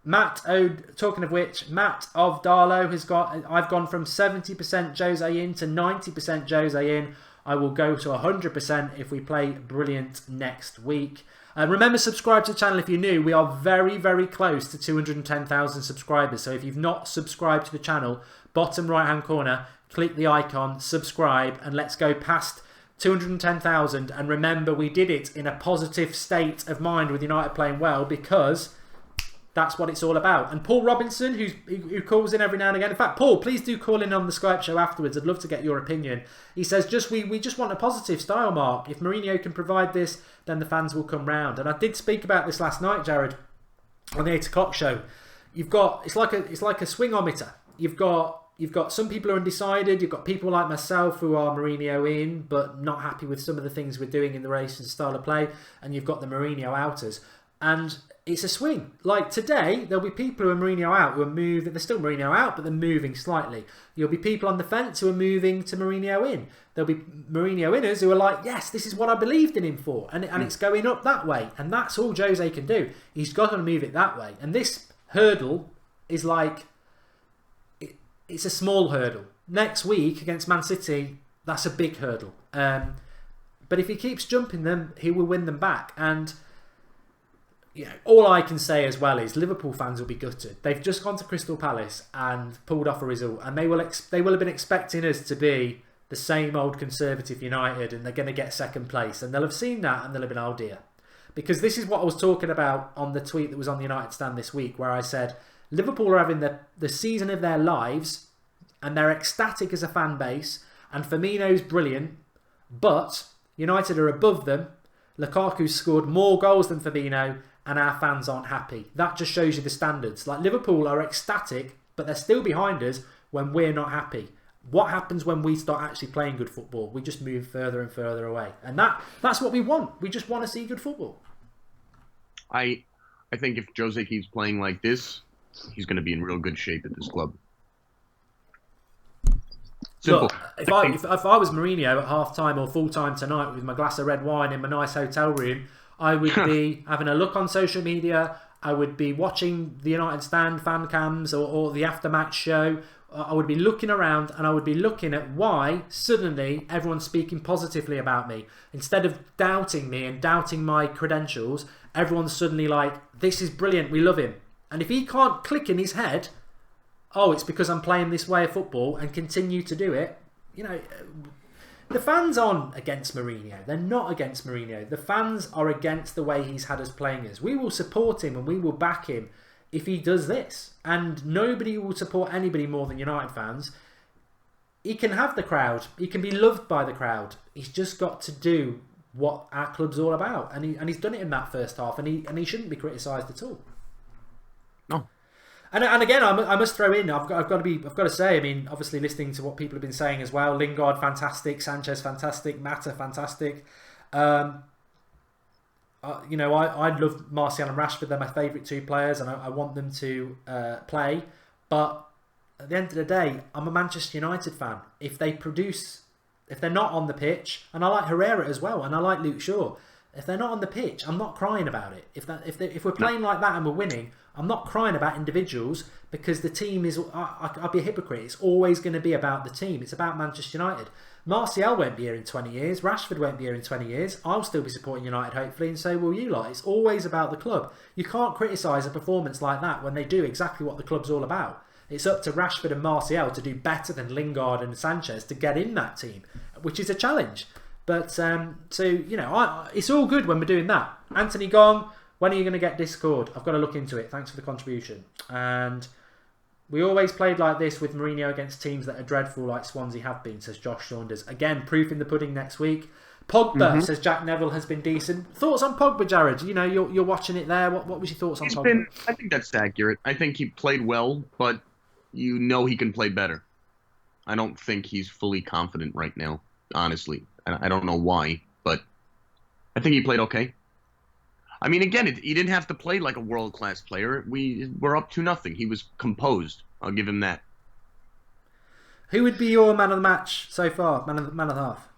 Talking of which, Matt of Darlow has got. I've gone from 70% Jose in to 90% Jose in. I will go to 100% if we play brilliant next week. Remember, subscribe to the channel if you're new. We are very, very close to 210,000 subscribers. So if you've not subscribed to the channel, bottom right-hand corner, click the icon, subscribe, and let's go past 210,000. And remember, we did it in a positive state of mind with United playing well, because that's what it's all about. And Paul Robinson, who calls in every now and again. In fact, Paul, please do call in on the Skype show afterwards. I'd love to get your opinion. He says, we just want a positive style, Mark. If Mourinho can provide this, then the fans will come round. And I did speak about this last night, Jared, on the 8 o'clock show. It's like a swingometer. You've got some people who are undecided. You've got people like myself who are Mourinho in, but not happy with some of the things we're doing in the race and style of play. And you've got the Mourinho outers. And it's a swing. Like today, there'll be people who are Mourinho out who are moving. They're still Mourinho out, but they're moving slightly. You'll be people on the fence who are moving to Mourinho in. There'll be Mourinho inners who are like, yes, this is what I believed in him for. And it's going up that way. And that's all Jose can do. He's got to move it that way. And this hurdle is like, it's a small hurdle. Next week against Man City, that's a big hurdle. But if he keeps jumping them, he will win them back. And all I can say as well is Liverpool fans will be gutted. They've just gone to Crystal Palace and pulled off a result, and they will have been expecting us to be the same old conservative United, and they're going to get second place, and they'll have seen that and they'll have been, oh dear. Because this is what I was talking about on the tweet that was on the United stand this week, where I said Liverpool are having the season of their lives, and they're ecstatic as a fan base, and Firmino's brilliant, but United are above them. Lukaku's scored more goals than Firmino, and our fans aren't happy. That just shows you the standards. Like, Liverpool are ecstatic, but they're still behind us when we're not happy. What happens when we start actually playing good football? We just move further and further away. And that's what we want. We just want to see good football. I think if Jose keeps playing like this, he's going to be in real good shape at this club. Simple. Look, if I was Mourinho at half-time or full-time tonight with my glass of red wine in my nice hotel room, I would be having a look on social media. I would be watching the United stand fan cams or the after-match show. I would be looking around, and I would be looking at why suddenly everyone's speaking positively about me. Instead of doubting me and doubting my credentials, everyone's suddenly like, this is brilliant, we love him. And if he can't click in his head, oh, it's because I'm playing this way of football, and continue to do it, the fans aren't against Mourinho. They're not against Mourinho. The fans are against the way he's had us playing us. We will support him and we will back him if he does this. And nobody will support anybody more than United fans. He can have the crowd. He can be loved by the crowd. He's just got to do what our club's all about. And he's done it in that first half. And he shouldn't be criticised at all. No. And again, I must throw in. I've got to say. I mean, obviously, listening to what people have been saying as well. Lingard, fantastic. Sanchez, fantastic. Mata, fantastic. I love Martial and Rashford. They're my favourite two players, and I want them to play. But at the end of the day, I'm a Manchester United fan. If they're not on the pitch, and I like Herrera as well, and I like Luke Shaw. If they're not on the pitch, I'm not crying about it. If we're playing like that and we're winning, I'm not crying about individuals, because the team is... I'll be a hypocrite. It's always going to be about the team. It's about Manchester United. Martial won't be here in 20 years. Rashford won't be here in 20 years. I'll still be supporting United, hopefully, and so will you lot. It's always about the club. You can't criticise a performance like that when they do exactly what the club's all about. It's up to Rashford and Martial to do better than Lingard and Sanchez to get in that team, which is a challenge. But, it's all good when we're doing that. Anthony Gong, when are you going to get Discord? I've got to look into it. Thanks for the contribution. And we always played like this with Mourinho against teams that are dreadful, like Swansea have been, says Josh Saunders. Again, proof in the pudding next week. Pogba, says Jack Neville, has been decent. Thoughts on Pogba, Jared? You're watching it there. What was your thoughts on Pogba? I think that's accurate. I think he played well, but he can play better. I don't think he's fully confident right now, honestly. I don't know why, but I think he played okay. I mean, again, he didn't have to play like a world-class player. We were up 2-0. He was composed. I'll give him that. Who would be your man of the match so far? Man of the half?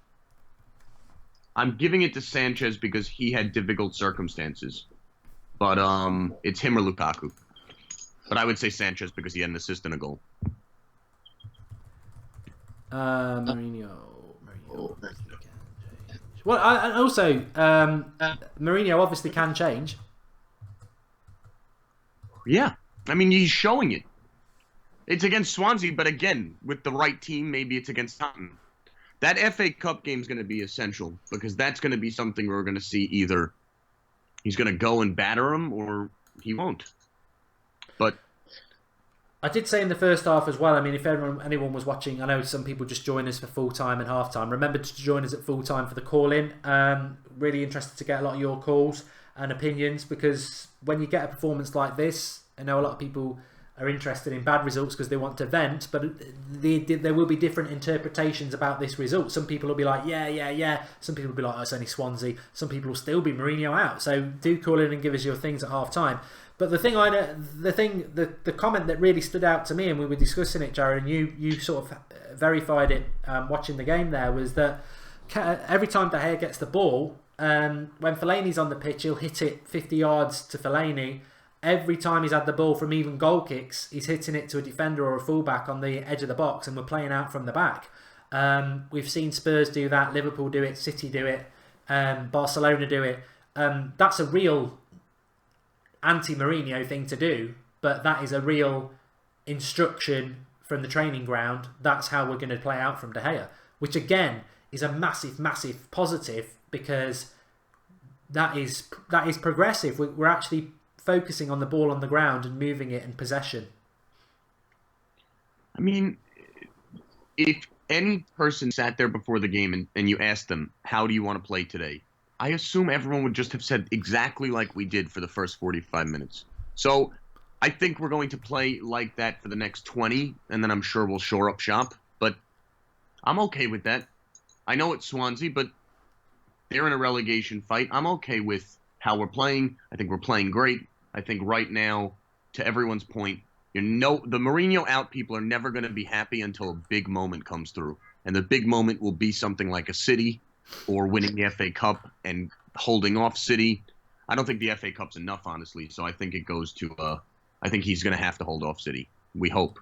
I'm giving it to Sanchez because he had difficult circumstances. But it's him or Lukaku. But I would say Sanchez because he had an assist and a goal. Mourinho. Well, and also, Mourinho obviously can change. Yeah. I mean, he's showing it. It's against Swansea, but again, with the right team, maybe it's against Tottenham. That FA Cup game is going to be essential because that's going to be something we're going to see either he's going to go and batter him or he won't. But I did say in the first half as well, I mean, if anyone was watching, I know some people just join us for full-time and half-time. Remember to join us at full-time for the call-in. Really interested to get a lot of your calls and opinions because when you get a performance like this, I know a lot of people are interested in bad results because they want to vent, but there will be different interpretations about this result. Some people will be like, yeah. Some people will be like, oh, it's only Swansea. Some people will still be Mourinho out. So do call in and give us your things at half-time. But the comment that really stood out to me, and we were discussing it, Jared, and you sort of verified it watching the game there, was that every time De Gea gets the ball, when Fellaini's on the pitch, he'll hit it 50 yards to Fellaini. Every time he's had the ball from even goal kicks, he's hitting it to a defender or a fullback on the edge of the box, and we're playing out from the back. We've seen Spurs do that, Liverpool do it, City do it, Barcelona do it. That's a real anti-Mourinho thing to do, but that is a real instruction from the training ground. That's how we're going to play out from De Gea, which again is a massive positive because that is progressive. We're actually focusing on the ball on the ground and moving it in possession. I mean, if any person sat there before the game and you asked them, how do you want to play today? I assume everyone would just have said exactly like we did for the first 45 minutes. So I think we're going to play like that for the next 20, and then I'm sure we'll shore up shop. But I'm okay with that. I know it's Swansea, but they're in a relegation fight. I'm okay with how we're playing. I think we're playing great. I think right now, to everyone's point, the Mourinho out people are never going to be happy until a big moment comes through. And the big moment will be something like a City or winning the FA Cup and holding off City. I don't think the FA Cup's enough, honestly. So I think it goes to I think he's going to have to hold off City. We hope.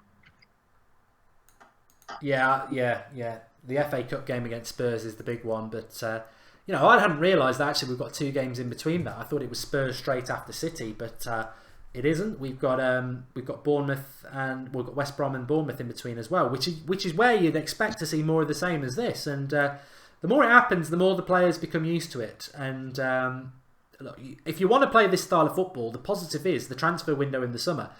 Yeah. The FA Cup game against Spurs is the big one, but I hadn't realised that actually we've got 2 games in between that. I thought it was Spurs straight after City, but it isn't. We've got Bournemouth and we've got West Brom and Bournemouth in between as well, which is where you'd expect to see more of the same as this. And the more it happens, the more the players become used to it. And look, if you want to play this style of football, the positive is the transfer window in the summer.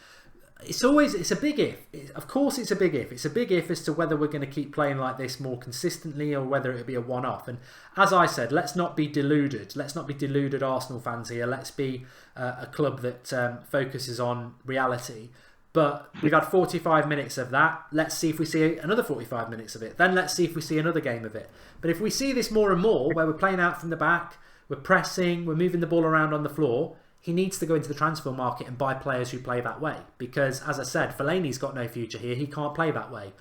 It's a big if. Of course it's a big if. It's a big if as to whether we're going to keep playing like this more consistently or whether it'll be a one-off. And as I said, let's not be deluded. Let's not be deluded Arsenal fans here. Let's be a club that focuses on reality. But we've had 45 minutes of that. Let's see if we see another 45 minutes of it. Then let's see if we see another game of it. But if we see this more and more, where we're playing out from the back, we're pressing, we're moving the ball around on the floor, he needs to go into the transfer market and buy players who play that way. Because, as I said, Fellaini's got no future here. He can't play that way.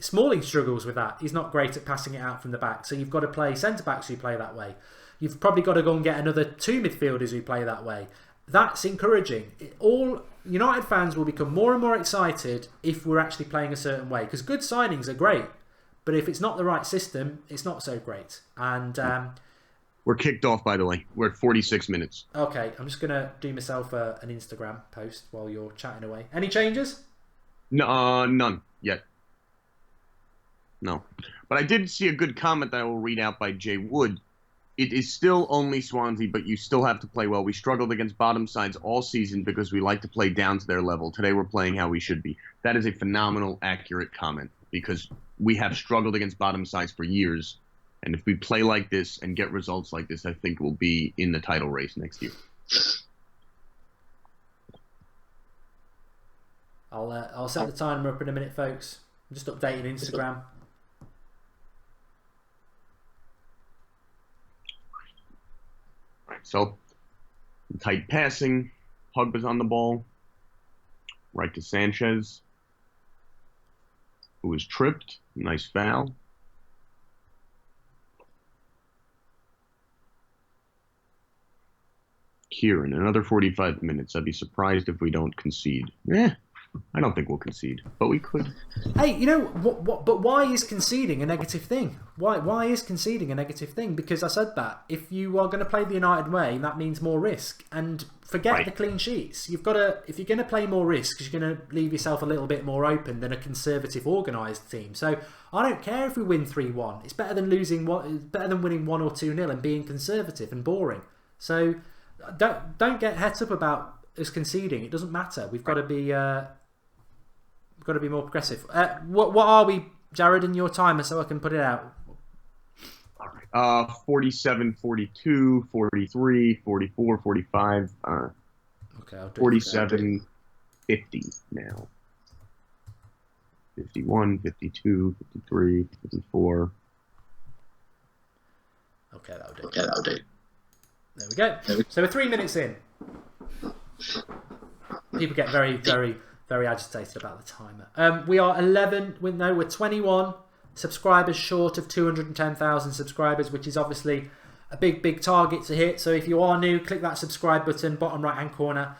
Smalling struggles with that. He's not great at passing it out from the back. So you've got to play centre-backs who play that way. You've probably got to go and get another 2 midfielders who play that way. That's encouraging. All United fans will become more and more excited if we're actually playing a certain way. Because good signings are great. But if it's not the right system, it's not so great. And we're kicked off, by the way. We're at 46 minutes. Okay, I'm just going to do myself an Instagram post while you're chatting away. Any changes? No, none yet. No. But I did see a good comment that I will read out by Jay Wood. It is still only Swansea, but you still have to play well. We struggled against bottom sides all season because we like to play down to their level. Today we're playing how we should be. That is a phenomenal, accurate comment because we have struggled against bottom sides for years. And if we play like this and get results like this, I think we'll be in the title race next year. I'll set the timer up in a minute, folks. I'm just updating Instagram. So, tight passing. Pogba's on the ball. Right to Sanchez, who was tripped. Nice foul. Kieran, another 45 minutes. I'd be surprised if we don't concede. I don't think we'll concede, but we could. Hey, you know what? But why is conceding a negative thing? Why is conceding a negative thing? Because I said that if you are going to play the United way, that means more risk. And forget the clean sheets. You've got to, if you're going to play more risk, you're going to leave yourself a little bit more open than a conservative, organised team. So I don't care if we win 3-1. It's better than losing. It's better than winning 1 or 2-0 and being conservative and boring. So don't get heads up about us conceding. It doesn't matter. We've got to be. Got to be more progressive. What are we, Jared, in your timer so I can put it out? 47, 42, 43, 44, 45. Okay, I'll do 47, 50 now. 51, 52, 53, 54. Okay, that'll do. There we go. So we're 3 minutes in. People get very, very, very agitated about the timer. We are we're 21 subscribers short of 210,000 subscribers, which is obviously a big target to hit. So if you are new, click that subscribe button, bottom right hand corner.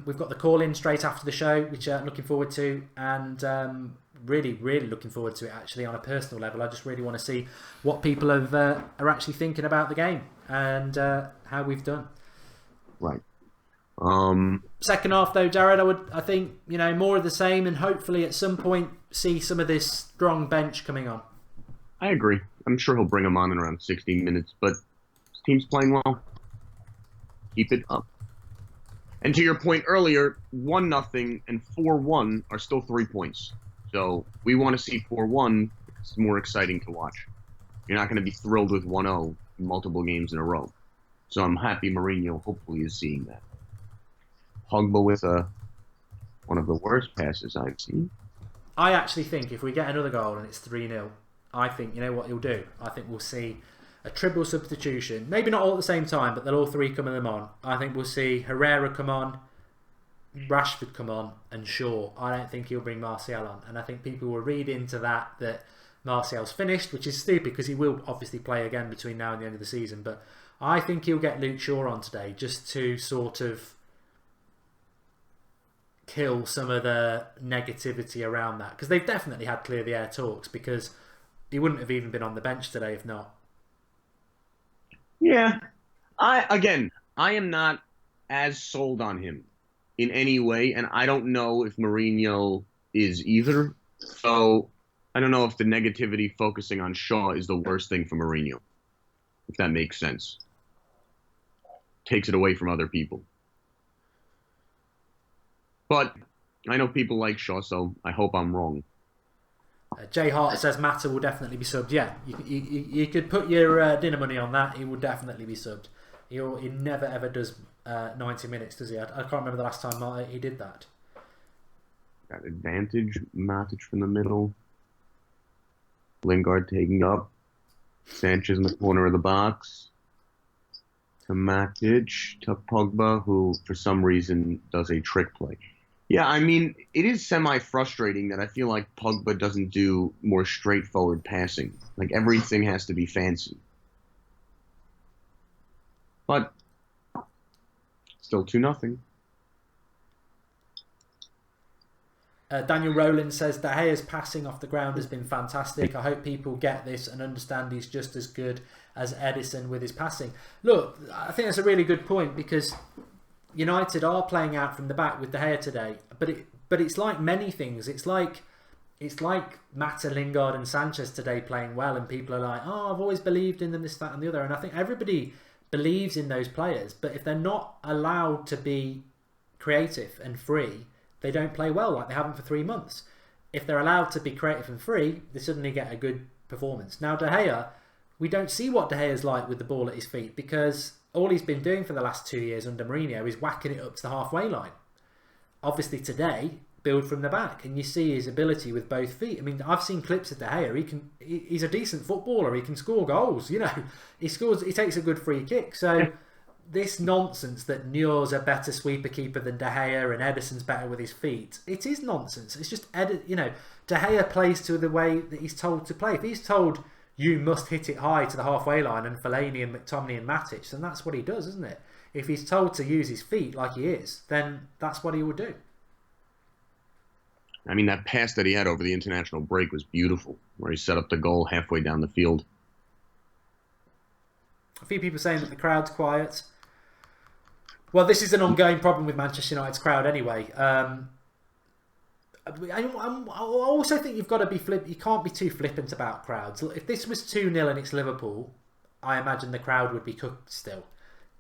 We've got the call in straight after the show, which I'm looking forward to, and really looking forward to it actually on a personal level. I just really want to see what people are actually thinking about the game and how we've done. Right. Second half though, Jared, I think more of the same, and hopefully at some point see some of this strong bench coming on. I agree. I'm sure he'll bring him on in around 16 minutes, but his team's playing well. Keep it up. And to your point earlier, 1-0 and 4-1 are still 3 points. So we want to see 4-1. It's more exciting to watch. You're not going to be thrilled with 1-0 multiple games in a row. So I'm happy Mourinho hopefully is seeing that. Pogba with one of the worst passes I've seen. I actually think if we get another goal and it's 3-0, I think, you know what he'll do? I think we'll see a triple substitution. Maybe not all at the same time, but they'll all three come them on. I think we'll see Herrera come on, Rashford come on, and Shaw. I don't think he'll bring Martial on. And I think people will read into that Martial's finished, which is stupid because he will obviously play again between now and the end of the season. But I think he'll get Luke Shaw on today just to sort of kill some of the negativity around that, because they've definitely had clear the air talks, because he wouldn't have even been on the bench today if not. Yeah, I am not as sold on him in any way, and I don't know if Mourinho is either. So I don't know if the negativity focusing on Shaw is the worst thing for Mourinho, if that makes sense. Takes it away from other people. But I know people like Shaw, so I hope I'm wrong. Jay Hart says Mata will definitely be subbed. Yeah, you could put your dinner money on that. He will definitely be subbed. He never ever does 90 minutes, does he? I can't remember the last time he did that. Got advantage, Matic from the middle. Lingard taking up. Sanchez in the corner of the box. To Matic, to Pogba, who for some reason does a trick play. Yeah, I mean, it is semi-frustrating that I feel like Pogba doesn't do more straightforward passing. Like, everything has to be fancy. But, still 2-0. Daniel Rowland says De Gea's passing off the ground has been fantastic. I hope people get this and understand he's just as good as Edison with his passing. Look, I think that's a really good point, because United are playing out from the back with De Gea today, but it's like many things. It's like Mata, Lingard and Sanchez today playing well, and people are like, oh, I've always believed in them, this, that and the other. And I think everybody believes in those players, but if they're not allowed to be creative and free, they don't play well like they haven't for 3 months. If they're allowed to be creative and free, they suddenly get a good performance. Now De Gea, we don't see what De Gea's like with the ball at his feet, because all he's been doing for the last 2 years under Mourinho is whacking it up to the halfway line. Obviously today, build from the back, and you see his ability with both feet. I mean, I've seen clips of De Gea. He's a decent footballer. He can score goals. He takes a good free kick. So this nonsense that Neuer's a better sweeper keeper than De Gea and Edison's better with his feet, it is nonsense. It's just De Gea plays to the way that he's told to play. If he's told you must hit it high to the halfway line and Fellaini and McTominay and Matic, then that's what he does, isn't it? if he's told to use his feet like he is, then that's what he will do. I mean, that pass that he had over the international break was beautiful, where he set up the goal halfway down the field. A few people saying that the crowd's quiet. Well, this is an ongoing problem with Manchester United's crowd anyway. I also think you've got to be you can't be too flippant about crowds. If this was 2-0 and it's Liverpool, I imagine the crowd would be cooked still.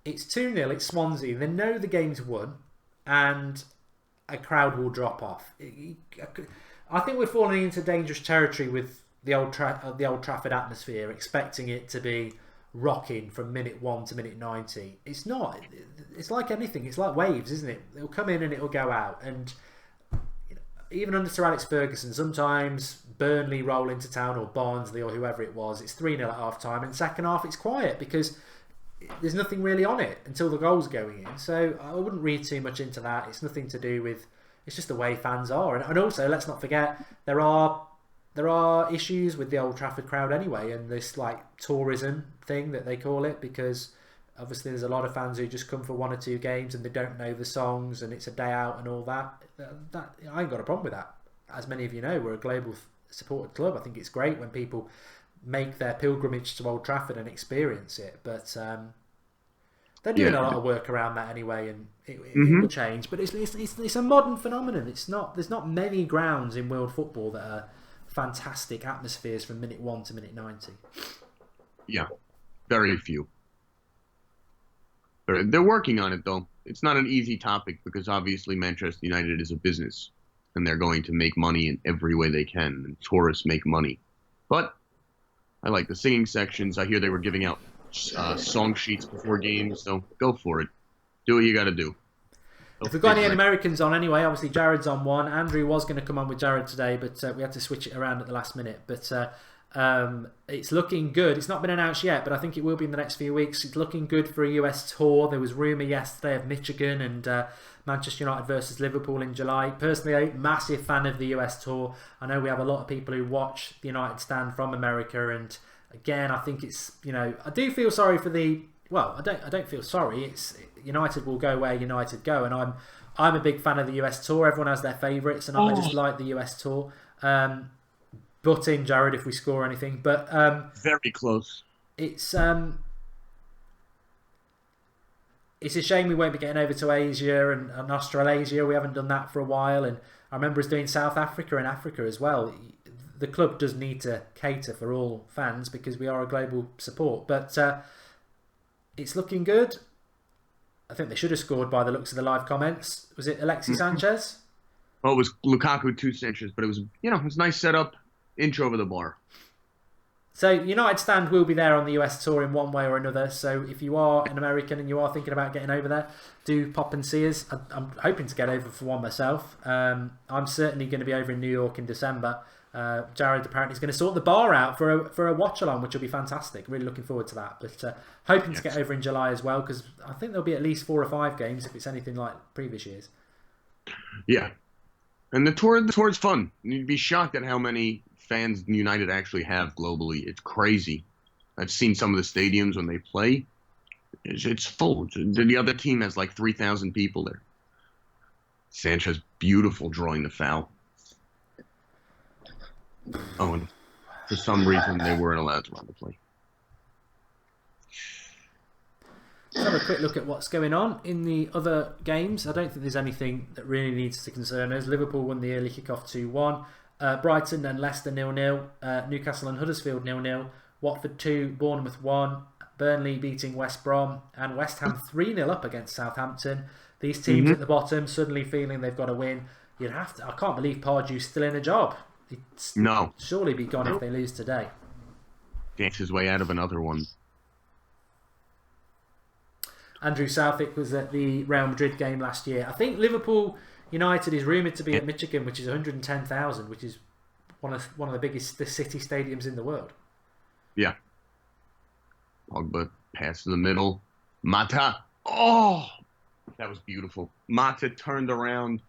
It's 2-0, it's Swansea. They know the game's won, and a crowd will drop off. I think we're falling into dangerous territory with the Old Trafford atmosphere, expecting it to be rocking from minute 1 to minute 90. It's not. It's like anything. It's like waves, isn't it? It'll come in and it'll go out. And even under Sir Alex Ferguson, sometimes Burnley roll into town, or Barnsley, or whoever it was. It's 3-0 at half time, and second half it's quiet because there's nothing really on it until the goal's going in. So I wouldn't read too much into that. It's nothing to do with. It's just the way fans are, and also let's not forget there are issues with the Old Trafford crowd anyway, and this like tourism thing that they call it, because obviously there's a lot of fans who just come for 1 or 2 games and they don't know the songs, and it's a day out and all that. I ain't got a problem with that. As many of you know, we're a global supported club. I think it's great when people make their pilgrimage to Old Trafford and experience it, but they're doing a lot of work around that anyway, and it will change. But it's a modern phenomenon. There's not many grounds in world football that are fantastic atmospheres from minute 1 to minute 90. Yeah, very few. They're working on it, though. It's not an easy topic because obviously Manchester United is a business, and they're going to make money in every way they can, and tourists make money. But I like the singing sections. I hear they were giving out song sheets before games, so go for it. Do what you got to do. If we've got any Americans on anyway, obviously Jared's on one. Andrew was going to come on with Jared today, but we had to switch it around at the last minute. But it's looking good. It's not been announced yet, but I think it will be in the next few weeks. It's looking good for a US tour. There was rumour yesterday of Michigan and Manchester United versus Liverpool in July. Personally, I'm a massive fan of the US tour. I know we have a lot of people who watch the United stand from America, and again, I think it's, I do feel sorry for I don't feel sorry. It's United will go where United go, and I'm a big fan of the US tour. Everyone has their favourites, and I just like the US tour. Butt in, Jared, if we score anything. But very close. It's a shame we won't be getting over to Asia and Australasia. We haven't done that for a while, and I remember us doing South Africa and Africa as well. The club does need to cater for all fans because we are a global support. But it's looking good. I think they should have scored by the looks of the live comments. Was it Alexis Sanchez? Well, it was Lukaku to Sanchez, but it was it was a nice setup, inch over the bar. So United stand will be there on the US tour in one way or another. So if you are an American and you are thinking about getting over there, do pop and see us. I'm hoping to get over for one myself. I'm certainly going to be over in New York in December. Jared apparently is going to sort the bar out for a watch-along, which will be fantastic. Really looking forward to that. But hoping to get over in July as well, because I think there'll be at least 4 or 5 games if it's anything like previous years. Yeah, and the tour's fun. You'd be shocked at how many fans United actually have globally. It's crazy. I've seen some of the stadiums when they play. It's full. The other team has like 3,000 people there. Sanchez, beautiful drawing the foul. Oh, and for some reason they weren't allowed to run the play. Let's have a quick look at what's going on in the other games. I don't think there's anything that really needs to concern us. Liverpool won the early kickoff 2-1. Brighton and Leicester 0-0. Newcastle and Huddersfield 0-0. Watford 2, Bournemouth 1. Burnley beating West Brom, and West Ham 3-0 up against Southampton. These teams at the bottom suddenly feeling they've got to win. You'd have to. I can't believe Pardew's still in a job. He'd surely be gone if they lose today. Dance his way out of another one. Andrew Southwick was at the Real Madrid game last year. I think Liverpool United is rumoured to be at Michigan, which is 110,000, which is one of the biggest city stadiums in the world. Yeah. Pogba pass in the middle. Mata. Oh, that was beautiful. Mata turned around,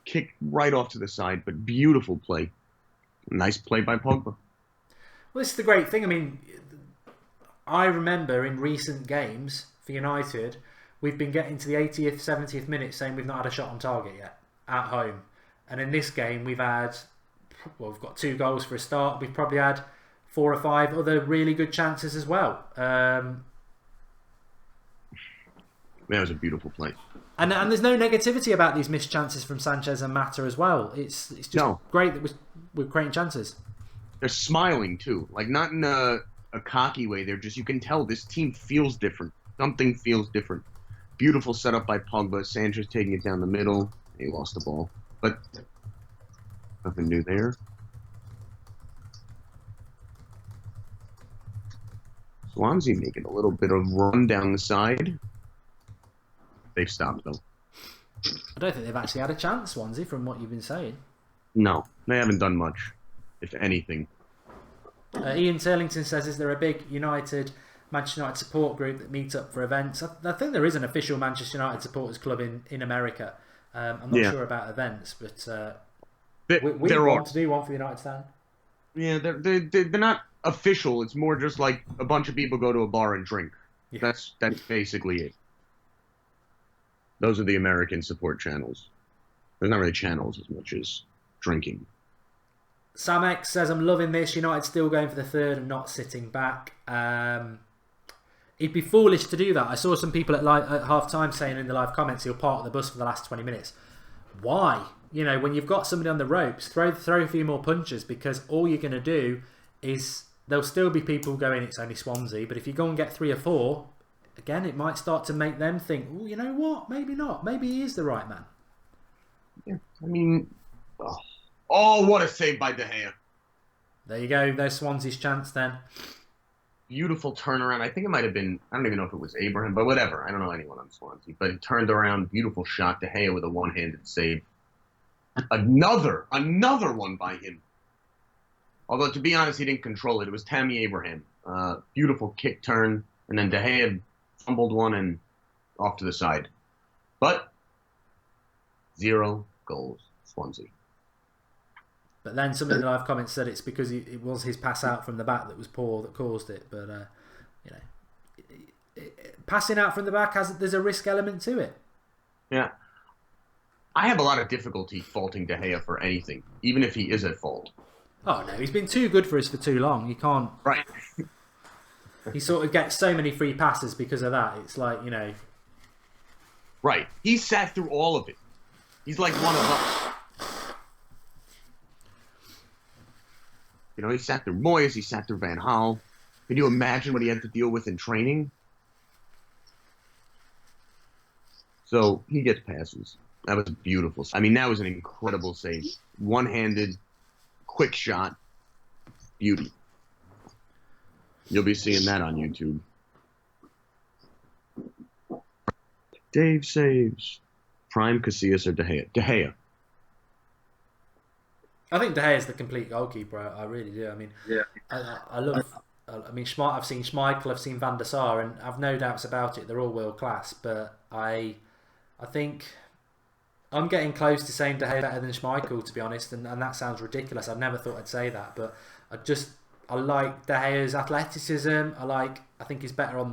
kicked right off to the side, but beautiful play. Nice play by Pogba. Well, this is the great thing. I mean, I remember in recent games for United we've been getting to the 80th, 70th minute saying we've not had a shot on target yet at home. And in this game, we've got 2 goals for a start. We've probably had 4 or 5 other really good chances as well. That was a beautiful play. And there's no negativity about these missed chances from Sanchez and Mata as well. It's just great that we're creating chances. They're smiling too, like not in a cocky way. They're just, you can tell this team feels different. Something feels different. Beautiful setup by Pogba. Sanchez taking it down the middle. He lost the ball, but nothing new there. Swansea making a little bit of run down the side. They've stopped though. I don't think they've actually had a chance, Swansea, from what you've been saying. No, they haven't done much, if anything. Ian Turlington says, is there a big Manchester United support group that meets up for events? I think there is an official Manchester United supporters club in America. I'm not sure about events, but we want to do one for the United stand. Yeah, they're not official. It's more just like a bunch of people go to a bar and drink. Yeah. That's basically it. Those are the American support channels. There's not really channels as much as drinking. Sam X says, I'm loving this. United still going for the third and not sitting back. It'd be foolish to do that. I saw some people at half-time saying in the live comments he'll park the bus for the last 20 minutes. Why? When you've got somebody on the ropes, throw a few more punches, because all you're going to do is there'll still be people going, it's only Swansea. But if you go and get 3 or 4... again, it might start to make them think, oh, you know what? Maybe not. Maybe he is the right man. Yeah, I mean, what a save by De Gea. There you go. There's Swansea's chance then. Beautiful turnaround. I think it might have been, I don't even know if it was Abraham, but whatever. I don't know anyone on Swansea. But he turned around, beautiful shot. De Gea with a one-handed save. Another one by him. Although, to be honest, he didn't control it. It was Tammy Abraham. Beautiful kick turn. And then De Gea fumbled one and off to the side. But 0 goals, Swansea. But then some of the live comments said it's because it was his pass out from the back that was poor that caused it. But, passing out from the back, there's a risk element to it. Yeah. I have a lot of difficulty faulting De Gea for anything, even if he is at fault. Oh, no, he's been too good for us for too long. You can't... Right. He sort of gets so many free passes because of that. It's like, Right. He sat through all of it. He's like one of us. He sat through Moyes. He sat through Van Gaal. Can you imagine what he had to deal with in training? So he gets passes. That was beautiful. I mean, that was an incredible save. One-handed, quick shot. Beauty. You'll be seeing that on YouTube. Dave saves. Prime Casillas or De Gea? De Gea. I think De Gea is the complete goalkeeper. I really do. I mean, yeah. I love... I mean, I've seen Schmeichel, I've seen Van der Sar, and I've no doubts about it. They're all world class. But I think I'm getting close to saying De Gea better than Schmeichel, to be honest. And that sounds ridiculous. I've never thought I'd say that, but I like De Gea's athleticism. I think he's better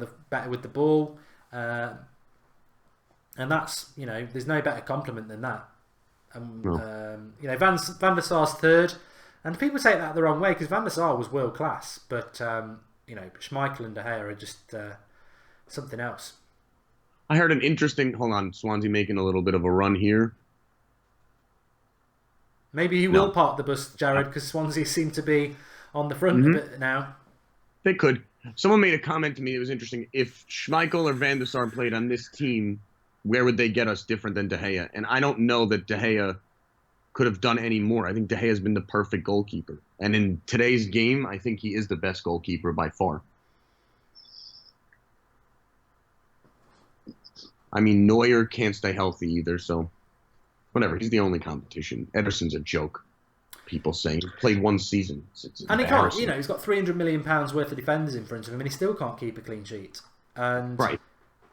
with the ball, and that's there's no better compliment than that. No. Van der Sar's third, and people take that the wrong way because Van der Sar was world class, but Schmeichel and De Gea are just something else. I heard an interesting. Hold on, Swansea making a little bit of a run here. Maybe you will park the bus, Jared, because Swansea seem to be on the front of it now. They could. Someone made a comment to me that was interesting. If Schmeichel or Van der Sar played on this team, where would they get us different than De Gea? And I don't know that De Gea could have done any more. I think De Gea has been the perfect goalkeeper. And in today's game, I think he is the best goalkeeper by far. I mean, Neuer can't stay healthy either, so whatever. He's the only competition. Ederson's a joke. People saying he played one season. And he can't, he's got £300 million worth of defenders in front of him and he still can't keep a clean sheet. And right.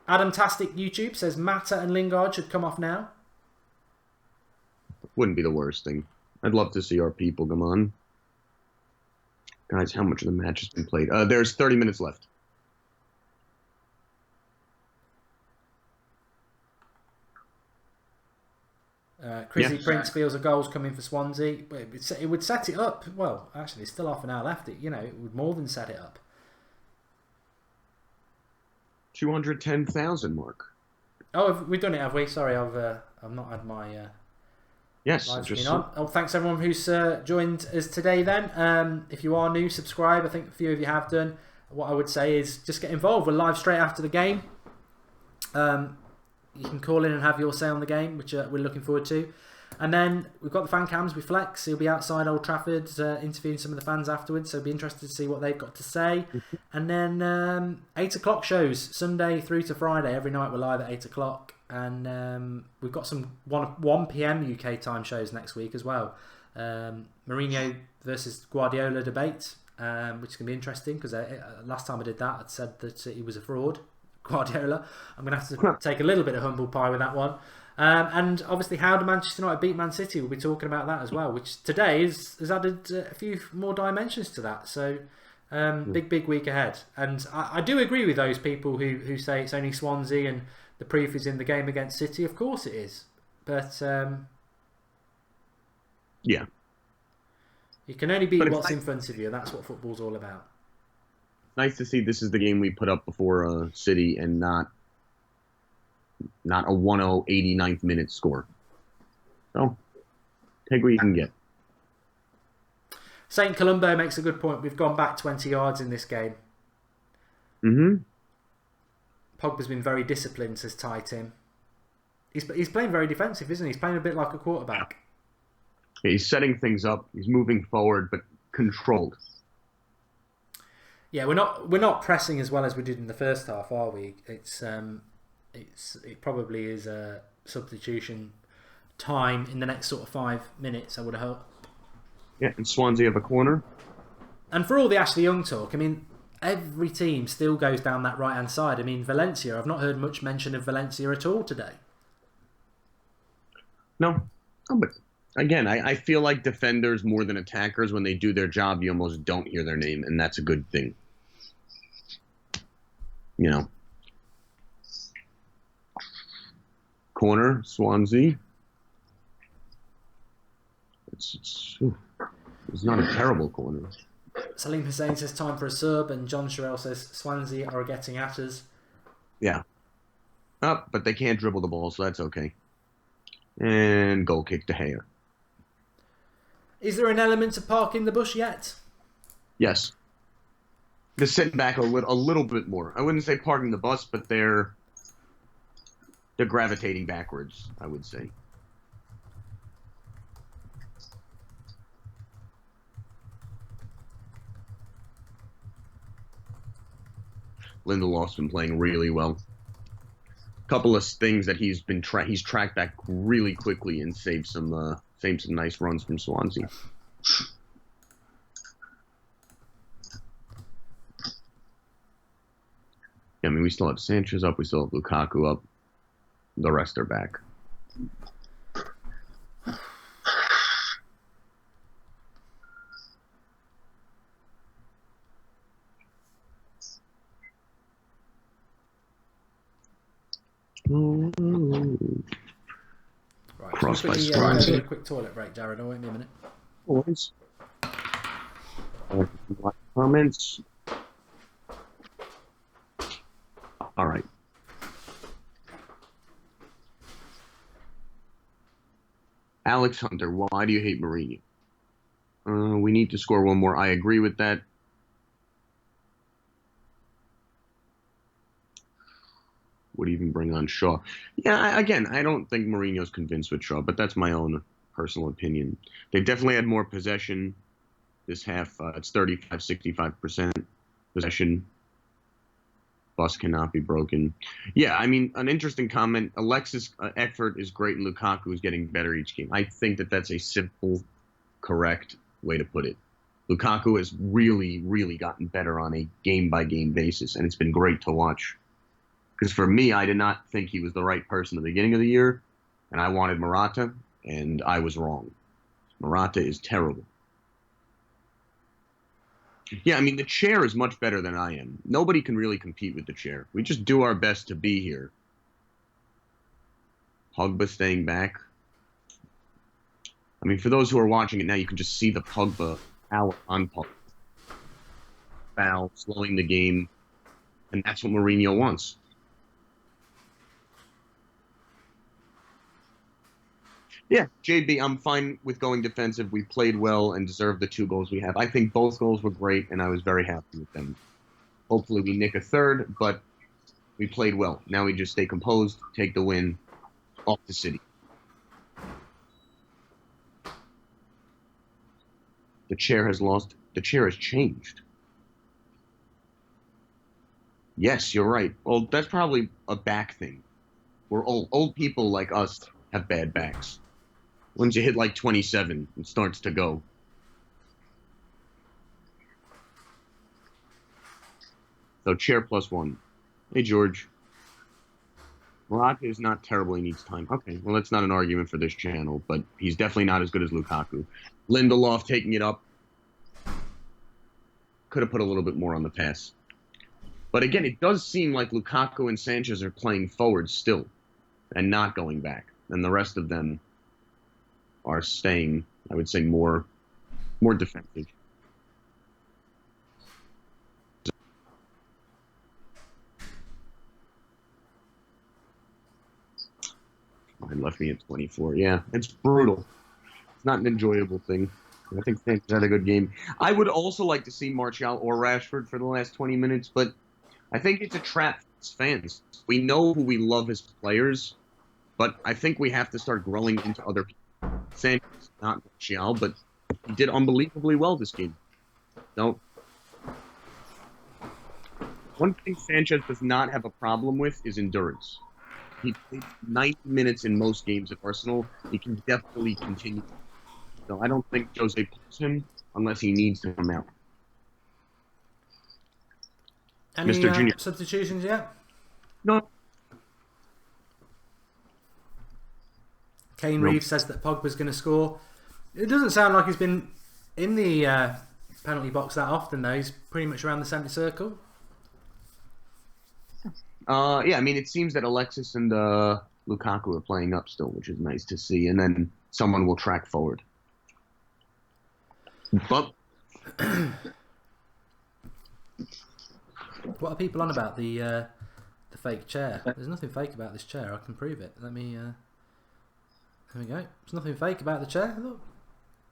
Adam Tastic YouTube says Mata and Lingard should come off now. Wouldn't be the worst thing. I'd love to see our people come on. Guys, how much of the match has been played? There's 30 minutes left. Chrissy Prince feels a goal's coming for Swansea. But it would set it up. Well, actually, there's still half an hour left. It would more than set it up. 210,000 mark. Oh, we've done it, have we? Sorry, I've not had my yes, live stream on. Oh, thanks everyone who's joined us today. Then, if you are new, subscribe. I think a few of you have done. What I would say is just get involved. We're live straight after the game. You can call in and have your say on the game, which we're looking forward to. And then we've got the fan cams with Flex. He'll be outside Old Trafford interviewing some of the fans afterwards, so be interested to see what they've got to say. And then 8 o'clock shows, Sunday through to Friday. Every night we're live at 8 o'clock. And we've got some 1 p.m. UK time shows next week as well. Mourinho versus Guardiola debate, which is going to be interesting because last time I did that, I said that he was a fraud, Guardiola. I'm going to have to take a little bit of humble pie with that one. And obviously, how did Manchester United beat Man City? We'll be talking about that as well, which today has added a few more dimensions to that. So, big week ahead. And I do agree with those people who say it's only Swansea and the proof is in the game against City. Of course it is. But, yeah. You can only beat what's in front of you. That's what football's all about. Nice to see this is the game we put up before City and not a 1-0 89th minute score. So, take what you can get. St. Columbo makes a good point. We've gone back 20 yards in this game. Mm-hmm. Pogba's been very disciplined, says Ty Tim. He's playing very defensive, isn't he? He's playing a bit like a quarterback. Yeah, he's setting things up. He's moving forward, but controlled. Yeah, we're not pressing as well as we did in the first half, are we? It probably is a substitution time in the next sort of 5 minutes, I would hope. Yeah, and Swansea have a corner. And for all the Ashley Young talk, I mean, every team still goes down that right-hand side. I mean, Valencia, I've not heard much mention of Valencia at all today. No, but again, I feel like defenders more than attackers, when they do their job, you almost don't hear their name, and that's a good thing. You know. Corner, Swansea. It's not a terrible corner. Salim Hussein says time for a sub, and John Sherrill says Swansea are getting at us. Yeah. But they can't dribble the ball, so that's okay. And goal kick to Gea. Is there an element of parking the bus yet? Yes. They're sitting back a little bit more. I wouldn't say parking the bus, but they're gravitating backwards, I would say. Lindelof's been playing really well. A couple of things that he's tracked back really quickly and saved some nice runs from Swansea. Yeah, I mean, we still have Sanchez up, we still have Lukaku up. The rest are back. Right, Cross by a quick toilet break, Darren. I'll wait me a minute. Always. Comments. All right. Alex Hunter, why do you hate Mourinho? We need to score one more. I agree with that. Would even bring on Shaw. Yeah, again, I don't think Mourinho's convinced with Shaw, but that's my own personal opinion. They definitely had more possession this half. It's 65% possession. Bus cannot be broken. Yeah, I mean, an interesting comment. Alexis' effort is great, and Lukaku is getting better each game. I think that's a simple, correct way to put it. Lukaku has really, really gotten better on a game-by-game basis, and it's been great to watch. Because for me, I did not think he was the right person at the beginning of the year, and I wanted Morata, and I was wrong. Morata is terrible. Yeah, I mean, the chair is much better than I am. Nobody can really compete with the chair. We just do our best to be here. Pogba staying back. I mean, for those who are watching it now, you can just see the Pogba foul on Pogba. Foul, slowing the game, and that's what Mourinho wants. Yeah, JB, I'm fine with going defensive. We played well and deserved the 2 goals we have. I think both goals were great, and I was very happy with them. Hopefully we nick a third, but we played well. Now we just stay composed, take the win, off to City. The chair has lost. The chair has changed. Yes, you're right. Well, that's probably a back thing. We're old. Old people like us have bad backs. Once you hit like 27, it starts to go. So chair +1. Hey, George. Morata is not terrible. He needs time. Okay, well, that's not an argument for this channel, but he's definitely not as good as Lukaku. Lindelof taking it up. Could have put a little bit more on the pass. But again, it does seem like Lukaku and Sanchez are playing forward still and not going back. And the rest of them are staying, I would say, more defensive. Mine left me at 24. Yeah, it's brutal. It's not an enjoyable thing. I think Sanchez had a good game. I would also like to see Martial or Rashford for the last 20 minutes, but I think it's a trap for his fans. We know who we love as players, but I think we have to start growing into other people. Sanchez, not Martial, but he did unbelievably well this game. No. One thing Sanchez does not have a problem with is endurance. He played 90 minutes in most games at Arsenal. He can definitely continue. So I don't think Jose plays him unless he needs to come out. Any Mr. Junior. substitutions yet? No. Kane Reeves says that Pogba's going to score. It doesn't sound like he's been in the penalty box that often, though. He's pretty much around the centre circle. Yeah, I mean, it seems that Alexis and Lukaku are playing up still, which is nice to see. And then someone will track forward. But what are people on about the fake chair? There's nothing fake about this chair. I can prove it. Let me. There we go. There's nothing fake about the chair. Look.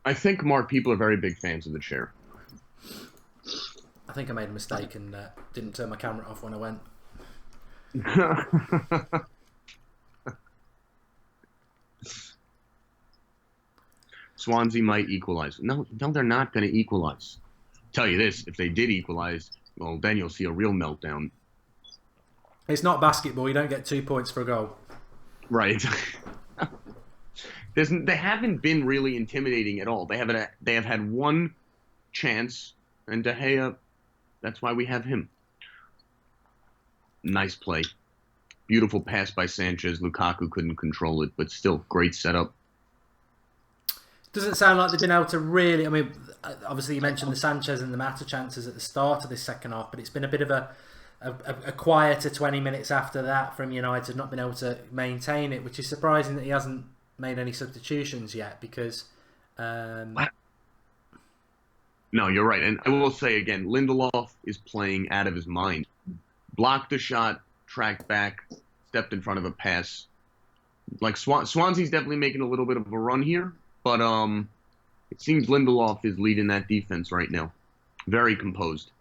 I think, Mark, people are very big fans of the chair. I think I made a mistake and didn't turn my camera off when I went. Swansea might equalize. No, they're not going to equalize. Tell you this, if they did equalize, well, then you'll see a real meltdown. It's not basketball. You don't get 2 points for a goal. Right. They haven't been really intimidating at all. They have had one chance, and De Gea, that's why we have him. Nice play. Beautiful pass by Sanchez. Lukaku couldn't control it, but still, great setup. Doesn't sound like they've been able to really... I mean, obviously you mentioned the Sanchez and the Mata chances at the start of this second half, but it's been a bit of a quieter 20 minutes after that from United, not been able to maintain it, which is surprising that he hasn't made any substitutions yet, because... No, you're right. And I will say again, Lindelof is playing out of his mind. Blocked the shot, tracked back, stepped in front of a pass. Like Swansea's definitely making a little bit of a run here, but it seems Lindelof is leading that defense right now. Very composed.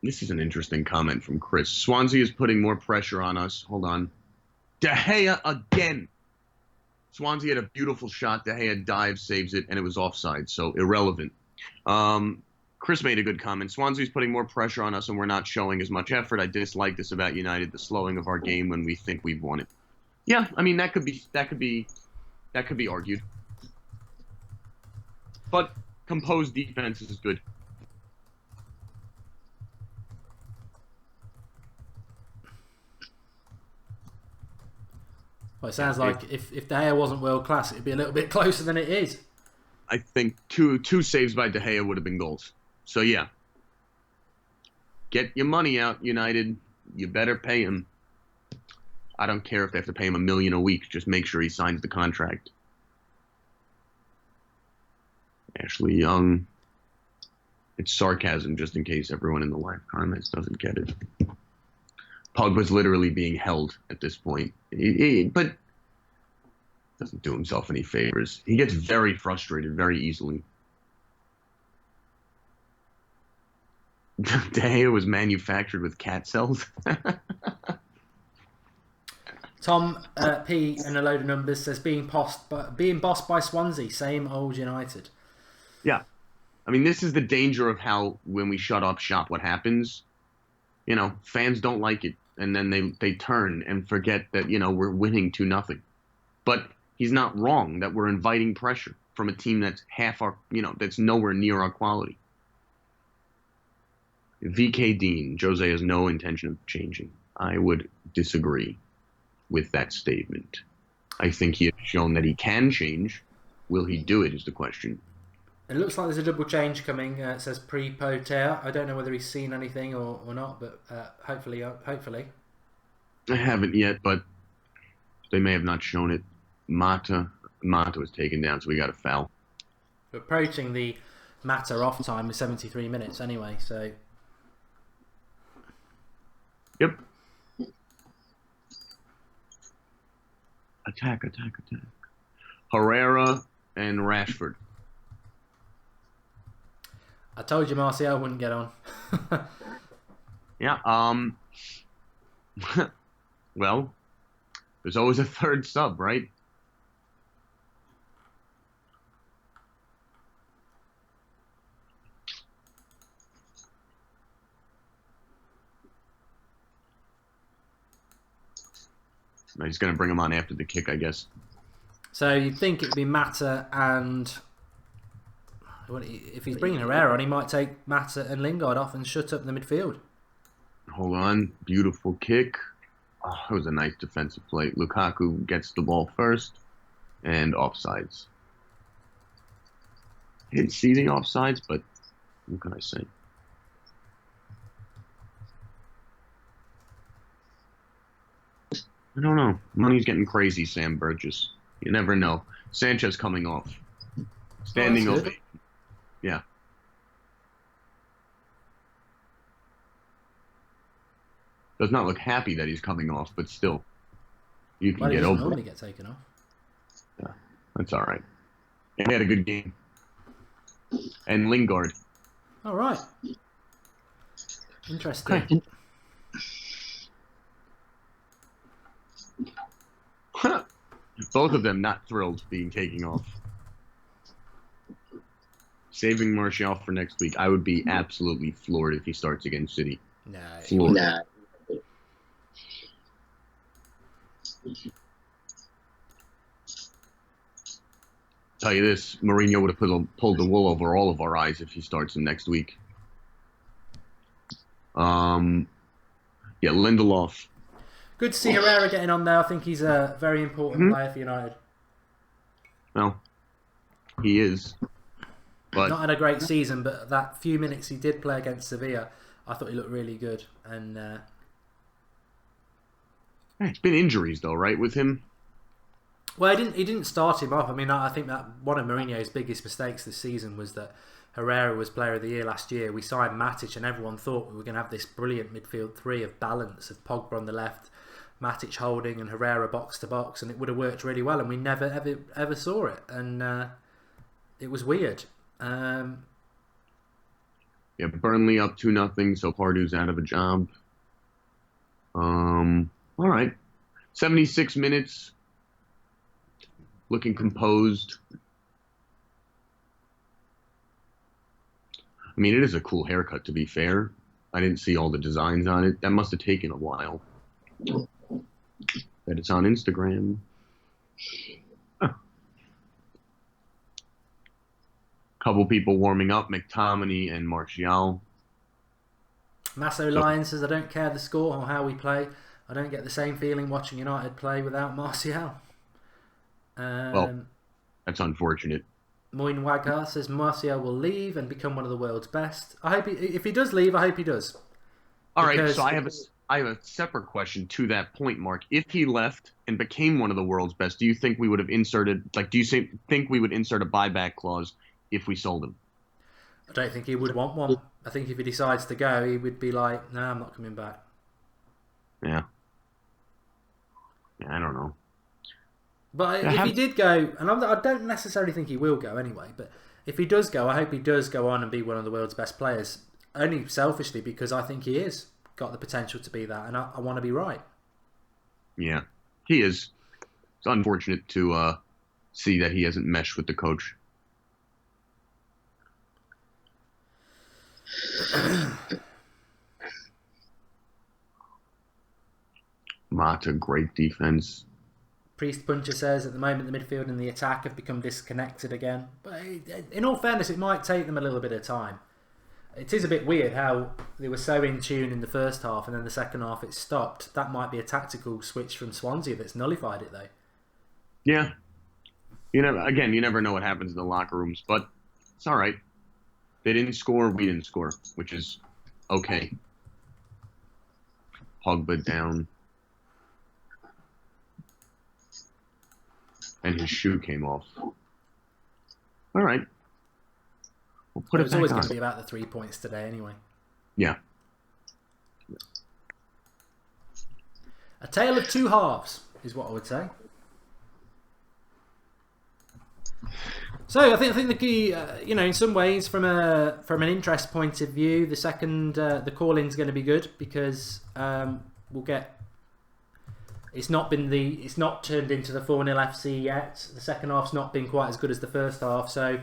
This is an interesting comment from Chris. Swansea is putting more pressure on us. Hold on. De Gea again. Swansea had a beautiful shot. De Gea dives, saves it, and it was offside, so irrelevant. Chris made a good comment. Swansea's putting more pressure on us, and we're not showing as much effort. I dislike this about United, the slowing of our game when we think we've won it. Yeah, I mean that could be argued. But composed defense is good. Well, it sounds like if De Gea wasn't world class, it'd be a little bit closer than it is. I think two saves by De Gea would have been goals. So yeah, get your money out, United. You better pay him. I don't care if they have to pay him $1 million a week. Just make sure he signs the contract. Ashley Young. It's sarcasm, just in case everyone in the live comments doesn't get it. Pogba's literally being held at this point, but doesn't do himself any favors. He gets very frustrated very easily. De Gea was manufactured with cat cells. Tom P and a load of numbers says being bossed by Swansea, same old United. Yeah. I mean, this is the danger of how when we shut up shop, what happens, fans don't like it. And then they turn and forget that, we're winning 2-0. But he's not wrong that we're inviting pressure from a team that's half our, that's nowhere near our quality. VK Dean, Jose has no intention of changing. I would disagree with that statement. I think he has shown that he can change. Will he do it is the question. It looks like there's a double change coming. It says pre-Poter. I don't know whether he's seen anything or not, but hopefully. I haven't yet, but they may have not shown it. Mata was taken down, so we got a foul. We're approaching the Mata off time with 73 minutes anyway, so... Yep. Attack. Herrera and Rashford. I told you Martial wouldn't get on. Yeah, well, there's always a third sub, right? He's going to bring him on after the kick, I guess. So you'd think it would be Mata and... If he's bringing Herrera on, he might take Mata and Lingard off and shut up the midfield. Hold on. Beautiful kick. Oh, that was a nice defensive play. Lukaku gets the ball first and offsides. I didn't see the offsides, but what can I say? I don't know. Money's getting crazy, Sam Burgess. You never know. Sanchez coming off. Standing ovation. Yeah. Does not look happy that he's coming off, but still, you can get over it. Normally get taken off. Yeah, that's all right. And he had a good game. And Lingard. All right. Interesting. Okay. Both of them not thrilled being taken off. Saving Martial for next week. I would be absolutely floored if he starts against City. Floored. Nah. Tell you this, Mourinho would have pulled the wool over all of our eyes if he starts him next week. Yeah, Lindelof. Good to see Herrera getting on there. I think he's a very important player for United. Well, he is. But not had a great season, but that few minutes he did play against Sevilla, I thought he looked really good. And it's been injuries though, right, with him? Well, he didn't start him off. I mean, I think that one of Mourinho's biggest mistakes this season was that Herrera was Player of the Year last year. We signed Matic, and everyone thought we were going to have this brilliant midfield three of balance of Pogba on the left, Matic holding, and Herrera box to box, and it would have worked really well. And we never ever saw it, and it was weird. Yeah, Burnley up 2-0, so Pardew's out of a job. All right, 76 minutes. Looking composed. I mean, it is a cool haircut, to be fair. I didn't see all the designs on it. That must have taken a while. That it's on Instagram. Huh. Couple people warming up, McTominay and Martial. Masso Lyons says, I don't care the score or how we play. I don't get the same feeling watching United play without Martial. Well, that's unfortunate. Moin Waggar says Martial will leave and become one of the world's best. I hope if he does leave, I hope he does. All right, so I have I have a separate question to that point, Mark. If he left and became one of the world's best, do you think we would have inserted, do you think we would insert a buyback clause if we sold him? I don't think he would want one. I think if he decides to go, he would be like, "No, I'm not coming back." Yeah. I don't know. But if he did go, and I don't necessarily think he will go anyway, but if he does go, I hope he does go on and be one of the world's best players. Only selfishly because I think he is got the potential to be that, and I want to be right. Yeah, he is. It's unfortunate to see that he hasn't meshed with the coach. Mata, great defense. Priest Puncher says at the moment the midfield and the attack have become disconnected again. But in all fairness, it might take them a little bit of time. It is a bit weird how they were so in tune in the first half and then the second half it stopped. That might be a tactical switch from Swansea that's nullified it though. Yeah. You never know what happens in the locker rooms, but it's all right. They didn't score, we didn't score, which is okay. Pogba down. And his shoe came off. All right. We'll put it back on. It was always going to be about the 3 points today anyway. Yeah. A tale of two halves is what I would say. So I think the key, in some ways, from an interest point of view, the second the call-in's going to be good because we'll get. It's not turned into the 4-0 FC yet. The second half's not been quite as good as the first half, so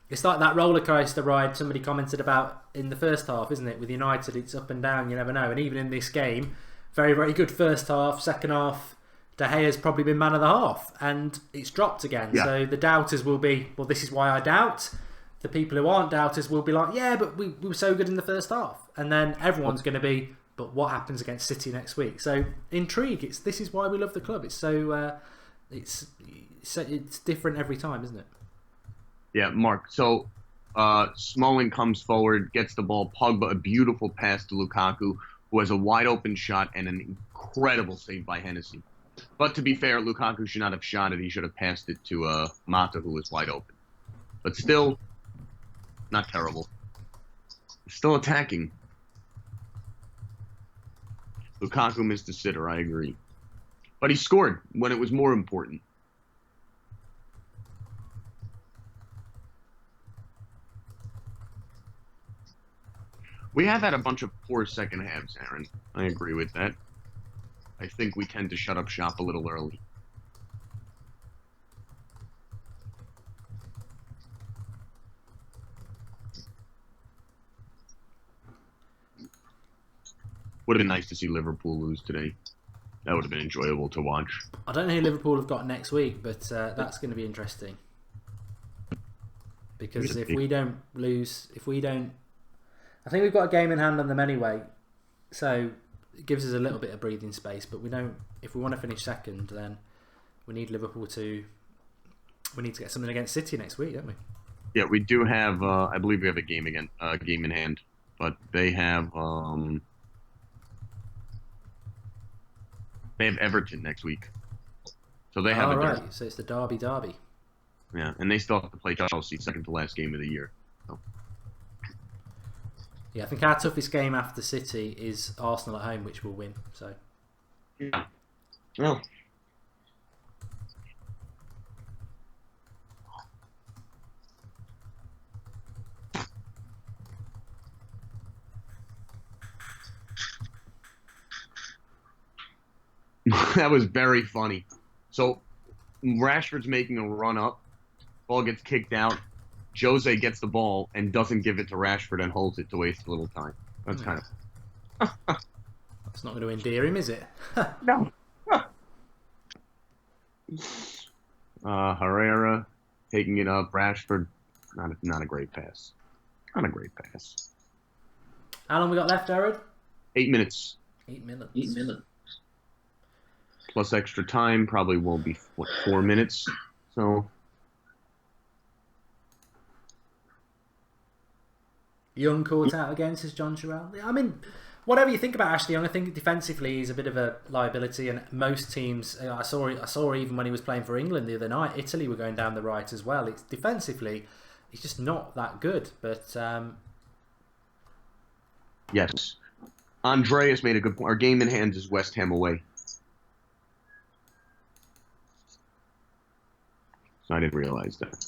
it's like that roller coaster ride somebody commented about in the first half, isn't it? With United, it's up and down. You never know, and even in this game, very very good first half. Second half, De Gea's probably been man of the half, and it's dropped again. Yeah. So the doubters will be, well, this is why I doubt. The people who aren't doubters will be like, yeah, but we were so good in the first half, and then everyone's going to be, but what happens against City next week? So intrigue. This is why we love the club. It's so it's different every time, isn't it? Yeah, Mark. So Smalling comes forward, gets the ball. Pogba, a beautiful pass to Lukaku, who has a wide open shot and an incredible save by Hennessy. But to be fair, Lukaku should not have shot it. He should have passed it to Mata, who was wide open. But still, not terrible. Still attacking. Lukaku missed a sitter, I agree. But he scored when it was more important. We have had a bunch of poor second halves, Aaron. I agree with that. I think we tend to shut up shop a little early. Would have been nice to see Liverpool lose today. That would have been enjoyable to watch. I don't know who Liverpool have got next week, but that's going to be interesting. Because if we don't lose, I think we've got a game in hand on them anyway. So it gives us a little bit of breathing space. But we don't. If we want to finish second, then we need Liverpool to. We need to get something against City next week, don't we? Yeah, we do have. I believe we have a game in hand, but they have. They have Everton next week, so they have. Right. So it's the derby. Yeah, and they still have to play Chelsea, second to last game of the year. So. Yeah, I think our toughest game after City is Arsenal at home, which we'll win. So. Yeah. Well. That was very funny. So Rashford's making a run up. Ball gets kicked out. Jose gets the ball and doesn't give it to Rashford and holds it to waste a little time. That's kind of... That's not going to endear him, is it? No. Herrera taking it up. Rashford, not a great pass. Not a great pass. How long we got left, Aaron? 8 minutes. 8 minutes. 8 minutes. Plus extra time, probably won't be 4 minutes. So Young caught out again, says John Sherrell. I mean, whatever you think about Ashley Young, I think defensively he's a bit of a liability, and most teams, I saw even when he was playing for England the other night, Italy were going down the right as well. It's defensively, he's just not that good. But yes, Andreas made a good point. Our game in hand is West Ham away. So I didn't realize that.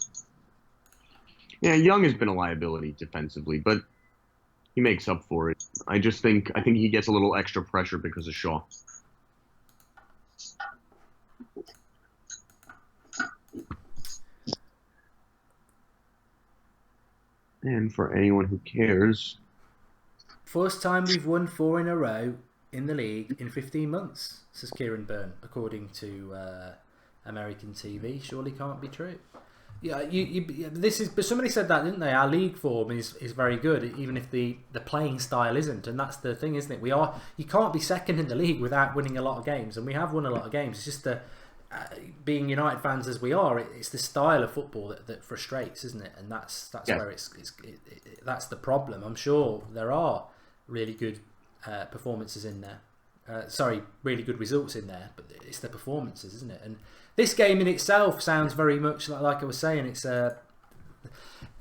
Yeah, Young has been a liability defensively, but he makes up for it. I think he gets a little extra pressure because of Shaw. And for anyone who cares, first time we've won 4 in a row in the league in 15 months, says Kieran Byrne, according to American TV. Surely can't be true. Yeah, but somebody said that, didn't they? Our league form is very good, even if the playing style isn't, and that's the thing, isn't it? You can't be second in the league without winning a lot of games, and we have won a lot of games. It's just being United fans as we are, it's the style of football that frustrates, isn't it? And that's where that's the problem. I'm sure there are really good performances in there. Really good results in there, but it's the performances, isn't it? And this game in itself sounds very much like I was saying. It's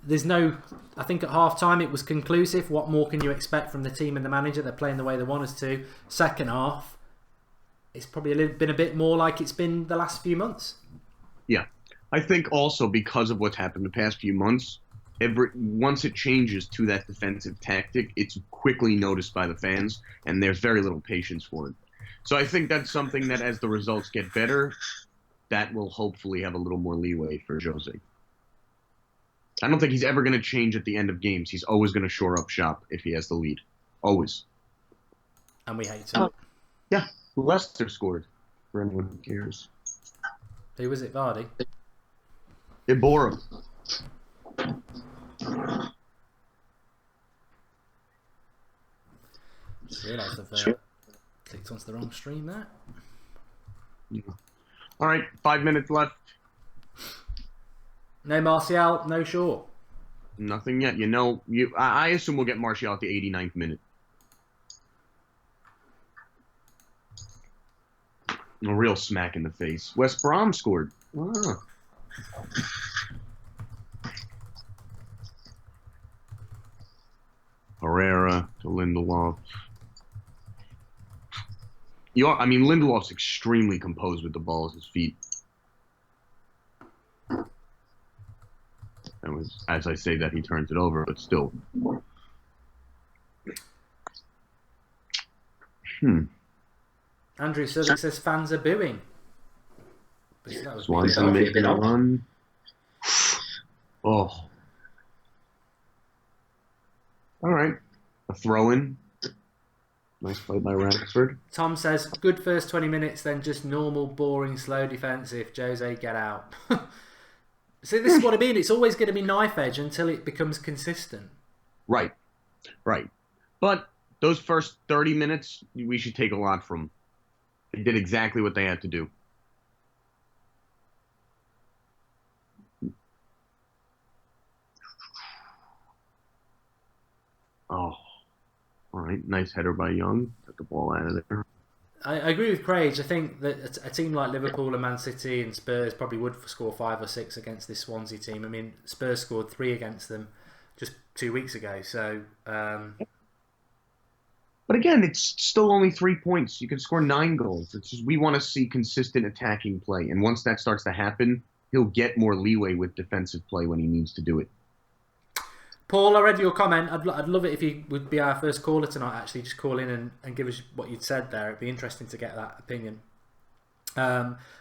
there's no. I think at half time it was conclusive. What more can you expect from the team and the manager? They're playing the way they want us to. Second half, it's probably been a bit more like it's been the last few months. Yeah, I think also because of what's happened the past few months, once it changes to that defensive tactic, it's quickly noticed by the fans, and there's very little patience for it. So I think that's something that as the results get better, that will hopefully have a little more leeway for Jose. I don't think he's ever going to change at the end of games. He's always going to shore up shop if he has the lead. Always. And we hate him. Yeah, Leicester scored, for anyone who cares. Who was it, Vardy? Iborra. Just realised I've clicked onto the wrong stream there. Yeah. All right, 5 minutes left. No Martial, no Shaw. Nothing yet. I assume we'll get Martial at the 89th minute. A real smack in the face. West Brom scored. Ah. Herrera to Lindelof. Lindelof's extremely composed with the ball at his feet. That was, as I say that, he turns it over, but still. Andrew Southern says fans are booing. Swansea making a run. Oh. All right. A throw-in. Nice play by Rashford. Tom says, good first 20 minutes, then just normal, boring, slow defensive. Jose, get out. See, this is what I mean. It's always going to be knife edge until it becomes consistent. Right. But those first 30 minutes, we should take a lot from. They did exactly what they had to do. Oh. All right, nice header by Young. Took the ball out of there. I agree with Craig. I think that a team like Liverpool and Man City and Spurs probably would score 5 or 6 against this Swansea team. I mean, Spurs scored 3 against them just 2 weeks ago. So, but again, it's still only 3 points. You can score 9 goals. It's just we want to see consistent attacking play, and once that starts to happen, he'll get more leeway with defensive play when he needs to do it. Paul, I read your comment. I'd love it if you would be our first caller tonight, actually. Just call in and give us what you'd said there. It'd be interesting to get that opinion.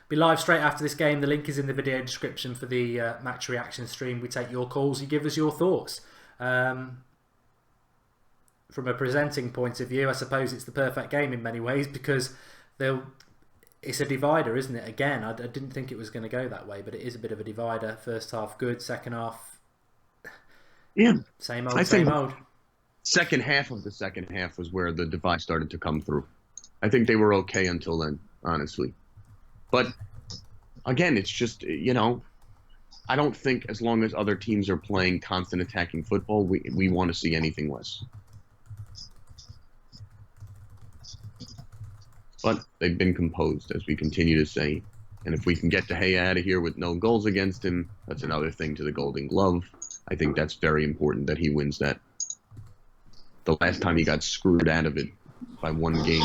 Be live straight after this game. The link is in the video description for the match reaction stream. We take your calls. You give us your thoughts. From a presenting point of view, I suppose it's the perfect game in many ways because it's a divider, isn't it? Again, I didn't think it was going to go that way, but it is a bit of a divider. First half good, second half... Yeah. Same old. Second half of the second half was where the divide started to come through. I think they were okay until then, honestly. But, again, it's just, I don't think as long as other teams are playing constant attacking football, we want to see anything less. But they've been composed, as we continue to say. And if we can get De Gea out of here with no goals against him, that's another thing to the Golden Glove. I think that's very important that he wins that. The last time he got screwed out of it by one game.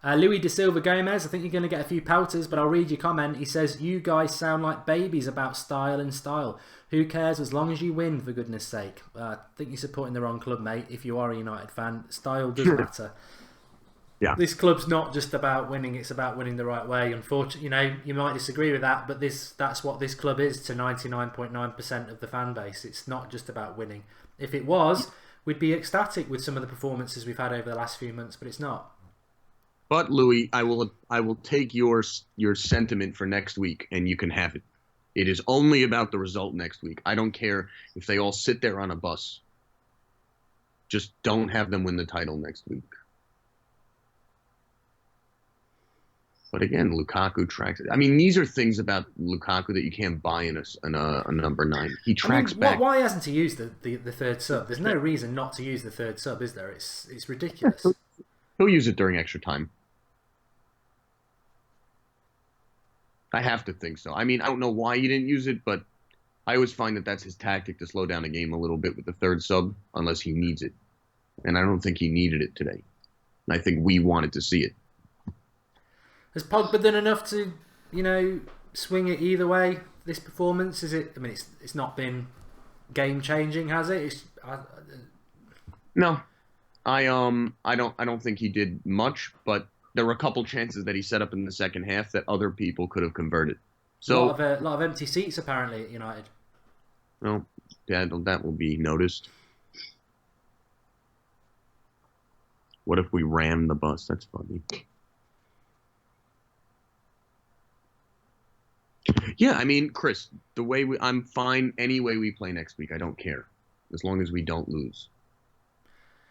Louis De Silva Gomez, I think you're going to get a few pelters, but I'll read your comment. He says, "You guys sound like babies about style and style. Who cares as long as you win, for goodness sake?" I think you're supporting the wrong club, mate, if you are a United fan. Style does matter. Yeah. This club's not just about winning, it's about winning the right way. Unfortunately, you might disagree with that, but that's what this club is to 99.9% of the fan base. It's not just about winning. If it was, we'd be ecstatic with some of the performances we've had over the last few months, but it's not. But Louis, I will take your sentiment for next week, and you can have it. It is only about the result next week. I don't care if they all sit there on a bus. Just don't have them win the title next week. But again, Lukaku tracks it. I mean, these are things about Lukaku that you can't buy in a number 9. He tracks back. Why hasn't he used the third sub? There's no reason not to use the third sub, is there? It's ridiculous. He'll use it during extra time. I have to think so. I mean, I don't know why he didn't use it, but I always find that that's his tactic to slow down the game a little bit with the third sub, unless he needs it. And I don't think he needed it today. And I think we wanted to see it. Has Pogba done enough to, swing it either way? This performance, is it? I mean, it's not been game changing, has it? No, I don't think he did much, but there were a couple chances that he set up in the second half that other people could have converted. So a lot of empty seats apparently at United. Well, yeah, that will be noticed. What if we ram the bus? That's funny. Yeah, I mean, Chris, I'm fine any way we play next week. I don't care, as long as we don't lose.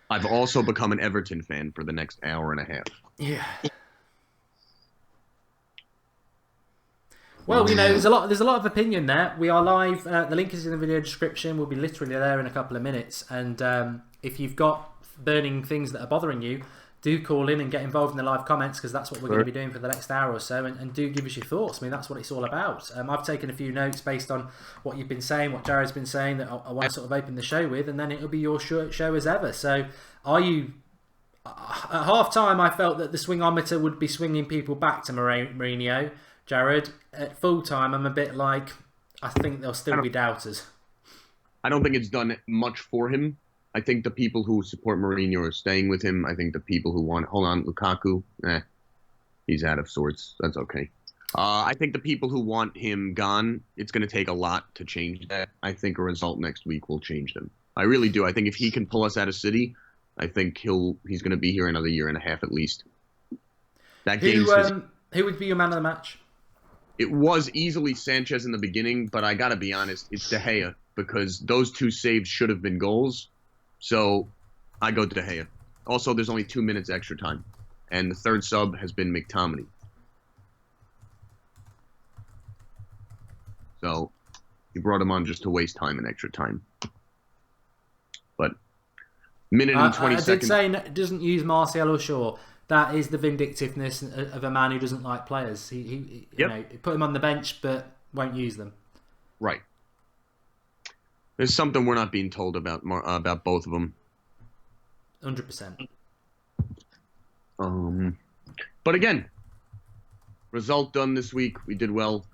I've also become an Everton fan for the next hour and a half. Yeah. Well, there's a lot of opinion there. We are live. The link is in the video description. We'll be literally there in a couple of minutes. And if you've got burning things that are bothering you, do call in and get involved in the live comments, because that's what we're going to be doing for the next hour or so. And do give us your thoughts. I mean, that's what it's all about. I've taken a few notes based on what you've been saying, what Jared's been saying, that I want to sort of open the show with, and then it'll be your show as ever. So are you... At half-time, I felt that the swingometer would be swinging people back to Mourinho. Jared, at full-time, I'm a bit like, I think there'll still be doubters. I don't think it's done much for him. I think the people who support Mourinho are staying with him. I think the people who want, Lukaku, he's out of sorts. That's okay. I think the people who want him gone, it's going to take a lot to change that. I think a result next week will change them. I really do. I think if he can pull us out of City, I think he's going to be here another year and a half at least. Who would be your man of the match? It was easily Sanchez in the beginning, but I got to be honest, it's De Gea, because those 2 saves should have been goals. So I go to De Gea. Also, there's only 2 minutes extra time, and the third sub has been McTominay. So he brought him on just to waste time and extra time. But minute and 20 seconds. I did say doesn't use Martial or Shaw. That is the vindictiveness of a man who doesn't like players. He put him on the bench, but won't use them. Right. There's something we're not being told about both of them. 100%. But again, result done this week. We did well.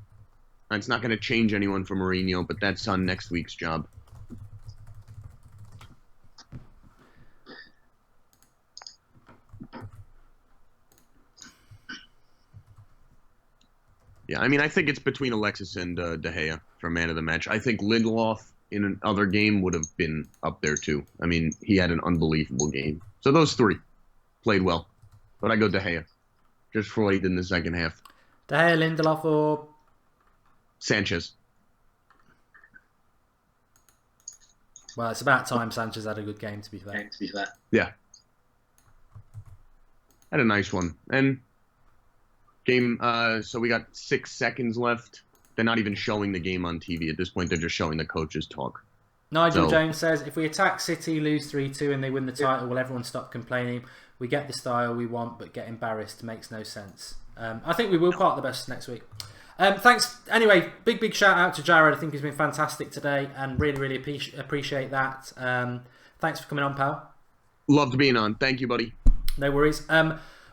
And it's not going to change anyone for Mourinho, but that's on next week's job. Yeah, I mean, I think it's between Alexis and De Gea for man of the match. I think Lindelof in another game would have been up there too. I mean, he had an unbelievable game. So those 3 played well. But I go De Gea, just for what he did in the second half. De Gea, Lindelof, or Sanchez. Well, it's about time Sanchez had a good game, to be fair. Yeah. Had a nice one. And game, so we got 6 seconds left. They're not even showing the game on TV. At this point, they're just showing the coaches talk. Nigel Jones says, if we attack City, lose 3-2 and they win the title, will everyone stop complaining? We get the style we want, but get embarrassed makes no sense. I think we will part the best next week. Thanks. Anyway, big shout out to Jared. I think he's been fantastic today and really appreciate that. Thanks for coming on, pal. Loved being on. Thank you, buddy. No worries.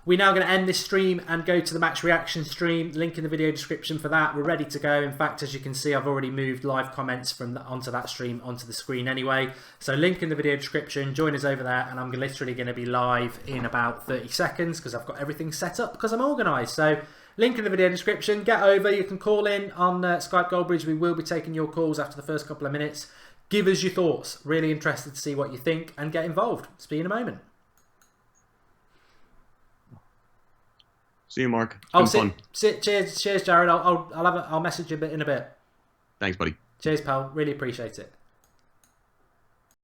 We're now going to end this stream and go to the match reaction stream. Link in the video description for that. We're ready to go. In fact, as you can see, I've already moved live comments from onto that stream onto the screen anyway. So link in the video description. Join us over there, and I'm literally going to be live in about 30 seconds because I've got everything set up because I'm organised. So link in the video description. Get over. You can call in on Skype Goldbridge. We will be taking your calls after the first couple of minutes. Give us your thoughts. Really interested to see what you think and get involved. See you in a moment. See you, Mark. It's been fun. Cheers, Jared. I'll message you in a bit. Thanks, buddy. Cheers, pal. Really appreciate it.